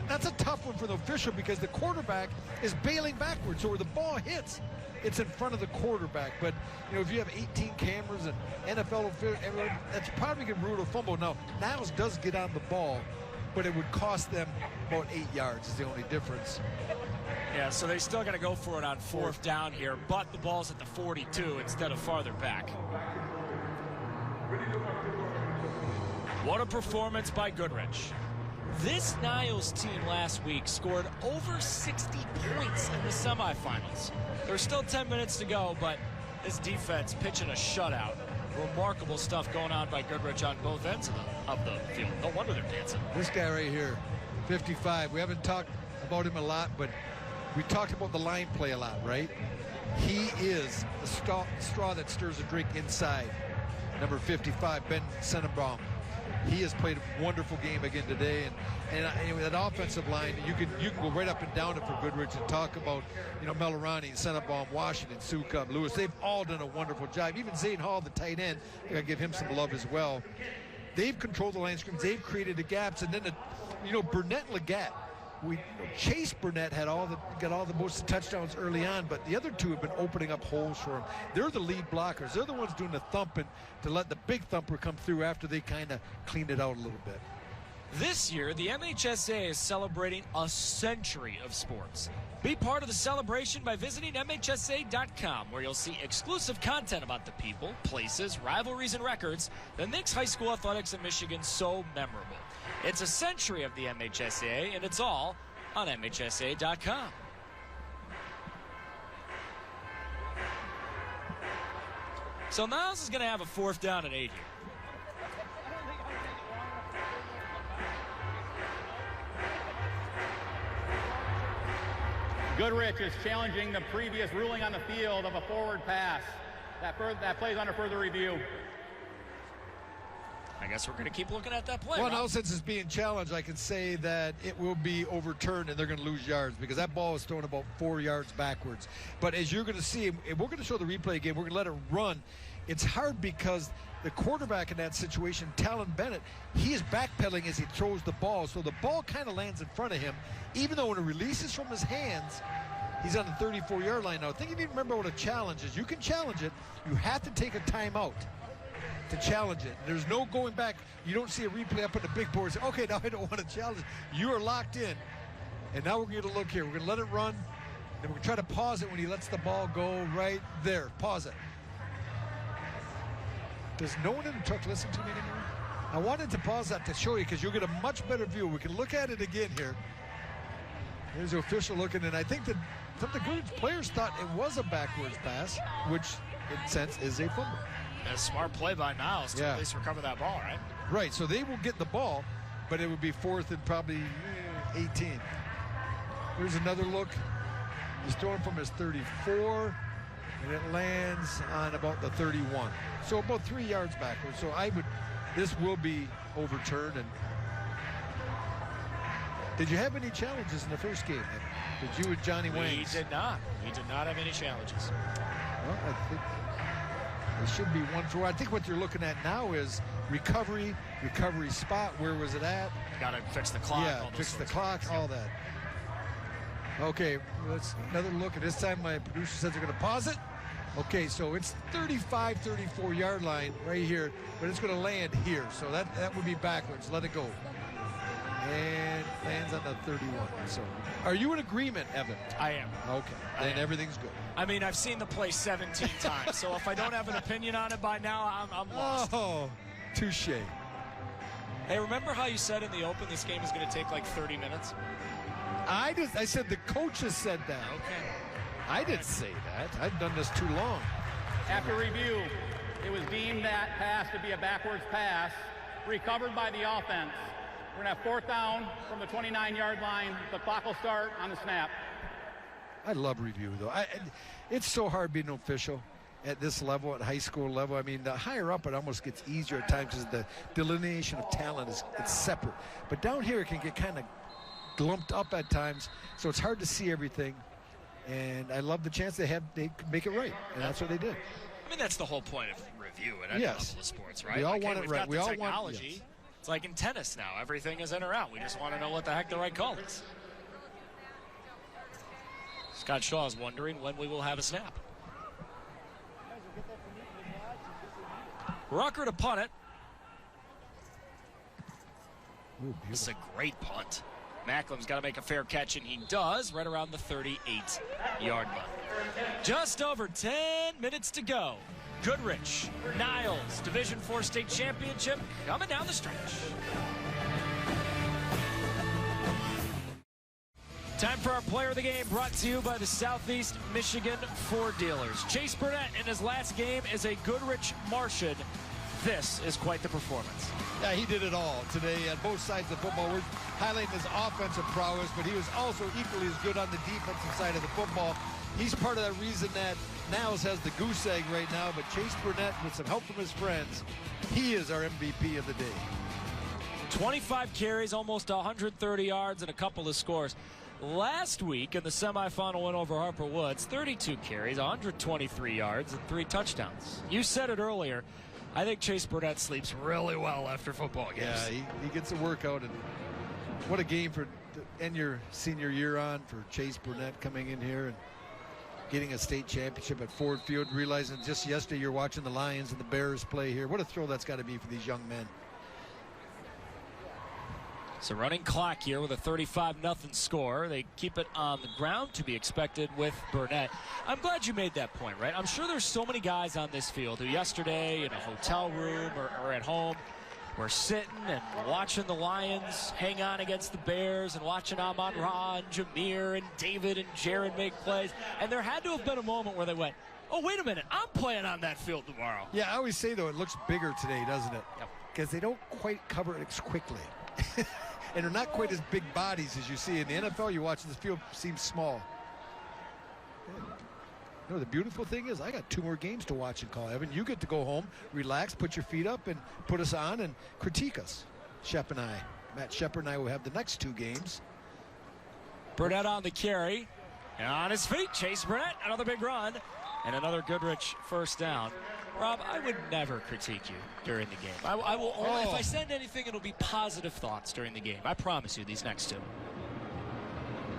that's a tough one for the official because the quarterback is bailing backwards. So where the ball hits, it's in front of the quarterback. But, you know, if you have 18 cameras and NFL officials, that's probably going to rule a fumble. Now, Niles does get on the ball, but it would cost them about 8 yards is the only difference. Yeah, so they still got to go for it on 4th down here, but the ball's at the 42 instead of farther back. What a performance by Goodrich. This Niles team last week scored over 60 points in the semifinals. There's still 10 minutes to go, but this defense pitching a shutout. Remarkable stuff going on by Goodrich on both ends of the field. No wonder they're dancing. This guy right here, 55. We haven't talked about him a lot, but we talked about the line play a lot, right? He is the straw that stirs the drink inside. Number 55, Ben Senenbaum. He has played a wonderful game again today, and that offensive line, you can go right up and down it for Goodrich and talk about, you know, Melarani, Senenbaum, Washington, Sukup, Lewis. They've all done a wonderful job. Even Zane Hall, the tight end, I gotta give him some love as well. They've controlled the line scrims. They've created the gaps, and then Burnett and Leggett. Chase Burnett got all the most touchdowns early on, but the other two have been opening up holes for him. They're the lead blockers. They're the ones doing the thumping to let the big thumper come through after they kind of cleaned it out a little bit. This year, the MHSAA is celebrating a century of sports. Be part of the celebration by visiting MHSAA.com, where you'll see exclusive content about the people, places, rivalries, and records that makes high school athletics in Michigan so memorable. It's a century of the MHSAA, and it's all on MHSAA.com. So Niles is going to have a 4th down and 8 here. Goodrich is challenging the previous ruling on the field of a forward pass. That plays under further review. I guess we're going to keep looking at that play. Well, now since it's being challenged, I can say that it will be overturned and they're going to lose yards because that ball is thrown about 4 yards backwards. But as you're going to see, and we're going to show the replay again, we're going to let it run. It's hard because the quarterback in that situation, Talon Bennett, he is backpedaling as he throws the ball. So the ball kind of lands in front of him, even though when it releases from his hands, he's on the 34-yard line. Now, I think you need to remember what a challenge is. You can challenge it. You have to take a timeout to challenge it. There's no going back. You don't see a replay up on the big board. Say, okay, now I don't want to challenge it. You are locked in. And now we're going to look here. We're going to let it run. And we're going to try to pause it when he lets the ball go right there. Pause it. Does no one in the truck listen to me anymore? I wanted to pause that to show you because you'll get a much better view. We can look at it again here. There's the official looking, and I think that some of the Goodrich players thought it was a backwards pass, which in sense is a fumble. A smart play by Niles to at least recover that ball, right? Right, so they will get the ball, but it would be 4th and probably 18. Here's another look. He's throwing from his 34, and it lands on about the 31. So about 3 yards backwards. So this will be overturned. And did you have any challenges in the first game? Did you and Johnny Wayne? We did not. We did not have any challenges. Well, I think it should be 1-4. I think what you're looking at now is recovery spot. Where was it at? Got to fix the clock. Yeah, fix the clock, all that. Okay, let's another look. At this time, my producer says they're going to pause it. Okay, so it's 35, 34-yard line right here, but it's going to land here. So that would be backwards. Let it go. And lands on the 31. So, are you in agreement, Evan? I am. Okay, then everything's good. I mean, I've seen the play 17 times, so if I don't have an opinion on it by now, I'm lost. Oh, touche. Hey, remember how you said in the open this game is going to take like 30 minutes? I said the coaches said that. Okay. I didn't say that. I've done this too long. After review, it was deemed that pass to be a backwards pass, recovered by the offense. We're going to have 4th down from the 29-yard line. The clock will start on the snap. I love review, though. It's so hard being an official. at this level, at high school level. I mean, the higher up, it almost gets easier at times because the delineation of talent it's separate. But down here, it can get kind of lumped up at times, so it's hard to see everything. And I love the chance they make it right, and that's what they did. I mean, that's the whole point of review at any level of sports, right? We all want it right. We all want it. It's like in tennis now. Everything is in or out. We just want to know what the heck the right call is. Scott Shaw is wondering when we will have a snap. Rucker to punt it. Ooh, this is a great punt. Macklin's got to make a fair catch, and he does, right around the 38-yard line. Just over 10 minutes to go. Goodrich, Niles, Division IV state championship coming down the stretch. Time for our player of the game, brought to you by the Southeast Michigan Ford dealers. Chase Burnett in his last game is a Goodrich Martian. This is quite the performance. Yeah, he did it all today on both sides of the football. We're highlighting his offensive prowess, but he was also equally as good on the defensive side of the football. He's part of that reason that Niles has the goose egg right now, but Chase Burnett, with some help from his friends, he is our MVP of the day. 25 carries, almost 130 yards, and a couple of scores. Last week in the semifinal win over Harper Woods, 32 carries, 123 yards, and 3 touchdowns. You said it earlier. I think Chase Burnett sleeps really well after football games. Yeah, he gets a workout, and what a game to end your senior year on for Chase Burnett coming in here and getting a state championship at Ford Field, realizing just yesterday you're watching the Lions and the Bears play here. What a thrill that's got to be for these young men. So running clock here with a 35-0 score. They keep it on the ground to be expected with Burnett. I'm glad you made that point, right? I'm sure there's so many guys on this field who yesterday in a hotel room or at home were sitting and watching the Lions hang on against the Bears and watching Amon-Ra and Jameer and David and Jared make plays. And there had to have been a moment where they went, oh, wait a minute, I'm playing on that field tomorrow. Yeah, I always say, though, it looks bigger today, doesn't it? Yep. Because they don't quite cover it as quickly. And they're not quite as big bodies as you see in the NFL. You watch this field seems small. You know, the beautiful thing is I got 2 more games to watch and call, Evan. You get to go home, relax, put your feet up, and put us on and critique us. Shep and I. Matt Shepard and I will have the next 2 games. Burnett on the carry. And on his feet, Chase Burnett, another big run. And another Goodrich first down. Rob, I would never critique you during the game. I will only, if I send anything, it'll be positive thoughts during the game. I promise you these next 2.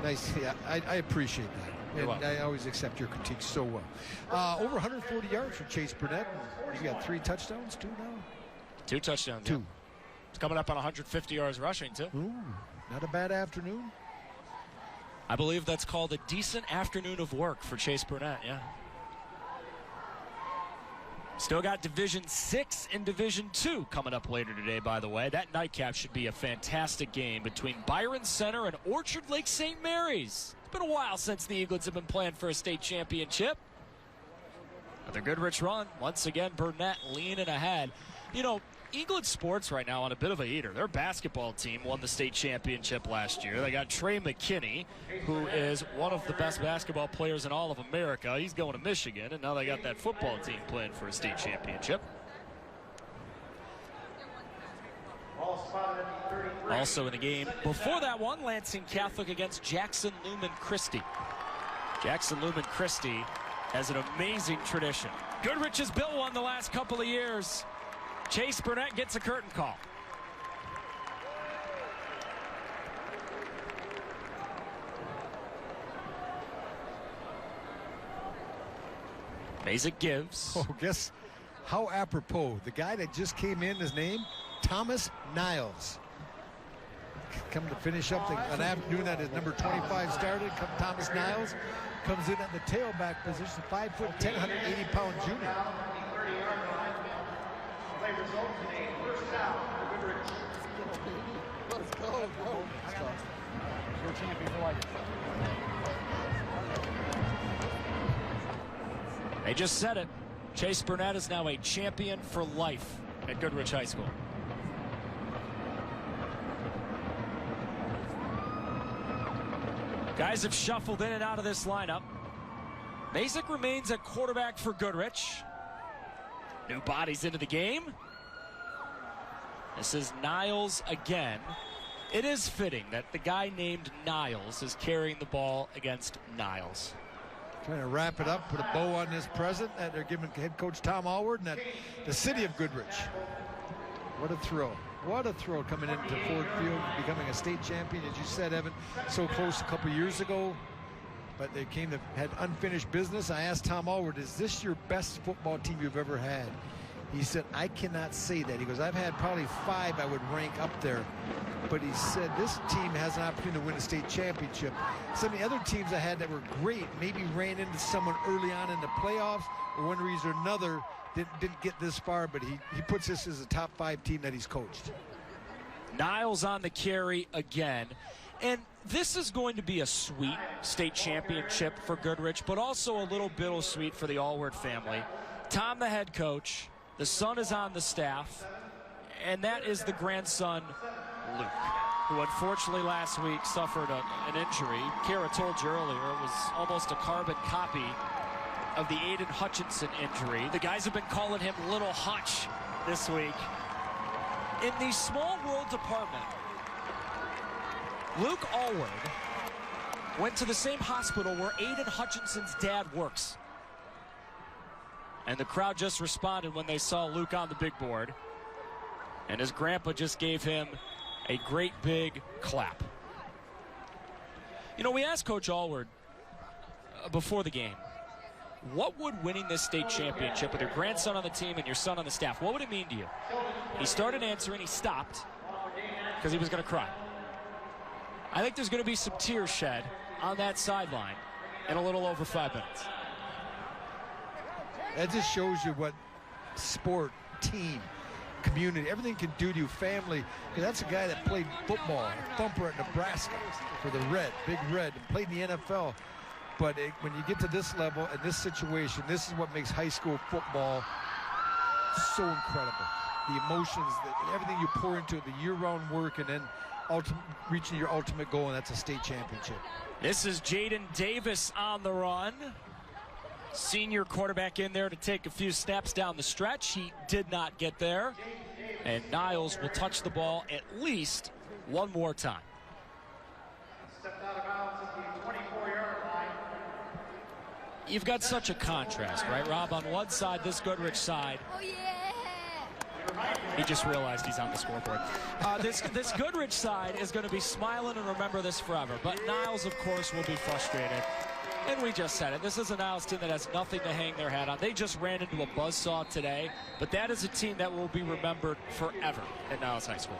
Nice. Yeah, I appreciate that. And I always accept your critiques so well. Over 140 yards for Chase Burnett. He's got 3 touchdowns, 2 now? 2 touchdowns. 2. Yeah. It's coming up on 150 yards rushing, too. Ooh, not a bad afternoon. I believe that's called a decent afternoon of work for Chase Burnett, yeah. Still got Division 6 and Division 2 coming up later today, by the way. That nightcap should be a fantastic game between Byron Center and Orchard Lake St. Mary's. It's been a while since the Eaglets have been playing for a state championship. Another Goodrich run. Once again, Burnett leaning ahead. You know, Eaglet sports right now on a bit of a heater. Their basketball team won the state championship last year. They got Trey McKinney, who is one of the best basketball players in all of America. He's going to Michigan, and now they got that football team playing for a state championship. Also in the game before that one, Lansing Catholic against Jackson Lumen Christi. Jackson Lumen Christi has an amazing tradition. Goodrich has built one the last couple of years. Chase Burnett gets a curtain call. Mazich gives. Oh, guess how apropos. The guy that just came in, his name, Thomas Niles. Coming to finish up an afternoon that his number 25 started. Thomas Niles comes in at the tailback position, 5'10", 180-pound junior. Let's go. They just said it. Chase Burnett is now a champion for life at Goodrich High School. Guys have shuffled in and out of this lineup. Mazich remains at quarterback for Goodrich. New bodies into the game. This is Niles again. It is fitting that the guy named Niles is carrying the ball against Niles. Trying to wrap it up, put a bow on this present that they're giving head coach Tom Allward and that the city of Goodrich. What a thrill. What a thrill coming into Ford Field, becoming a state champion, as you said, Evan, so close a couple years ago. But they had unfinished business. I asked Tom Allward, is this your best football team you've ever had? He said, I cannot say that. He goes, I've had probably 5 I would rank up there. But he said, this team has an opportunity to win a state championship. Some of the other teams I had that were great maybe ran into someone early on in the playoffs, or one reason or another didn't get this far, but he puts this as a top 5 team that he's coached. Niles on the carry again. And this is going to be a sweet state championship for Goodrich, but also a little bittersweet for the Allward family. Tom, the head coach, the son is on the staff, and that is the grandson, Luke, who unfortunately last week suffered an injury. Kara told you earlier it was almost a carbon copy of the Aiden Hutchinson injury. The guys have been calling him Little Hutch this week. In the small world department, Luke Allward went to the same hospital where Aiden Hutchinson's dad works. And the crowd just responded when they saw Luke on the big board. And his grandpa just gave him a great big clap. You know, we asked Coach Allward before the game, what would winning this state championship with your grandson on the team and your son on the staff, what would it mean to you? He started answering, he stopped because he was going to cry. I think there's going to be some tears shed on that sideline in a little over 5 minutes. That just shows you what sport, team, community, everything can do to you, family. That's a guy that played football, a thumper at Nebraska for the Red, Big Red, and played in the NFL. But when you get to this level and this situation, this is what makes high school football so incredible. The emotions, everything you pour into it, the year-round work, and then reaching your ultimate goal, and that's a state championship. This is Jaden Davis on the run. Senior quarterback in there to take a few snaps down the stretch. He did not get there. And Niles will touch the ball at least one more time. You've got such a contrast, right, Rob? On one side, this Goodrich side. Oh, yeah. He just realized he's on the scoreboard. This Goodrich side is going to be smiling and remember this forever. But Niles, of course, will be frustrated. And we just said it. This is a Niles team that has nothing to hang their hat on. They just ran into a buzzsaw today. But that is a team that will be remembered forever at Niles High School.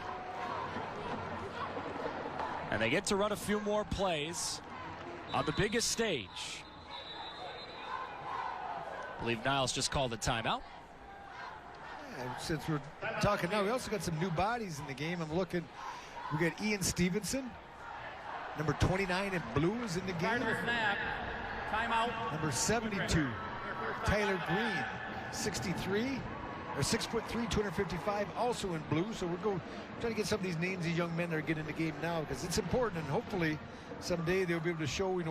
And they get to run a few more plays on the biggest stage. I believe Niles just called a timeout. Since we're talking now, we also got some new bodies in the game. I'm looking. We got Ian Stevenson, number 29 in blue, is in the game. Timeout. Number 72, Tyler Green, 63, or 6'3", 255, also in blue. So we're trying to get some of these names, these young men that are getting in the game now, because it's important, and hopefully someday they'll be able to show,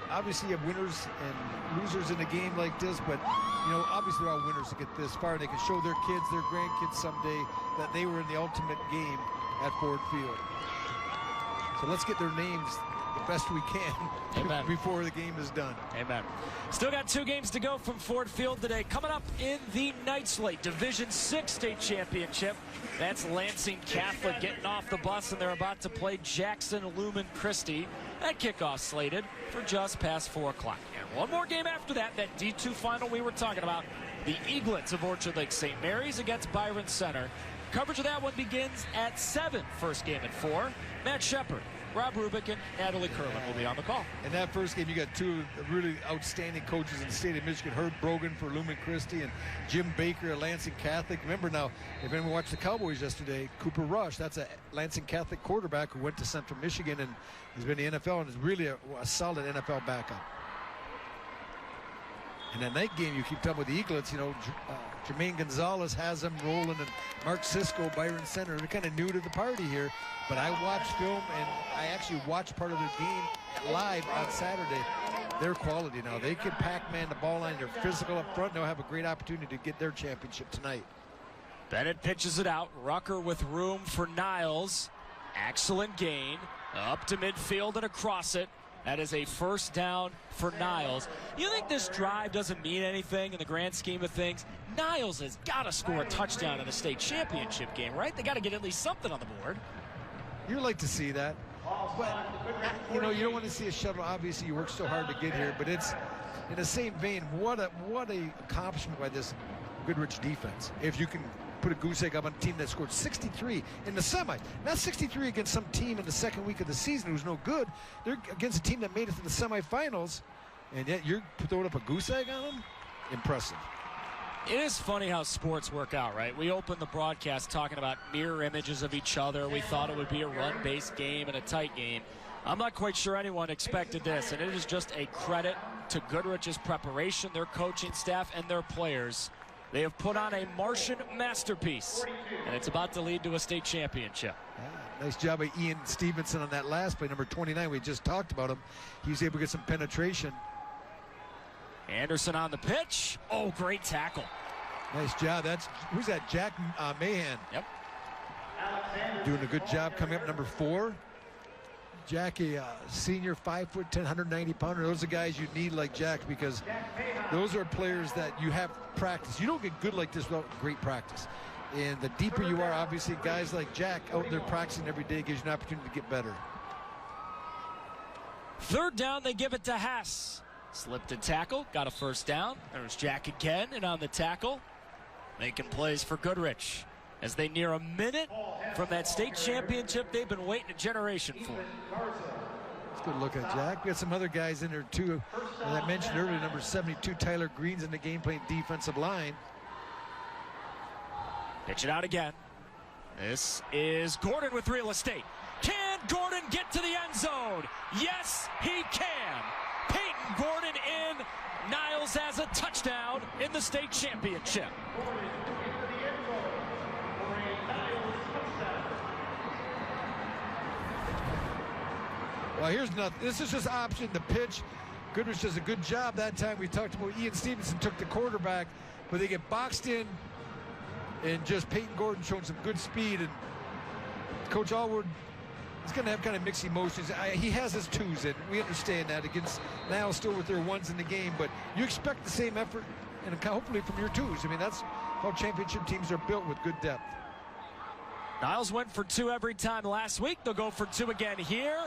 obviously you have winners and losers in a game like this, but obviously they're all winners to get this far. They can show their kids, their grandkids someday that they were in the ultimate game at Ford Field. So let's get their names the best we can before the game is done. Amen. Still got 2 games to go from Ford Field today. Coming up in the night slate, Division 6 state championship. That's Lansing Catholic getting off the bus, and they're about to play Jackson Lumen Christi. That kickoff slated for just past 4 o'clock. And one more game after that, that D2 final we were talking about, the Eaglets of Orchard Lake St. Mary's against Byron Center. Coverage of that one begins at 7. First game at 4. Matt Shepard, Rob Rubick, and Natalie Kerwin will be on the call. In that first game, you got 2 really outstanding coaches in the state of Michigan, Herb Brogan for Lumen Christi and Jim Baker at Lansing Catholic. Remember now, if anyone watched the Cowboys yesterday, Cooper Rush, that's a Lansing Catholic quarterback who went to Central Michigan, and he's been in the NFL and is really a solid NFL backup. In that night game, you keep talking with the Eaglets, Jermaine Gonzalez has them rolling, and Mark Sisko, Byron Center, they're kind of new to the party here. But I watched film, and I actually watched part of the game live on Saturday. their quality now. They can pac-man the ball line. They're physical up front. They'll have a great opportunity to get their championship tonight. Bennett pitches it out. Rucker with room for Niles. Excellent gain. Up to midfield and across it. That is a first down for Niles. You think this drive doesn't mean anything in the grand scheme of things? Niles has got to score a touchdown in the state championship game, right? They got to get at least something on the board. You like to see that. But, you know, you don't want to see a shuttle. Obviously, you work so hard to get here, but it's in the same vein. What a accomplishment by this Goodrich defense. If you can put a goose egg up on a team that scored 63 in the semi. Not 63 against some team in the second week of the season who's no good. They're against a team that made it to the semifinals, and yet you're throwing up a goose egg on them? Impressive. It is funny how sports work out, right? We opened the broadcast talking about mirror images of each other. We thought it would be a run-based game and a tight game. I'm not quite sure anyone expected this, and it is just a credit to Goodrich's preparation, their coaching staff, and their players. They have put on a Martian masterpiece, and it's about to lead to a state championship. Yeah, nice job by Ian Stevenson on that last play, number 29. We just talked about him. He was able to get some penetration. Anderson on the pitch. Oh, great tackle. Nice job. Who's that? Jack Mahan. Yep. Doing a good job coming up, number 4. Jackie, senior, 5'10", 190-pounder. Those are guys you need like Jack, because those are players that you have practice. You don't get good like this without great practice. And the deeper you are, obviously, guys like Jack out there practicing every day gives you an opportunity to get better. Third down, they give it to Hess. Slipped a tackle, got a first down. There's Jack again, and on the tackle, making plays for Goodrich as they near a minute from that state championship they've been waiting a generation for. It's a good look at Jack. We got some other guys in there too. As I mentioned earlier, number 72, Tyler Green's in the game playing defensive line. Pitch it out again. This is Gordon with real estate. Can Gordon get to the end zone? Yes, he can. Peyton Gordon in. Niles has a touchdown in the state championship. Well, here's nothing. This is just option to pitch. Goodrich does a good job that time. We talked about Ian Stevenson took the quarterback, but they get boxed in, and just Peyton Gordon showing some good speed. And Coach Allward is going to have kind of mixed emotions. He has his twos, and we understand that against Niles still with their ones in the game, but you expect the same effort, and hopefully from your twos. I mean, that's how championship teams are built, with good depth. Niles went for 2 every time last week. They'll go for 2 again here.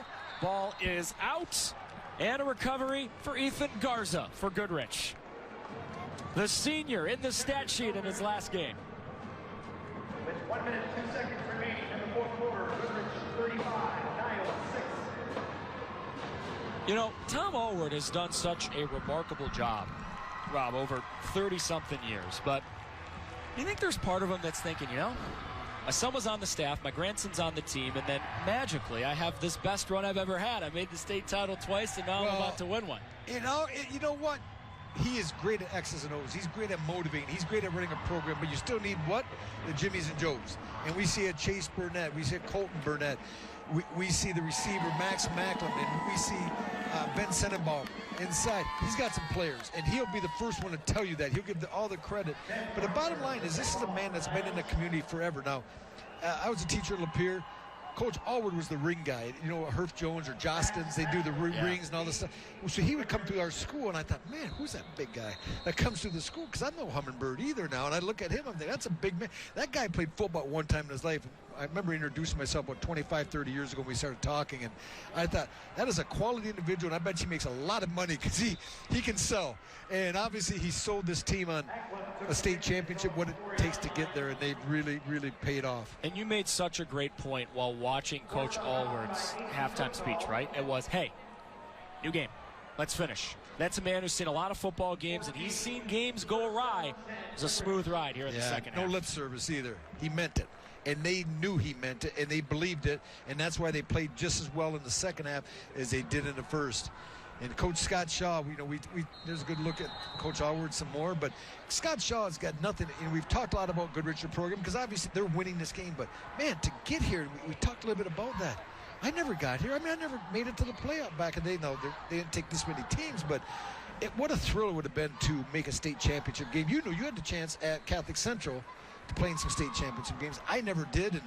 Ball is out, and a recovery for Ethan Garza for Goodrich. The senior in the stat sheet in his last game. With 1 minute, 2 seconds remaining in the fourth quarter, Goodrich 35, Niles 6. You know, Tom Allward has done such a remarkable job, Rob, over 30-something years. But you think there's part of him that's thinking, you know, my son was on the staff, my grandson's on the team, and then magically I have this best run I've ever had. I made the state title twice, and now I'm about to win one. You know what? He is great at X's and O's. He's great at motivating. He's great at running a program, but you still need what? The Jimmies and Joes. And we see a Chase Burnett. We see a Colton Burnett. We see the receiver, Max Macklin, and we see Ben Senenbaum inside. He's got some players, and he'll be the first one to tell you that. He'll give all the credit. But the bottom line is, this is a man that's been in the community forever. Now, I was a teacher at Lapeer. Coach Allward was the ring guy. You know, Herf Jones or Jostins, they do the rings and all this stuff. So he would come through our school, and I thought, man, who's that big guy that comes through the school? Because I'm no Hummingbird either now. And I look at him, I'm thinking, that's a big man. That guy played football one time in his life. I remember introducing myself about 25, 30 years ago when we started talking, and I thought, that is a quality individual, and I bet he makes a lot of money because he can sell. And obviously he sold this team on a state championship, what it takes to get there, and they've really, really paid off. And you made such a great point while watching Coach Allward's halftime speech, right? It was, hey, new game, let's finish. That's a man who's seen a lot of football games, and he's seen games go awry. It was a smooth ride here in the second half. No lip service either. He meant it. And they knew he meant it, and they believed it, and that's why they played just as well in the second half as they did in the first. And Coach Scott Shaw, there's a good look at Coach Allward some more, but Scott Shaw has got nothing. And we've talked a lot about Goodrich program because obviously they're winning this game, but man, to get here, we talked a little bit about that. I never got here. I mean, I never made it to the playoff back in the day. No, they didn't take this many teams, but what a thrill it would have been to make a state championship game. You know, you had the chance at Catholic Central to play in some state championship games. I never did, and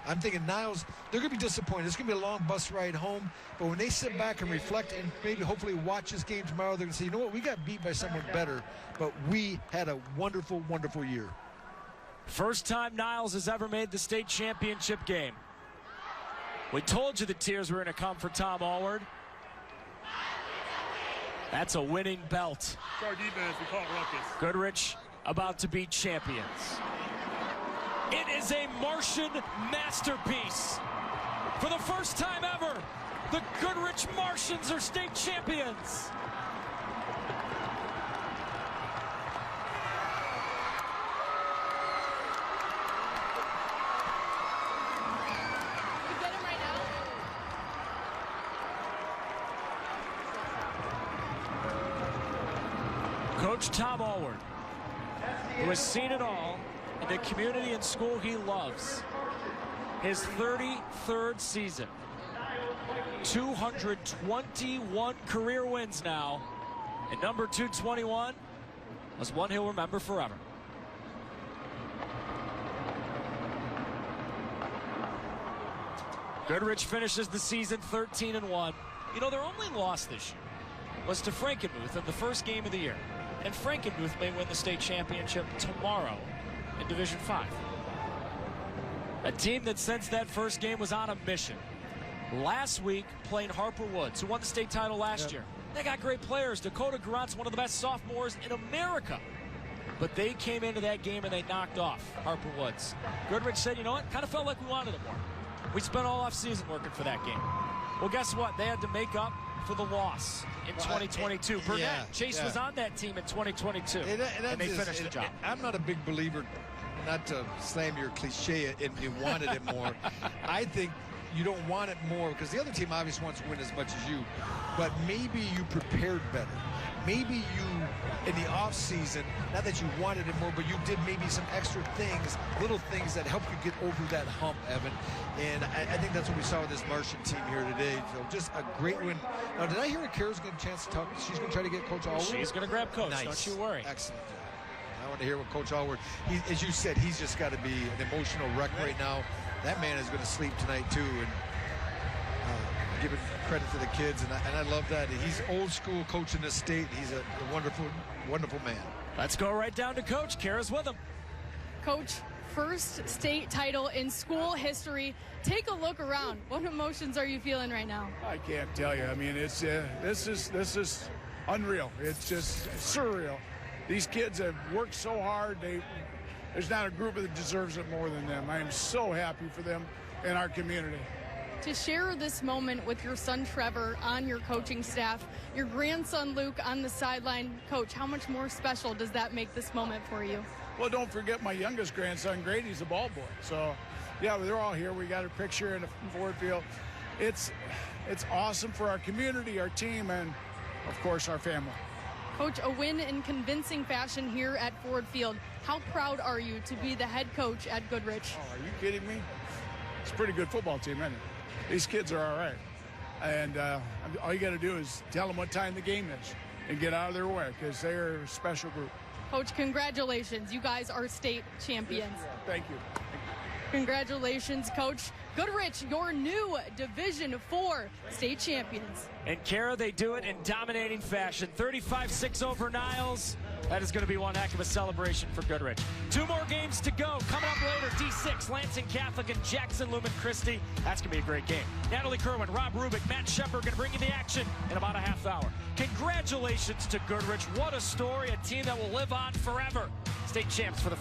I'm thinking Niles, they're going to be disappointed. It's going to be a long bus ride home, but when they sit back and reflect and maybe hopefully watch this game tomorrow, they're going to say, you know what, we got beat by someone better, but we had a wonderful, wonderful year. First time Niles has ever made the state championship game. We told you the tears were going to come for Tom Allward. That's a winning belt. Goodrich about to be champions. It is a Martian masterpiece. For the first time ever, the Goodrich Martians are state champions. Coach Tom Allward, who has seen it all in the community and school he loves. His 33rd season. 221 career wins now. And number 221 was one he'll remember forever. Goodrich finishes the season 13-1. You know, their only loss this year was to Frankenmuth in the first game of the year. And Frankenmuth may win the state championship tomorrow in Division 5. A team that since that first game was on a mission. Last week playing Harper Woods, who won the state title last year. They got great players. Dakota Garant's one of the best sophomores in America. But they came into that game and they knocked off Harper Woods. Goodrich said, you know what, kind of felt like we wanted it more. We spent all off season working for that game. Well, guess what? They had to make up for the loss in 2022. Burnett, Chase was on that team in 2022, and they finished the job. I'm not a big believer, not to slam your cliche, and you wanted it more. I think you don't want it more because the other team obviously wants to win as much as you, but maybe you prepared better. Maybe you, in the off season, not that you wanted it more, but you did maybe some extra things, little things that help you get over that hump, Evan. And I think that's what we saw with this Martian team here today. So just a great win. Now, did I hear that Kara's getting a chance to talk? She's going to try to get Coach Allward? She's going to grab Coach, nice. Don't you worry. Excellent. I want to hear what Coach Allward, as you said, he's just got to be an emotional wreck right now. That man is going to sleep tonight, too. And giving credit to the kids, and I love that. He's old school coach in this state. He's a wonderful, wonderful man. Let's go right down to Coach. Kara's with him. Coach, first state title in school history. Take a look around. What emotions are you feeling right now? I can't tell you. I mean, it's this is unreal. It's just surreal. These kids have worked so hard. There's not a group that deserves it more than them. I am so happy for them and our community. To share this moment with your son Trevor on your coaching staff, your grandson Luke on the sideline. Coach, how much more special does that make this moment for you? Well, don't forget my youngest grandson Grady's a ball boy. So, yeah, they're all here. We got a picture in the Ford Field. It's awesome for our community, our team, and, of course, our family. Coach, a win in convincing fashion here at Ford Field. How proud are you to be the head coach at Goodrich? Oh, are you kidding me? It's a pretty good football team, isn't it? These kids are all right. And all you got to do is tell them what time the game is and get out of their way because they're a special group. Coach, congratulations. You guys are state champions. Thank you. Congratulations, Coach. Goodrich, your new Division 4 state champions. And Kara, they do it in dominating fashion. 35-6 over Niles. That is going to be one heck of a celebration for Goodrich. 2 more games to go. Coming up later, D6, Lansing Catholic and Jackson Lumen Christi. That's going to be a great game. Natalie Kerwin, Rob Rubick, Matt Shepard going to bring you the action in about a half hour. Congratulations to Goodrich. What a story. A team that will live on forever. State champs for the first